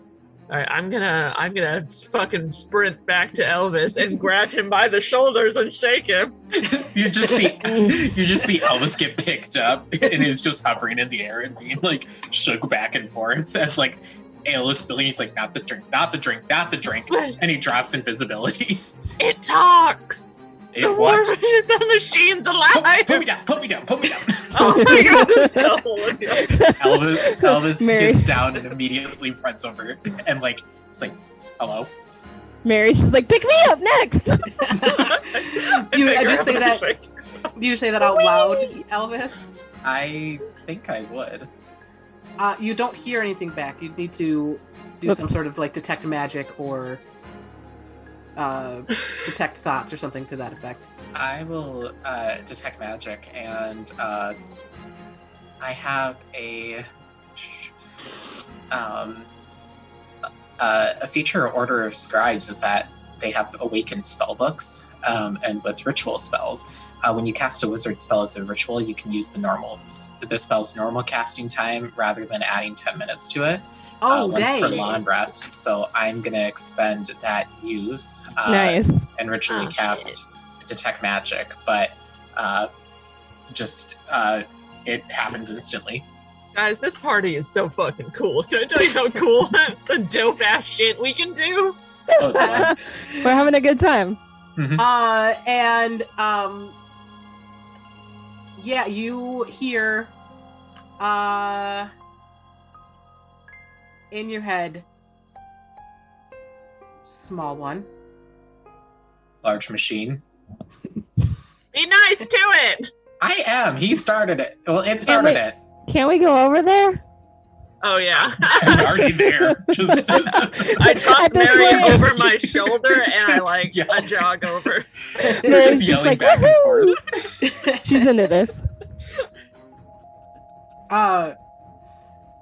All right, I'm gonna fucking sprint back to Elvis and grab him by the shoulders and shake him. You just see Elvis get picked up and is just hovering in the air and being like shook back and forth as like ale is spilling. He's like, not the drink, not the drink, not the drink, and he drops invisibility. It talks. What? The machine's alive. Put me down. Put me down. Put me down. Oh my god, it's so Elvis Mary. gets down and immediately runs over and it's like, hello. Mary's just like, pick me up next. Do you just say that? Do you say that out loud, Elvis? I think I would. You don't hear anything back. You'd need to do some sort of detect magic or detect thoughts or something to that effect. I will detect magic, and I have a feature Order of Scribes is that they have awakened spellbooks, and with ritual spells, when you cast a wizard spell as a ritual, you can use the spell's normal casting time rather than adding 10 minutes to it. Once per long rest. So I'm going to expend that use Nice. and ritually cast detect magic, but it happens instantly. Guys, this party is so fucking cool. Can I tell you how cool the dope ass shit we can do? Oh, it's fun. We're having a good time. Yeah, you hear in your head, small one. Large machine. Be nice to it! I am. He started it. Well, it started it. Can't we go over there? Oh, yeah. I'm already there. Just I toss Mary point. over my shoulder and I Just I jog over. We're just Just yelling like, back and "Woohoo!" forth. She's into this.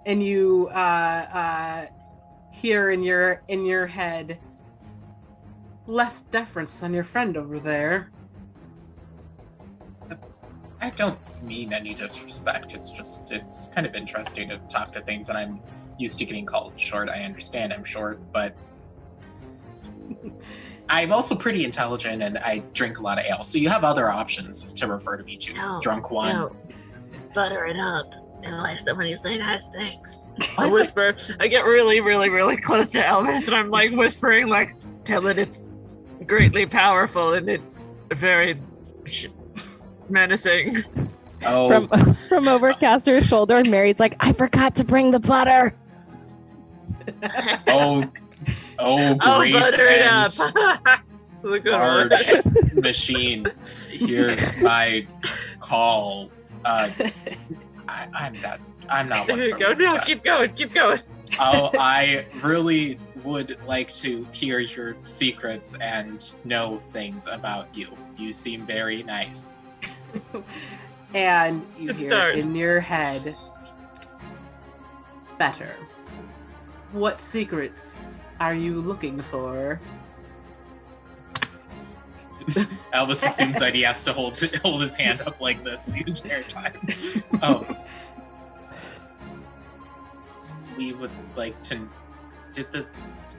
And you hear in your head, less deference than your friend over there. I don't mean any disrespect. It's kind of interesting to talk to things, and I'm used to getting called short. I understand I'm short, but I'm also pretty intelligent, and I drink a lot of ale. So you have other options to refer to me to. No, Drunk one. No. Butter it up. And like somebody say nice things. I What? whisper. I get really, really, really close to Elvis, and I'm whispering, tell it it's greatly powerful and it's very menacing. Oh, From over Caster's shoulder, Mary's like, I forgot to bring the butter. oh, Oh, great butter it and up. The good one. large machine. Hear my call. I'm not. There one you for go. words. No, keep going. Oh, I really would like to hear your secrets and know things about you. You seem very nice. And you Good hear start. in your head, better. What secrets are you looking for? Elvis assumes that he has to hold his hand up like this the entire time. Oh. We would like to... Did the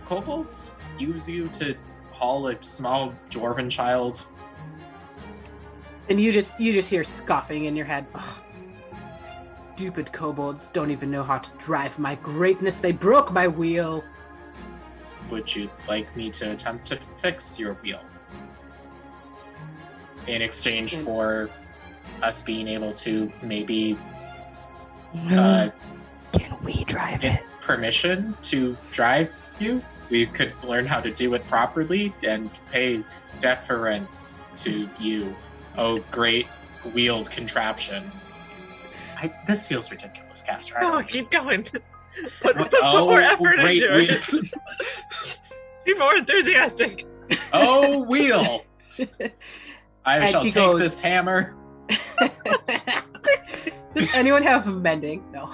kobolds use you to haul a small dwarven child? And you just hear scoffing in your head. Ugh, stupid kobolds don't even know how to drive my greatness. They broke my wheel. Would you like me to attempt to fix your wheel? In exchange for us being able to maybe Can we drive get it? permission to drive you? We could learn how to do it properly and pay deference to you. Oh, great wheeled contraption. This feels ridiculous, Caster. I Oh, don't keep think going. Put more effort great into it. wheel. Be more enthusiastic. Oh, wheel! I And shall he take goes- this hammer. Does anyone have mending? No.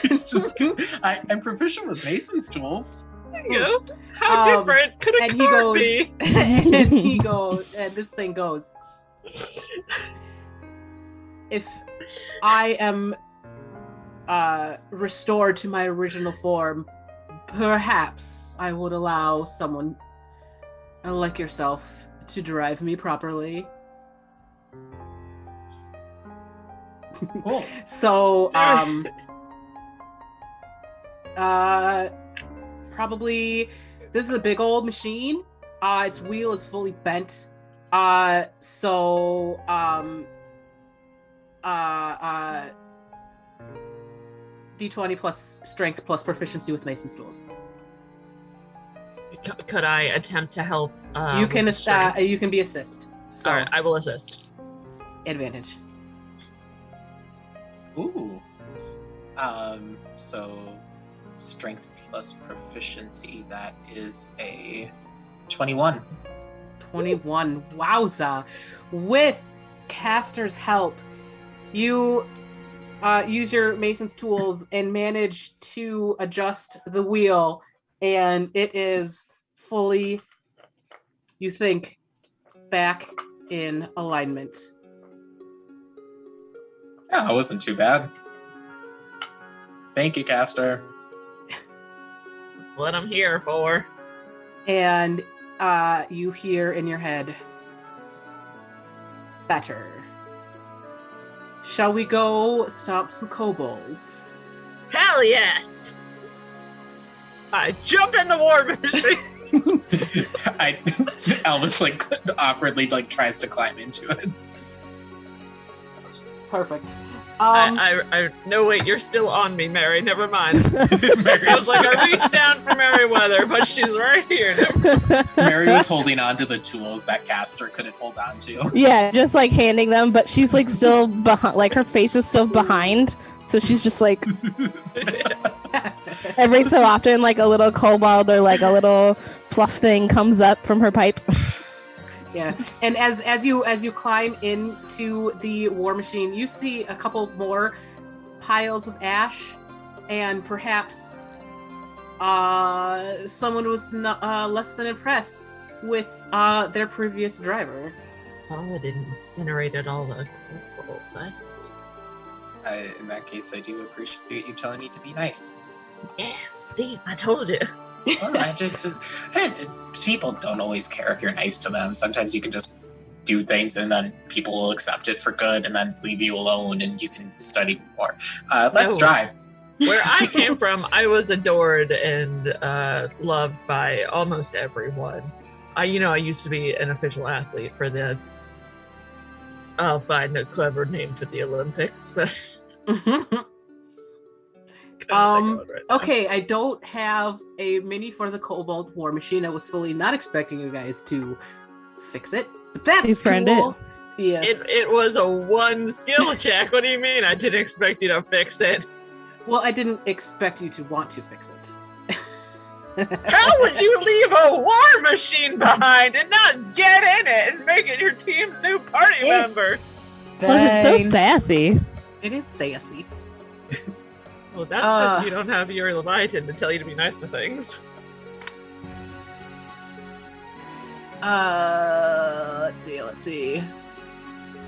It's just I'm proficient with mason's tools. There you go. How different could a and he car goes, be? and this thing goes, if I am restored to my original form, perhaps I would allow someone like yourself to drive me properly. Cool. So, probably, this is a big old machine. its wheel is fully bent. So D20 plus strength plus proficiency with Mason's tools. Could I attempt to help? You can be assist. So all right, I will assist. Advantage. Ooh. So strength plus proficiency, that is a 21. 21. Wowza. With Caster's help, you use your Mason's tools and manage to adjust the wheel, and it is fully, you think, back in alignment. Yeah, it wasn't too bad. Thank you, Caster. That's what I'm here for. And you hear in your head, better. Shall we go stop some kobolds? Hell yes! I jump in the war machine. Elvis awkwardly tries to climb into it. Perfect. I no wait, you're still on me, Mary. Never mind. I was like, I reached down for Merryweather, but she's right here now. Mary was holding on to the tools that Caster couldn't hold on to. Yeah, just handing them, but she's still behind. Her face is still behind, so she's just every so often, a little kobold or a little fluff thing comes up from her pipe. Yeah, and as you climb into the war machine, you see a couple more piles of ash, and perhaps someone was less than impressed with their previous driver. Oh, it incinerated all the kobolds. I see. In that case, I do appreciate you telling me to be nice. Yeah, see, I told you. Well, people don't always care if you're nice to them. Sometimes you can just do things and then people will accept it for good and then leave you alone and you can study more. Let's drive. Where I came from, I was adored and loved by almost everyone. I used to be an official athlete for the... I'll find a clever name for the Olympics, but... Okay, I don't have a mini for the Kobold War Machine. I was fully not expecting you guys to fix it, but that's cool. Yes. It was a 1 skill check. What do you mean? I didn't expect you to fix it. Well, I didn't expect you to want to fix it. How would you leave a war machine behind and not get in it and make it your team's new party member? Well, it's so sassy. It is sassy. Well, that's because you don't have your Leviathan to tell you to be nice to things. Let's see.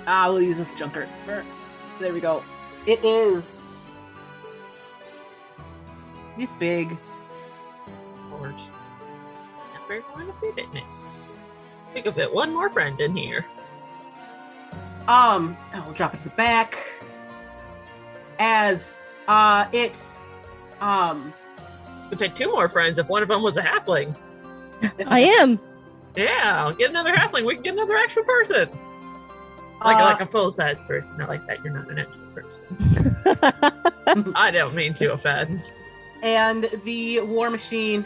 We'll use this junker. There we go. It is this big. Lord. Never going to fit in it. Think of it, one more friend in here. We'll drop it to the back. As it's We'd take 2 more friends if one of them was a halfling. I am. Yeah, I'll get another halfling. We can get another actual person. Like a full-size person. Not like that. You're not an actual person. I don't mean to offend. And the war machine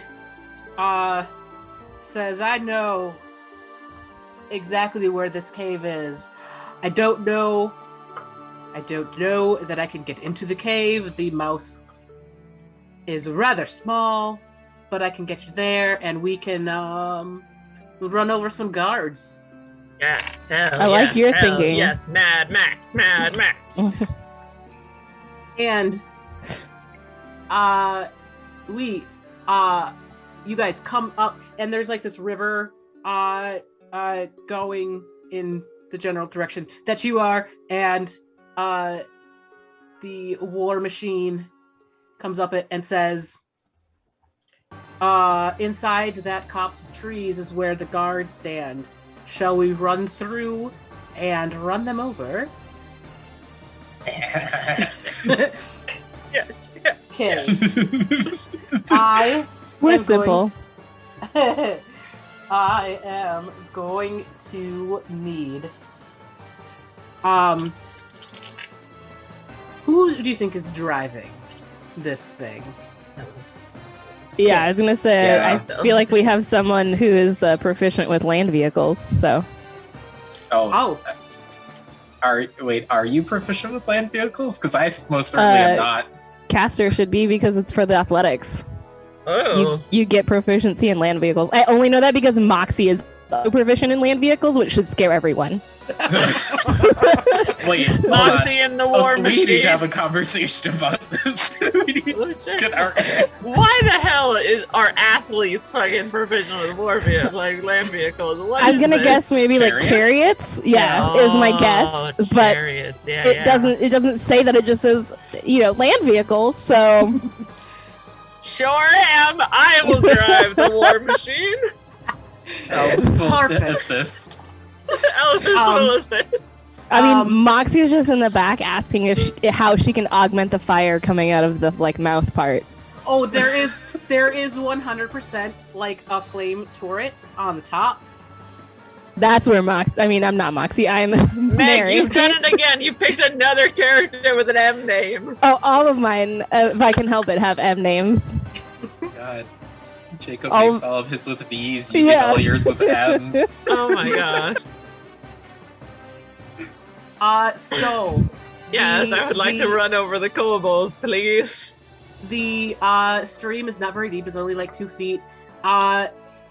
says, I know exactly where this cave is. I don't know that I can get into the cave. The mouth is rather small, but I can get you there, and we can run over some guards. Yes, hell I like your thinking. Yes, Mad Max. And you guys come up, and there's this river going in the general direction that you are, and the war machine comes up it and says, inside that copse of trees is where the guards stand. Shall we run through and run them over? Yes. Okay. I We're am simple. I am going to need. Who do you think is driving this thing? Yeah, I was gonna say, Yeah. I feel like we have someone who is proficient with land vehicles, so. Oh. Are you proficient with land vehicles? Because I most certainly am not. Caster should be because it's for the athletics. Oh. You get proficiency in land vehicles. I only know that because Moxie is so proficient in land vehicles, which should scare everyone. Wait, hold on. Moxie in the war We machine. need to have a conversation about this. We need to get our... Why the hell are athletes fucking proficient with war vehicles, like land vehicles? What I'm is gonna this? guess maybe like Chariots? chariots. Yeah, is my guess. But Chariots. Yeah, it doesn't say that. It just says land vehicles. So Sure am. I will drive the war machine. Elvis will Perfect. assist. Elvis will assist. I mean, Moxie's just in the back asking how she can augment the fire coming out of the mouth part. Oh, there is 100% like a flame turret on the top. That's where Moxie. I mean, I'm not Moxie. I'm Meg, Mary. you've done it again. You picked another character with an M name. Oh, all of mine, if I can help it, have M names. God. Jacob All- makes all of his with V's, you get all yours with M's. Oh my god. So Yes, I would like to run over the kobolds, please. the stream is not very deep; it's only like 2 feet.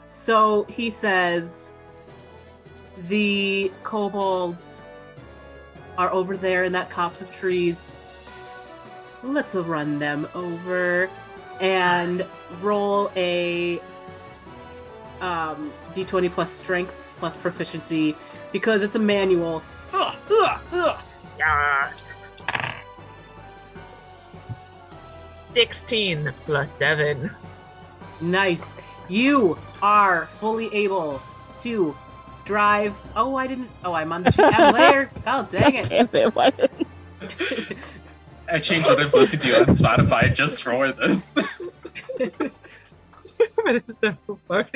So he says the kobolds are over there in that copse of trees. Let's run them over and roll a d20 plus strength plus proficiency because it's a manual. Yes. 16 plus 7. Nice. You are fully able to drive. Oh, I'm on the M layer. Oh, dang it. Damn it, what? I changed what I'm listening to on Spotify just for this. That is so funny.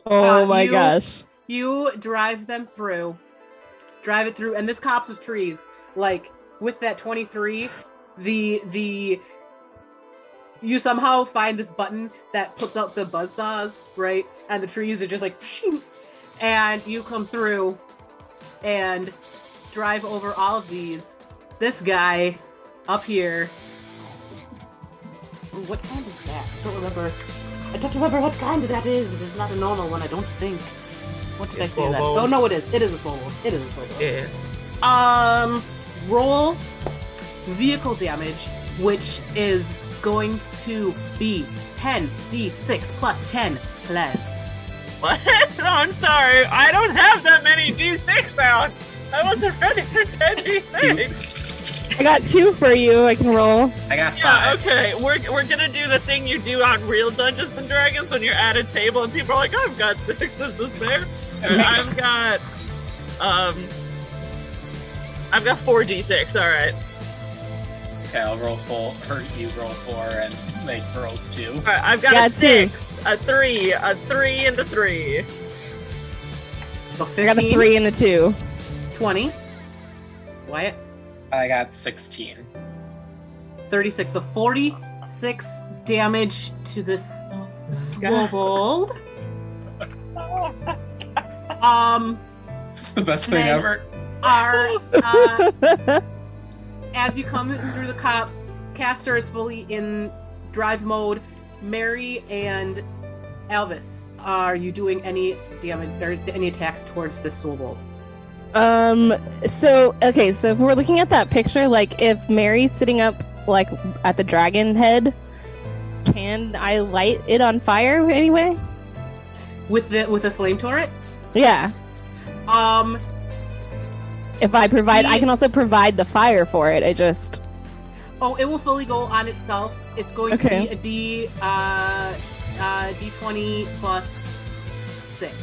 Oh my you- gosh. You drive it through, and this copse of trees, like with that 23, you somehow find this button that puts out the buzzsaws, right? And the trees are just like, and you come through and drive over all of these. This guy up here. What kind is that? I don't remember what kind that is. It is not a normal one, I don't think. What did I say that? Kobold. Oh no, it is. It is a soul. It is a soul. Yeah. Roll vehicle damage, which is going to be 10d6 plus 10 plus. What? Oh, I'm sorry. I don't have that many D6 out. I wasn't ready for 10 D6. I got 2 for you. I can roll. I got Yeah, 5. okay. We're gonna do the thing you do on real Dungeons and Dragons when you're at a table and people are like, I've got 6. Is this fair? I've got 4 D6. All right. Okay, I'll roll 4, or you roll 4, and Meg rolls 2. All right. I've got Yeah, a 6, a 3, a 3, and a 3. So I got a 15, 3 and a 2. 20. Wyatt? I got 16. 36. So 46 damage to this Swobold. It's the best thing Meg. ever. As you come through the cops, Caster is fully in drive mode. Mary and Elvis, are you doing any damage or any attacks towards this Swobold? So if we're looking at that picture, like if Mary's sitting up like at the dragon head, can I light it on fire anyway? With a flame turret? Yeah. If I provide, I can also provide the fire for it. It will fully go on itself. It's going to be a D20 plus 6.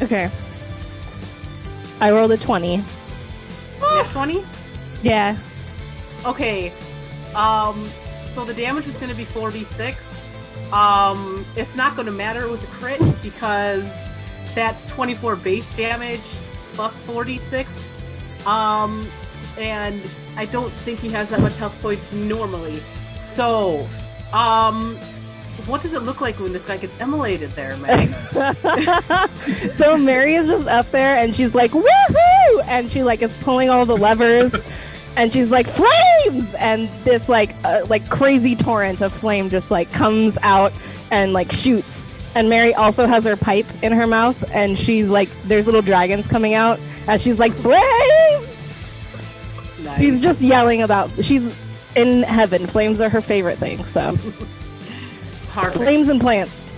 okay. I rolled a 20. Nat 20? Yeah. Okay. So the damage is going to be 4d6. It's not going to matter with the crit because that's 24 base damage plus 46. And I don't think he has that much health points normally. So, what does it look like when this guy gets immolated there, Meg? So Mary is just up there and she's like, woohoo! And she like is pulling all the levers and she's like, flames! And this like crazy torrent of flame just like comes out and like shoots. And Mary also has her pipe in her mouth and she's like, there's little dragons coming out and she's like, flame! Nice. She's just yelling about, she's in heaven. Flames are her favorite thing, so. Perfect. Flames and plants.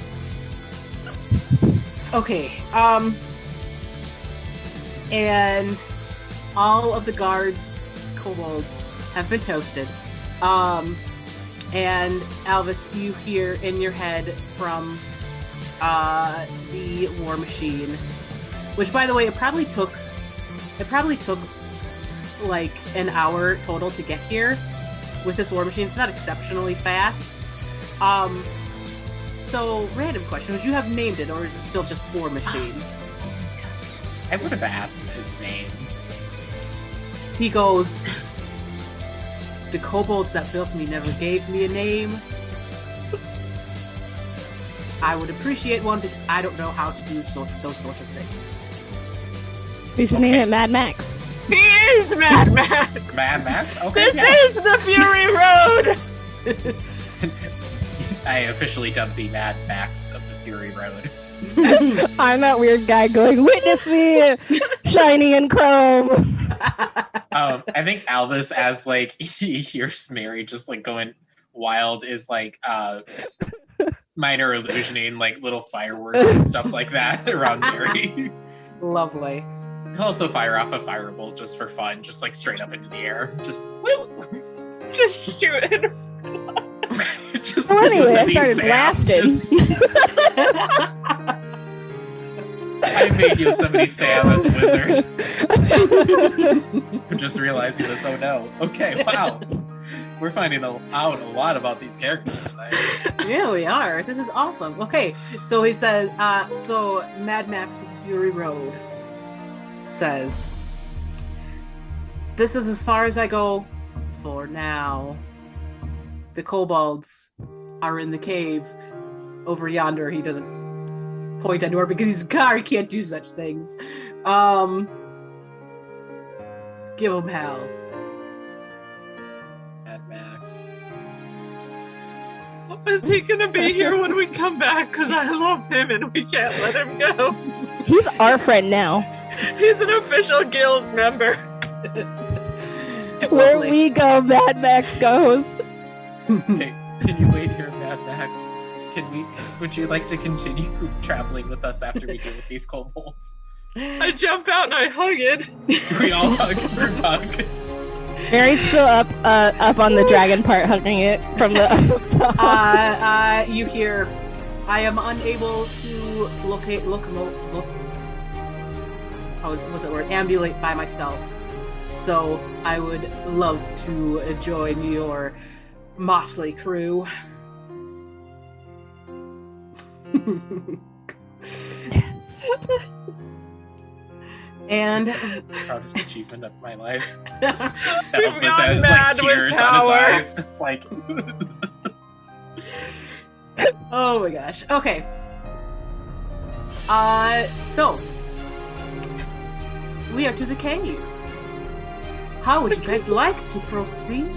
Okay, and all of the guard kobolds have been toasted. And Alvis, you hear in your head from the war machine, which, by the way, it probably took like an hour total to get here with this war machine. It's not exceptionally fast. So, random question, would you have named it, or is it still just war machine? I would have asked his name. He goes, the kobolds that built me never gave me a name. I would appreciate one because I don't know how to do those sorts of things. We should name it Mad Max. He is Mad Max! Mad Max? Okay. This is the Fury Road! I officially dubbed the Mad Max of the Fury Road. I'm that weird guy going, witness me, shiny and chrome. I think Albus, as like he hears Mary just like going wild, is like minor illusioning like little fireworks and stuff like that around Mary. Lovely. He'll also fire off a firebolt just for fun, just like straight up into the air. Just woo! Just shooting. Just Well, anyway, I started blasting. I made Yosemite Sam as a wizard. I'm just realizing this. Oh no. Okay, wow. We're finding out a lot about these characters tonight. Yeah, we are. This is awesome. Okay, so he says, so Mad Max's Fury Road says, this is as far as I go for now. The kobolds are in the cave over yonder. He doesn't point anywhere because he's a car. He can't do such things. Give him hell. Mad Max. Is he gonna be here when we come back? Because I love him and we can't let him go. He's our friend now. He's an official guild member. Where we go, Mad Max goes. Hey, can you wait here, Mad Max? Would you like to continue traveling with us after we deal with these kobolds? I jump out and I hug it. We all hug group hug. Mary's still up on the dragon part, hugging it from the top. You hear, I am unable to ambulate by myself. So I would love to join your motley crew. And this is the proudest achievement of my life. We've Elvis gone has mad like tears with on his power. eyes. It's like oh my gosh. Okay. So we are to the cave. How would you guys like to proceed?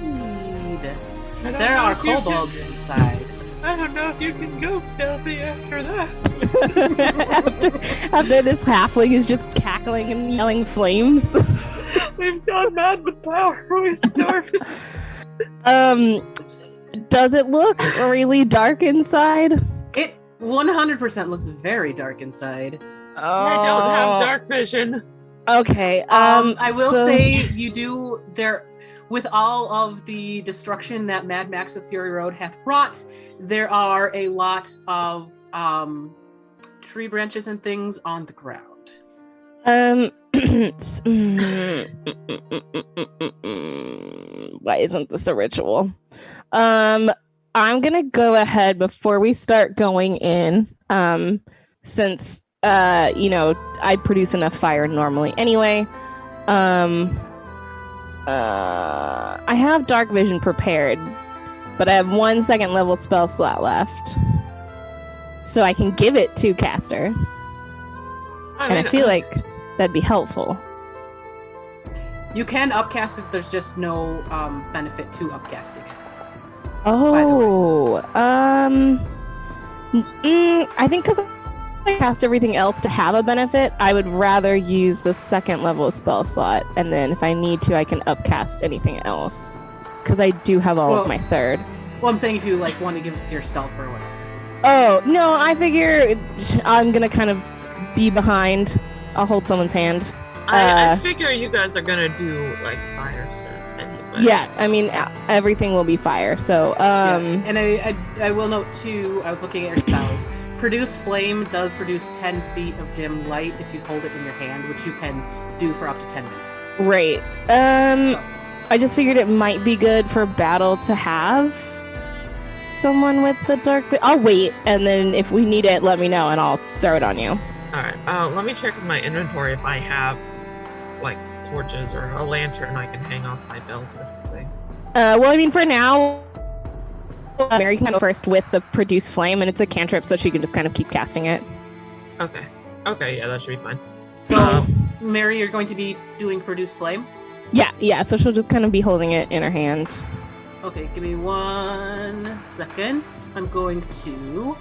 There are kobolds inside. I don't know if you can go stealthy after that. After this halfling is just cackling and yelling flames. We've gone mad with power. We're starving. Does it look really dark inside? It 100% looks very dark inside. I don't have dark vision. Okay. I will say you do there with all of the destruction that Mad Max of Fury Road hath wrought. There are a lot of tree branches and things on the ground. Why isn't this a ritual? I'm gonna go ahead before we start going in, since I produce enough fire normally anyway. I have dark vision prepared, but I have 1 second level spell slot left, so I can give it to caster. I feel like that'd be helpful. You can upcast it. There's just no benefit to upcasting it. Oh, I think because I cast everything else to have a benefit, I would rather use the 2nd level spell slot, and then if I need to, I can upcast anything else. Because I do have all of my 3rd. Well, I'm saying if you want to give it to yourself or whatever. Oh, no, I figure I'm gonna kind of be behind. I'll hold someone's hand. I figure you guys are gonna do fire stuff anyway. Yeah, I mean everything will be fire. So and I will note too. I was looking at your spells. Produce flame does produce 10 feet of dim light if you hold it in your hand, which you can do for up to 10 minutes. Right. I just figured it might be good for battle to have someone with the dark. I'll wait, and then if we need it, let me know, and I'll throw it on you. All right. Let me check with my inventory if I have torches or a lantern I can hang off my belt or something. Well, I mean, for now, Mary can go first with the produce flame, and it's a cantrip, so she can just kind of keep casting it. Okay. Okay, yeah, that should be fine. So, Mary, you're going to be doing produce flame? Yeah, so she'll just kind of be holding it in her hand. Okay, give me 1 second. I'm going to...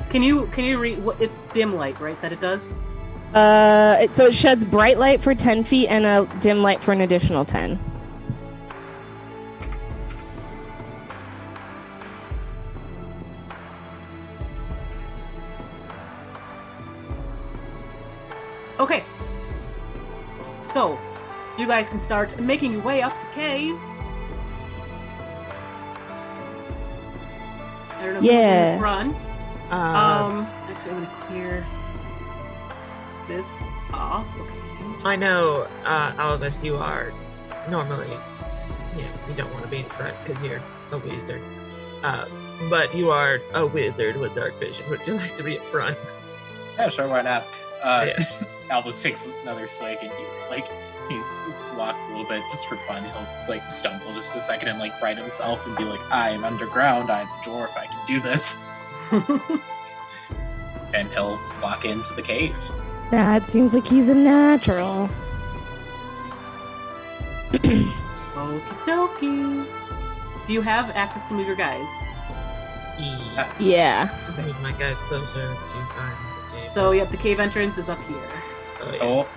Can you read what it's dim light, right, that it does? So it sheds bright light for 10 feet and a dim light for an additional 10. Okay. So, you guys can start making your way up the cave. I don't know who's in the front. Actually, I'm gonna clear this off. Okay. I know, Alvis, you are normally, you don't want to be in front because you're a wizard. But you are a wizard with dark vision. Would you like to be in front? Yeah, sure, why not? Yeah. Alvis takes another swig and he walks a little bit just for fun. He'll stumble just a second and right himself and be like, I'm underground, I'm a dwarf, I can do this. And he'll walk into the cave. That seems like he's a natural. Okie dokie. Do you have access to move your guys? Yes. Yeah. Move my guys closer to find the cave. So, yep, the cave entrance is up here. Oh,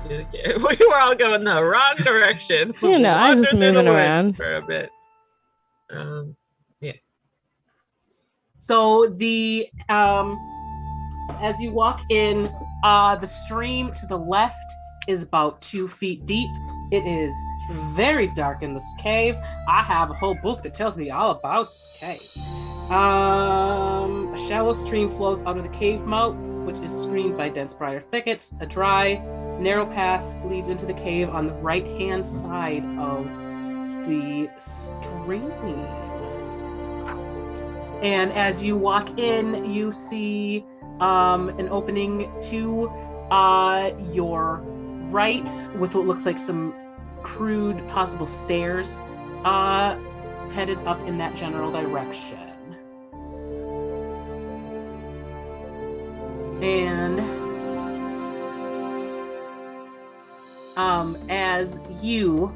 yeah. We were all going the wrong direction. I'm just moving around for a bit. Yeah. So the as you walk in, the stream to the left is about 2 feet deep. It is very dark in this cave. I have a whole book that tells me all about this cave. A shallow stream flows out of the cave mouth, which is screened by dense briar thickets. A dry, narrow path leads into the cave on the right-hand side of the stream. And as you walk in, you see an opening to your right with what looks like some crude possible stairs headed up in that general direction. And as you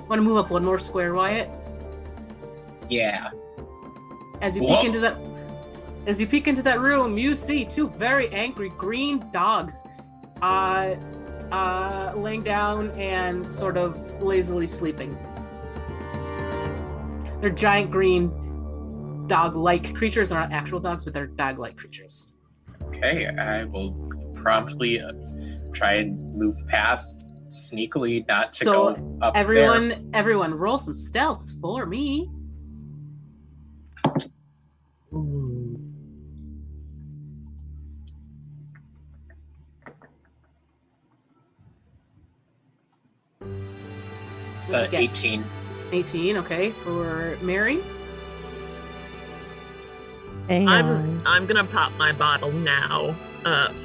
want to move up one more square, Wyatt? Yeah. As you peek into that room, you see two very angry green dogs laying down and sort of lazily sleeping. They're giant green dog-like creatures. They're not actual dogs, but they're dog-like creatures. Okay, I will promptly try and move past sneakily, not to go up there. Everyone, roll some stealth for me. Ooh. It's What'd you get? 18. 18, okay. For Mary? Hang on. I'm gonna pop my bottle now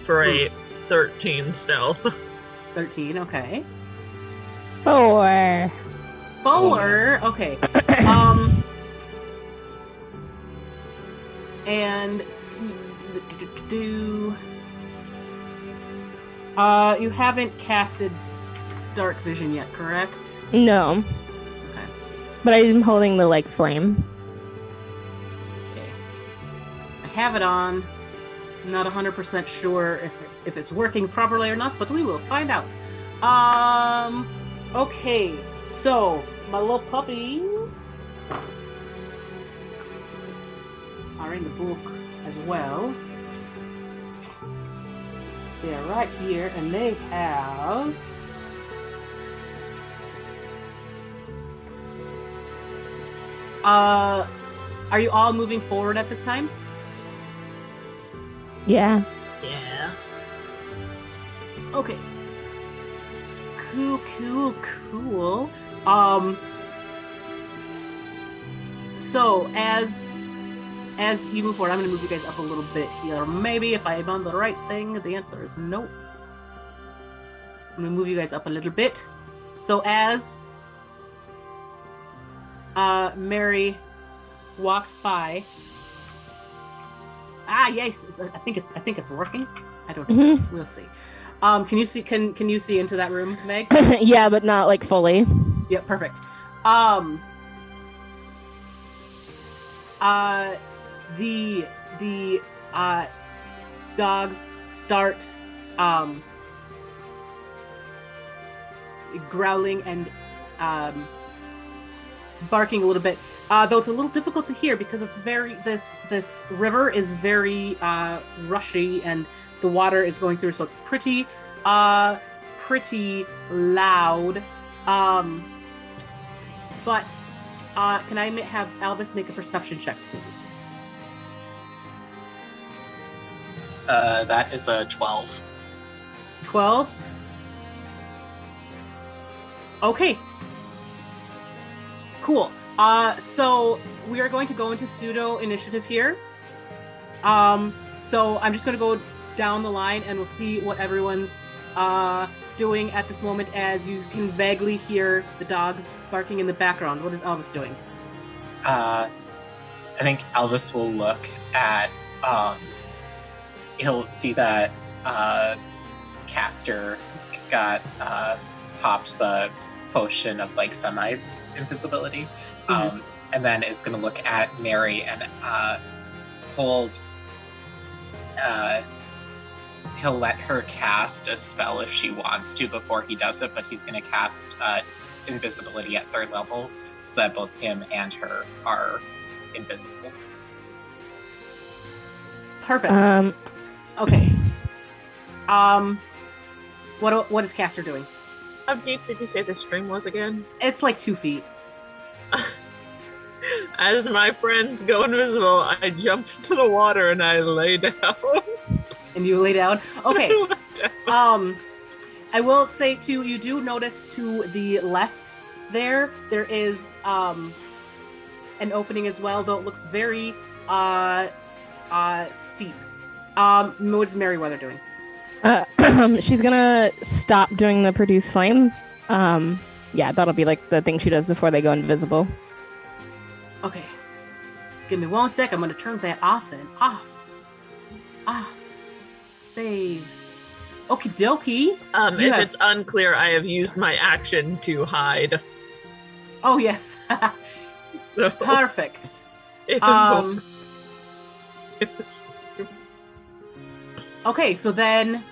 for a 13 stealth. 13, okay. 4. 4, okay. And you haven't casted Dark Vision yet, correct? No, Okay. but I'm holding the like flame. Okay. I have it on. I'm not 100% sure if it's working properly or not, but we will find out. Okay. So, my little puppies are in the book as well. They're right here, and they have... Are you all moving forward at this time? Yeah. Yeah. Okay. Cool. So as you move forward, I'm gonna move you guys up a little bit here. Maybe if I'm on the right thing, the answer is no. I'm gonna move you guys up a little bit. So as Mary walks by. Yes, I think it's working. I don't know. Mhm. We'll see. Can you see? Can you see into that room, Meg? Yeah, but not like fully. Yep, perfect. The dogs start growling and barking a little bit. Though it's a little difficult to hear because it's this river is very rushy and the water is going through, so it's pretty loud. But can I have Albus make a perception check, please? That is a 12. 12. Okay. Cool. So we are going to go into Pseudo Initiative here. So I'm just going to go down the line and we'll see what everyone's doing at this moment, as you can vaguely hear the dogs barking in the background. What is Elvis doing? I think Elvis will look at, he'll see that Caster got popped the potion of like semi-invisibility, and then is going to look at Mary and hold. He'll let her cast a spell if she wants to before he does it, but he's going to cast invisibility at 3rd level so that both him and her are invisible. Perfect. Okay. What is Caster doing? How deep did you say the stream was again? It's like 2 feet. As my friends go invisible, I jump into the water and I lay down. And you lay down? Okay. I will say too, you do notice to the left there is an opening as well, though it looks very steep. What is Merryweather doing? She's gonna stop doing the produce flame. Yeah, that'll be like the thing she does before they go invisible. Okay. Give me 1 sec. I'm gonna turn that off then. Off. Save. Okie dokie. If it's unclear, I have used my action to hide. Oh yes. So, Perfect. Okay, so then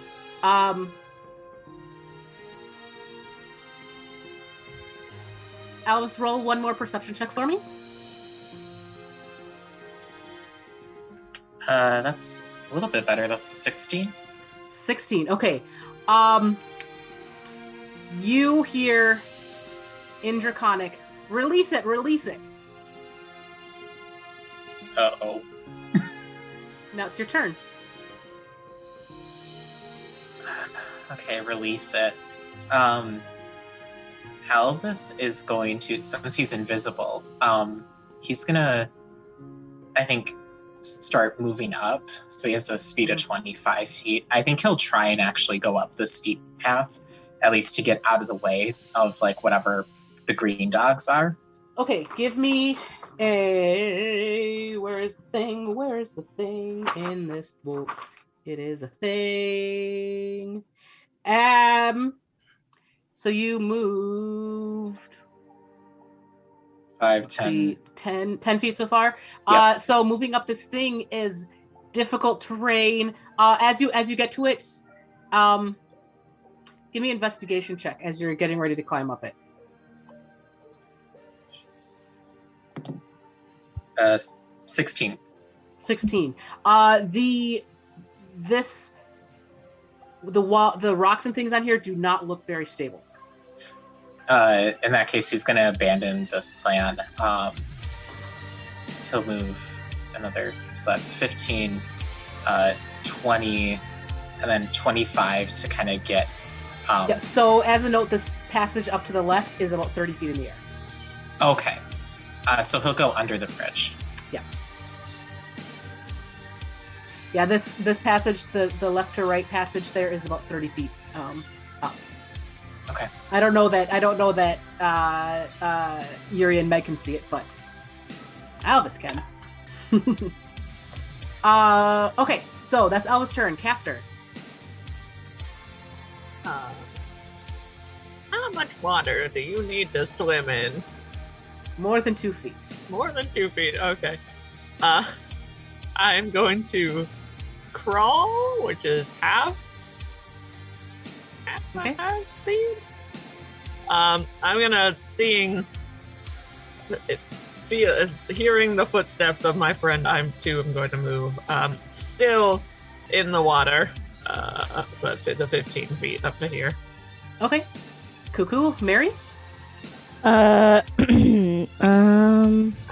Alice, roll one more perception check for me. That's a little bit better. That's 16. 16. Okay. You hear in Draconic, release it. Uh-oh. Now it's your turn. Okay, release it. Elvis is going to, since he's invisible, he's gonna, I think, start moving up. So he has a speed of 25 feet. I think he'll try and actually go up the steep path, at least to get out of the way of like whatever the green dogs are. Okay, give me a... Where's the thing in this book? It is a thing. So you moved 5, 10. 10 feet so far. Yep. So moving up this thing is difficult terrain. As you get to it, give me an investigation check as you're getting ready to climb up it. 16. 16. The rocks and things on here do not look very stable. In that case, he's going to abandon this plan. He'll move another, so that's 15, 20, and then 25 to kind of get... Yeah, so as a note, this passage up to the left is about 30 feet in the air. Okay. So he'll go under the bridge. Yeah. Yeah, this passage, the left to right passage there is about 30 feet up. Okay. I don't know that Yuri and Meg can see it, but Elvis can. Okay, so that's Elvis' turn. Caster. How much water do you need to swim in? More than 2 feet. More than 2 feet, okay. I'm going to crawl, which is half Okay. my speed. I'm gonna hearing the footsteps of my friend. I'm going to move. Still in the water, but the 15 feet up to here. Okay. Cuckoo. Mary? I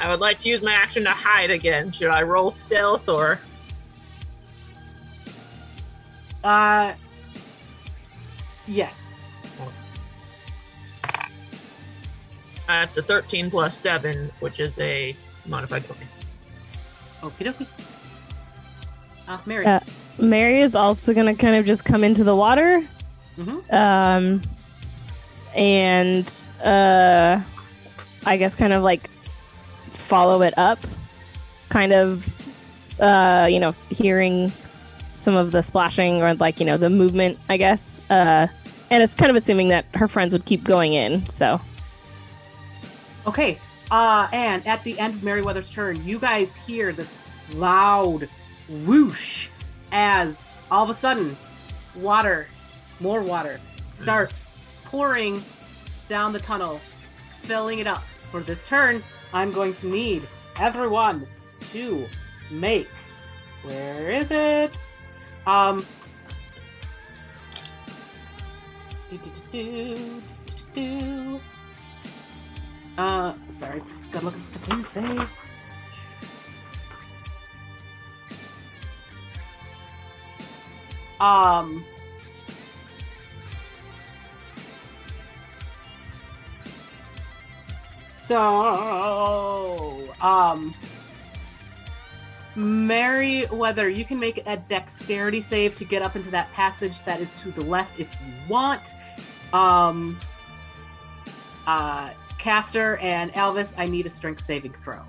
would like to use my action to hide again. Should I roll stealth or? Yes. That's a 13 plus 7, which is a modified 20. Okie dokie. Mary. Mary is also going to kind of just come into the water. Mm-hmm. And I guess kind of like follow it up. Kind of, hearing some of the splashing or like, the movement, I guess. And it's kind of assuming that her friends would keep going in, so. Okay, and at the end of Merryweather's turn, you guys hear this loud whoosh as all of a sudden, more water, starts pouring down the tunnel, filling it up. For this turn, I'm going to need everyone to make... Where is it? Sorry, gotta look at the thing say. Merryweather, you can make a dexterity save to get up into that passage that is to the left if you want. Caster and Elvis, I need a strength saving throw.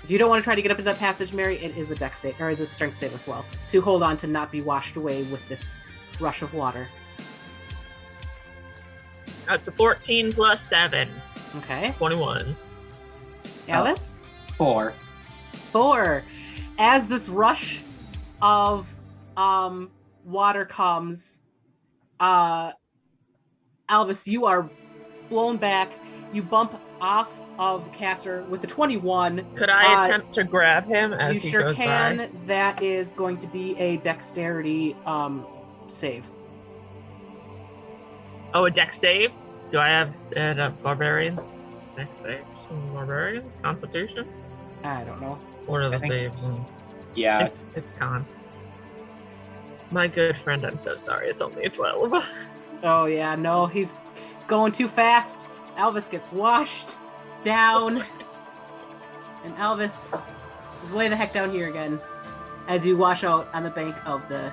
If you don't want to try to get up into that passage, Mary, it is a dex save, or is a strength save as well, to hold on to not be washed away with this rush of water. That's a 14 plus 7. Okay. 21. Elvis? 4. 4. As this rush of water comes, Elvis, you are blown back. You bump off of Caster with the 21. Could I attempt to grab him as he sure goes can. by? That is going to be a dexterity save. Oh, a dex save? Do I have barbarians? Dex save? Some barbarians? Constitution? I don't know. What are the I think saves? Yeah. It's con. My good friend, I'm so sorry. It's only a 12. Oh yeah, no, he's going too fast. Elvis gets washed down. And Elvis is way the heck down here again as you wash out on the bank of the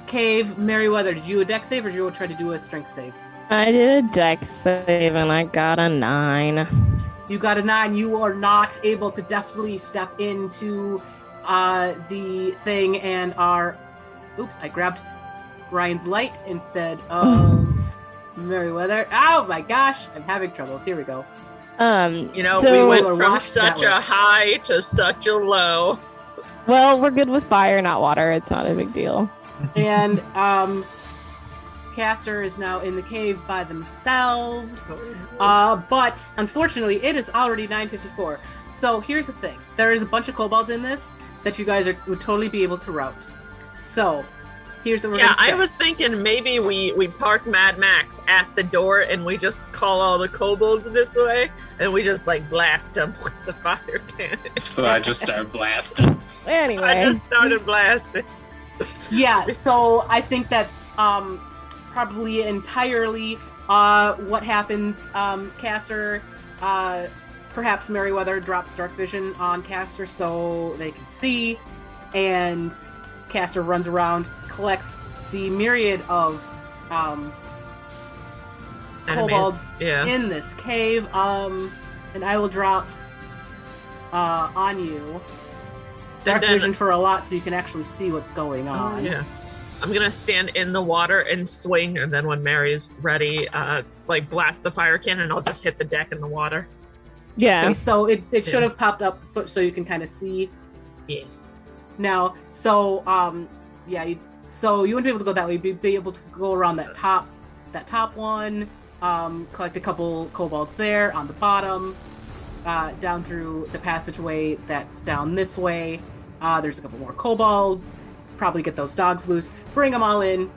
cave. Merryweather, did you do a dex save or did you try to do a strength save? I did a dex save and I got a 9. You got a 9. You are not able to deftly step into the thing and are... Oops, I grabbed Ryan's light instead of Merryweather. Oh my gosh, I'm having troubles. Here we go. We we're went from washed such a high to such a low. Well, we're good with fire, not water. It's not a big deal. And Caster is now in the cave by themselves. But unfortunately, it is already 9:54. So here's the thing. There is a bunch of kobolds in this that you guys would totally be able to route. So here's what we're going to say. I was thinking maybe we park Mad Max at the door and we just call all the kobolds this way and we just blast them with the fire cannon. So I just started blasting. Anyway. I just started blasting. Yeah, so I think that's probably entirely what happens. Caster, perhaps Merryweather drops dark vision on Caster so they can see, and Caster runs around, collects the myriad of kobolds in this cave, and I will drop on you dark vision for a lot so you can actually see what's going on. Yeah. I'm gonna stand in the water and swing, and then when Mary's ready, blast the fire cannon, I'll just hit the deck in the water. Yeah. Okay, so it should have popped up so you can kind of see. Yes. Now, so so you wouldn't be able to go that way. You'd be able to go around that top one, collect a couple kobolds there on the bottom, down through the passageway that's down this way. There's a couple more kobolds. Probably get those dogs loose, bring them all in,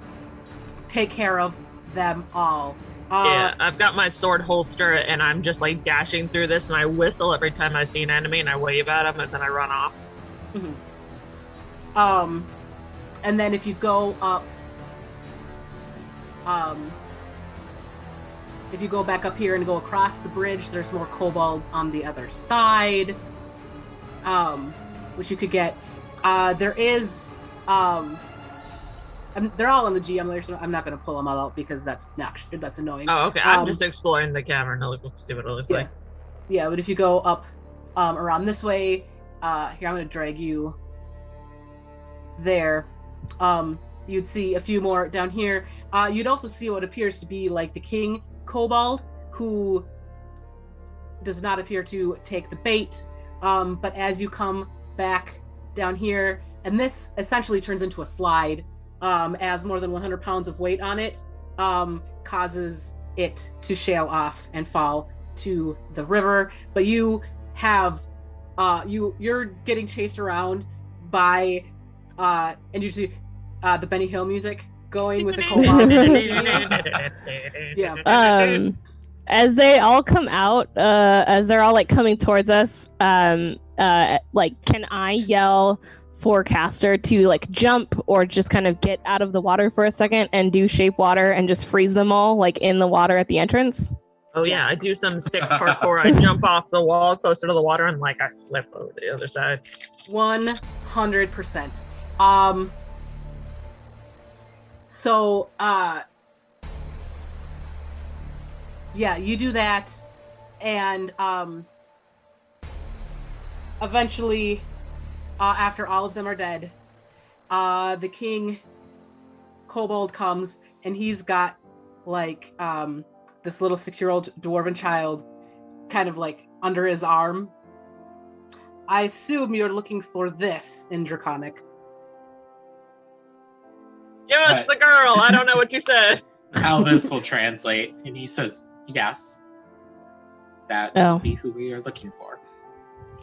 take care of them all. I've got my sword holster and I'm just dashing through this, and I whistle every time I see an enemy and I wave at them and then I run off. Mm-hmm. And then if you go up, if you go back up here and go across the bridge, there's more kobolds on the other side, which you could get. There is. They're all in the GM layer, so I'm not going to pull them all out because that's annoying. Oh, okay. I'm just exploring the cavern to look see what it looks like. Yeah, but if you go up around this way, here I'm going to drag you there. You'd see a few more down here. You'd also see what appears to be the king kobold, who does not appear to take the bait. But as you come back down here, and this essentially turns into a slide, as more than 100 pounds of weight on it causes it to shale off and fall to the river. But you have you're getting chased around by and you see the Benny Hill music going with the kobolds. Yeah. As they all come out, as they're all coming towards us, can I yell for Caster to jump or just kind of get out of the water for a second and do shape water and just freeze them all in the water at the entrance? Oh yeah, I do some sick parkour. I jump off the wall closer to the water and I flip over to the other side. 100%. You do that, and eventually, after all of them are dead, the king kobold comes, and he's got this little 6-year-old dwarven child kind of under his arm. I assume you're looking for this in Draconic. Give us the girl! I don't know what you said. Elvis will translate, and he says, yes, that would be who we are looking for.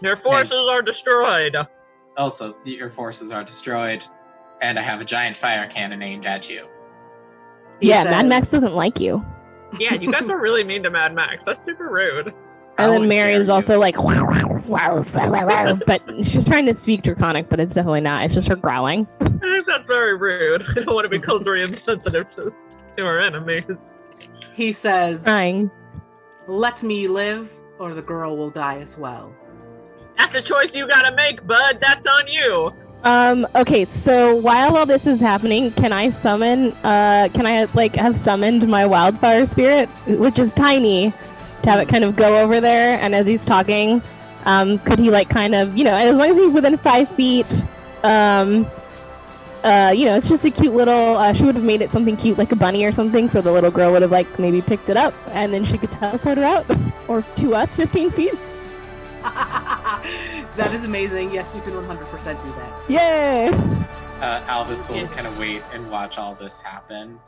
Your forces are destroyed. Also, your forces are destroyed, and I have a giant fire cannon aimed at you. Yeah, Mad Max doesn't like you. Yeah, you guys are really mean to Mad Max. That's super rude. And then Mary is also but she's trying to speak Draconic, but it's definitely not. It's just her growling. I think that's very rude. I don't want to be culturally insensitive to to our enemies. He says, Crying. "Let me live, or the girl will die as well." That's a choice you gotta make, bud. That's on you. Okay, so while all this is happening, can I summon, have summoned my wildfire spirit, which is tiny, to have it kind of go over there, and as he's talking, could he, kind of, as long as he's within 5 feet, it's just a cute little, she would have made it something cute, like a bunny or something, so the little girl would have, maybe picked it up, and then she could teleport her out, or to us, 15 feet. That is amazing. Yes, you can 100% do that. Yay! Albus will kind of wait and watch all this happen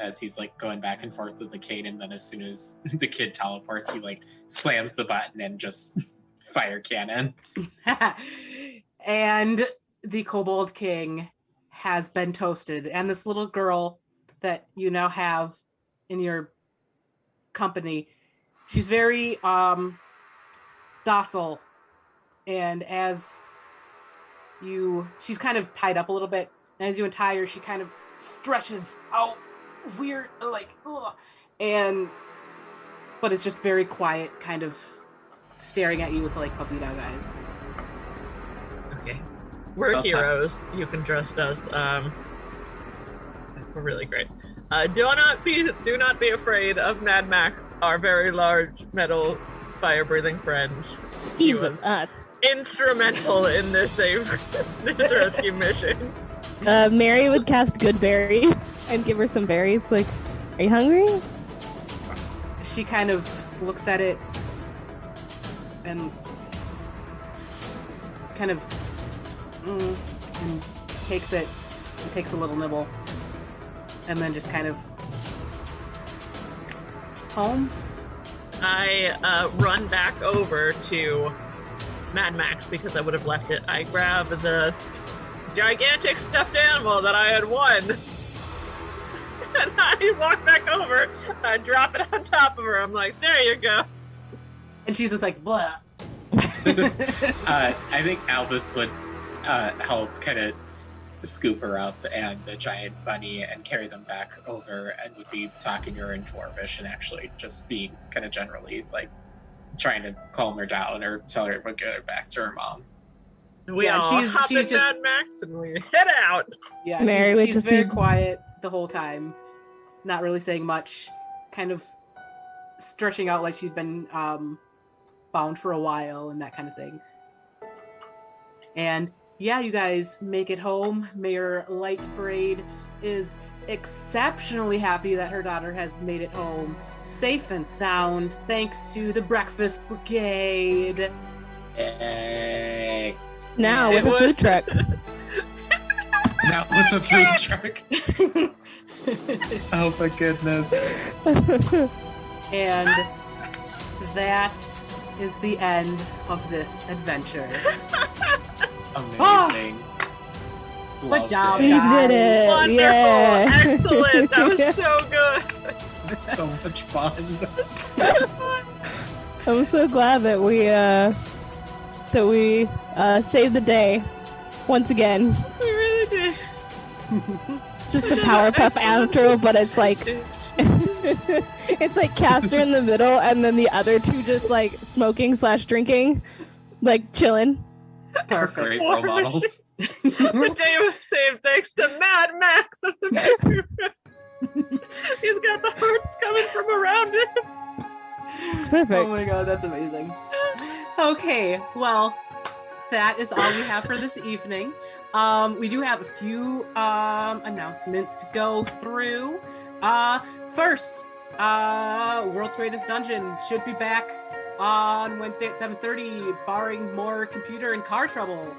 as he's going back and forth with the kid, and then as soon as the kid teleports, he slams the button and just fire cannon. And the Kobold King has been toasted, and this little girl that you now have in your company, she's very docile, and she's kind of tied up a little bit, and as you untie her, she kind of stretches out weird, but it's just very quiet, kind of staring at you with puppy dog eyes. Okay. We're heroes. You can trust us. We're really great. Do not be afraid of Mad Max, our very large metal fire-breathing friend. He's with us. Instrumental in this rescue mission. Mary would cast Good Berry and give her some berries. Are you hungry? She kind of looks at it and kind of and takes it and takes a little nibble, and then just kind of home. I run back over to Mad Max because I would have left it. I grab the gigantic stuffed animal that I had won, and I walk back over. I drop it on top of her. I'm like, there you go. And she's just like, blah. I think Albus would help kind of scoop her up and the giant bunny and carry them back over, and would be talking to her in Dwarvish and actually just being kind of generally trying to calm her down or tell her to get her back to her mom. We all hop in Mad Max and we head out. Yeah, Mary she's very quiet the whole time, not really saying much, kind of stretching out like she'd been bound for a while and that kind of thing. And yeah, you guys make it home. Mayor Lightbraid is exceptionally happy that her daughter has made it home safe and sound thanks to the Breakfast Brigade. Hey. Now with a food truck. Now with a food truck. Oh my goodness. And that is the end of this adventure. Amazing. Good job, We did it. Wonderful. Yeah. Excellent. That was so good. So much fun. I'm so glad that we saved the day once again. We really did. Just the Powerpuff outro, but it's it's Castor in the middle, and then the other two just smoking/drinking, chilling. Perfect. Great role models. The day was saved thanks to Mad Max of the Mystery Room. He's got the hearts coming from around him. It's perfect. Oh my god, that's amazing. Okay, well, that is all we have for this evening. We do have a few announcements to go through. First, World's Greatest Dungeon should be back on Wednesday at 7:30, barring more computer and car trouble.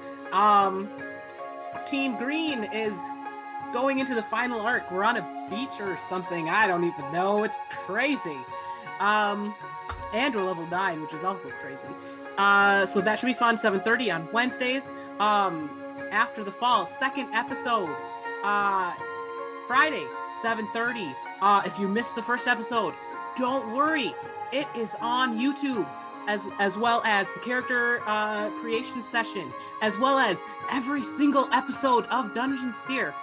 Team Green is going into the final arc. We're on a beach or something. I don't even know. It's crazy. And we're level 9, which is also crazy. So that should be fun. 7:30 on Wednesdays. After the Fall, second episode. Friday, 7:30. If you missed the first episode, don't worry. It is on YouTube, as well as the character creation session, as well as every single episode of Dungeon Sphere.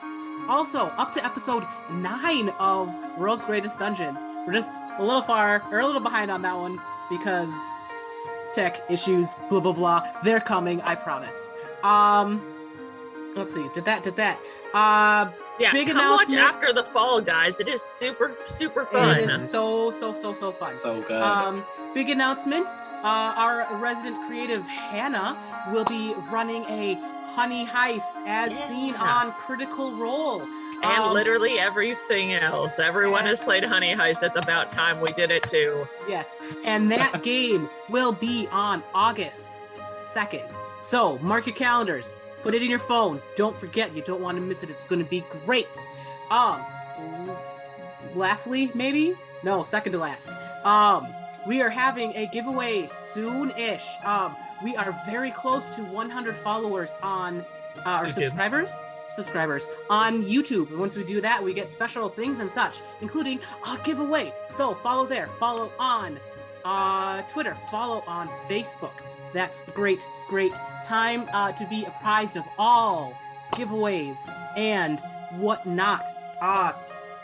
Also, up to episode 9 of World's Greatest Dungeon. We're just a little behind on that one because tech issues, blah, blah, blah. They're coming, I promise. Let's see. Did that. Yeah, big come watch after the fall, guys. It is super, super fun. It is so fun. So good. Big announcement. Our resident creative, Hannah, will be running a honey heist as seen on Critical Role. And literally everything else. Everyone has played Honey Heist. It's about time we did it too. Yes, and that game will be on August 2nd. So mark your calendars. Put it in your phone. Don't forget. You don't want to miss it. It's going to be great. Lastly, maybe? No, second to last. We are having a giveaway soon-ish. We are very close to 100 followers on our subscribers on YouTube. And once we do that, we get special things and such, including a giveaway. So follow there. Follow on Twitter. Follow on Facebook. That's great time to be apprised of all giveaways and whatnot.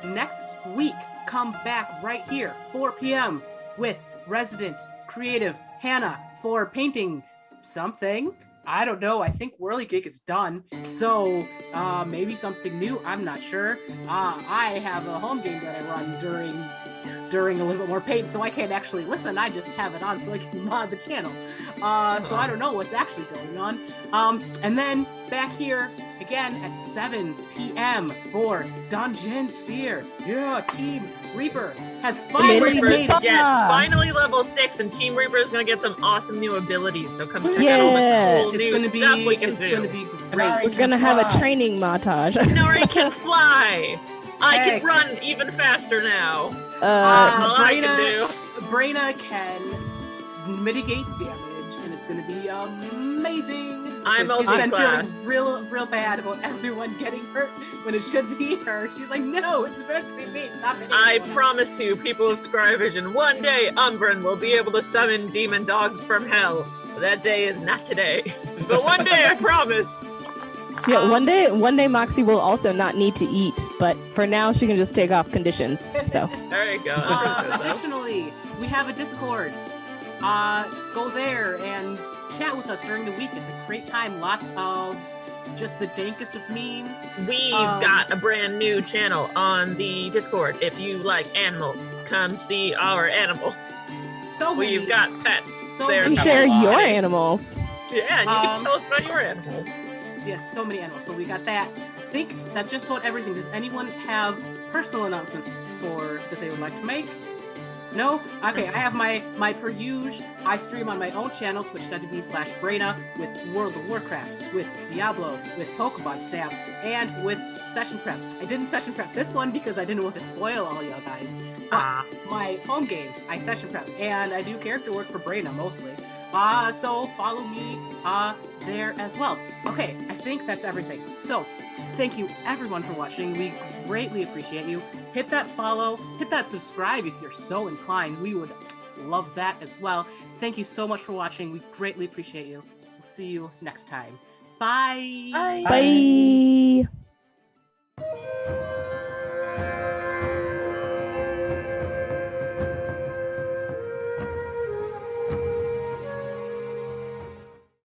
Next week, come back right here, 4 p.m. with resident creative Hannah for painting something. I don't know. I think Whirligig is done. So maybe something new. I'm not sure. I have a home game that I run during a little bit more paint, so I can't actually listen. I just have it on so I can mod the channel. So I don't know what's actually going on. And then back here again at 7 p.m. for Dungeon Sphere. Yeah, Team Reaper has finally made it. Yeah, finally level 6, and Team Reaper is going to get some awesome new abilities. So come check out all the cool new stuff we can do. It's going to be great. We're going to have a training montage. Nori can fly. I can run even faster now. Braina can mitigate damage, and it's going to be amazing. I'm She's been feeling real bad about everyone getting hurt when it should be her. She's like, no, it's supposed to be me. Stop it. I promise you, people of Scyervision, one day Umbran will be able to summon demon dogs from hell. That day is not today. But one day, I promise. Yeah, one day Moxie will also not need to eat, but for now she can just take off conditions. So there you go. Additionally, we have a Discord. Go there and chat with us during the week. It's a great time. Lots of just the dankest of memes. We've got a brand new channel on the Discord. If you like animals, come see our animals. So we've got pets. You can share your animals. Yeah, and you can tell us about your animals. Yes, so many animals. So we got that. I think that's just about everything. Does anyone have personal announcements that they would like to make? No? Okay, I have my per usual. I stream on my own channel, twitch.tv/Braina, with World of Warcraft, with Diablo, with Pokemon Snap, and with Session Prep. I didn't Session Prep this one because I didn't want to spoil all y'all guys. But my home game, I Session Prep, and I do character work for Braina mostly. So follow me there as well. Okay, I think that's everything. So thank you everyone for watching. We greatly appreciate you. Hit that follow, hit that subscribe if you're so inclined. We would love that as well. Thank you so much for watching. We greatly appreciate you. We'll see you next time. Bye. Bye.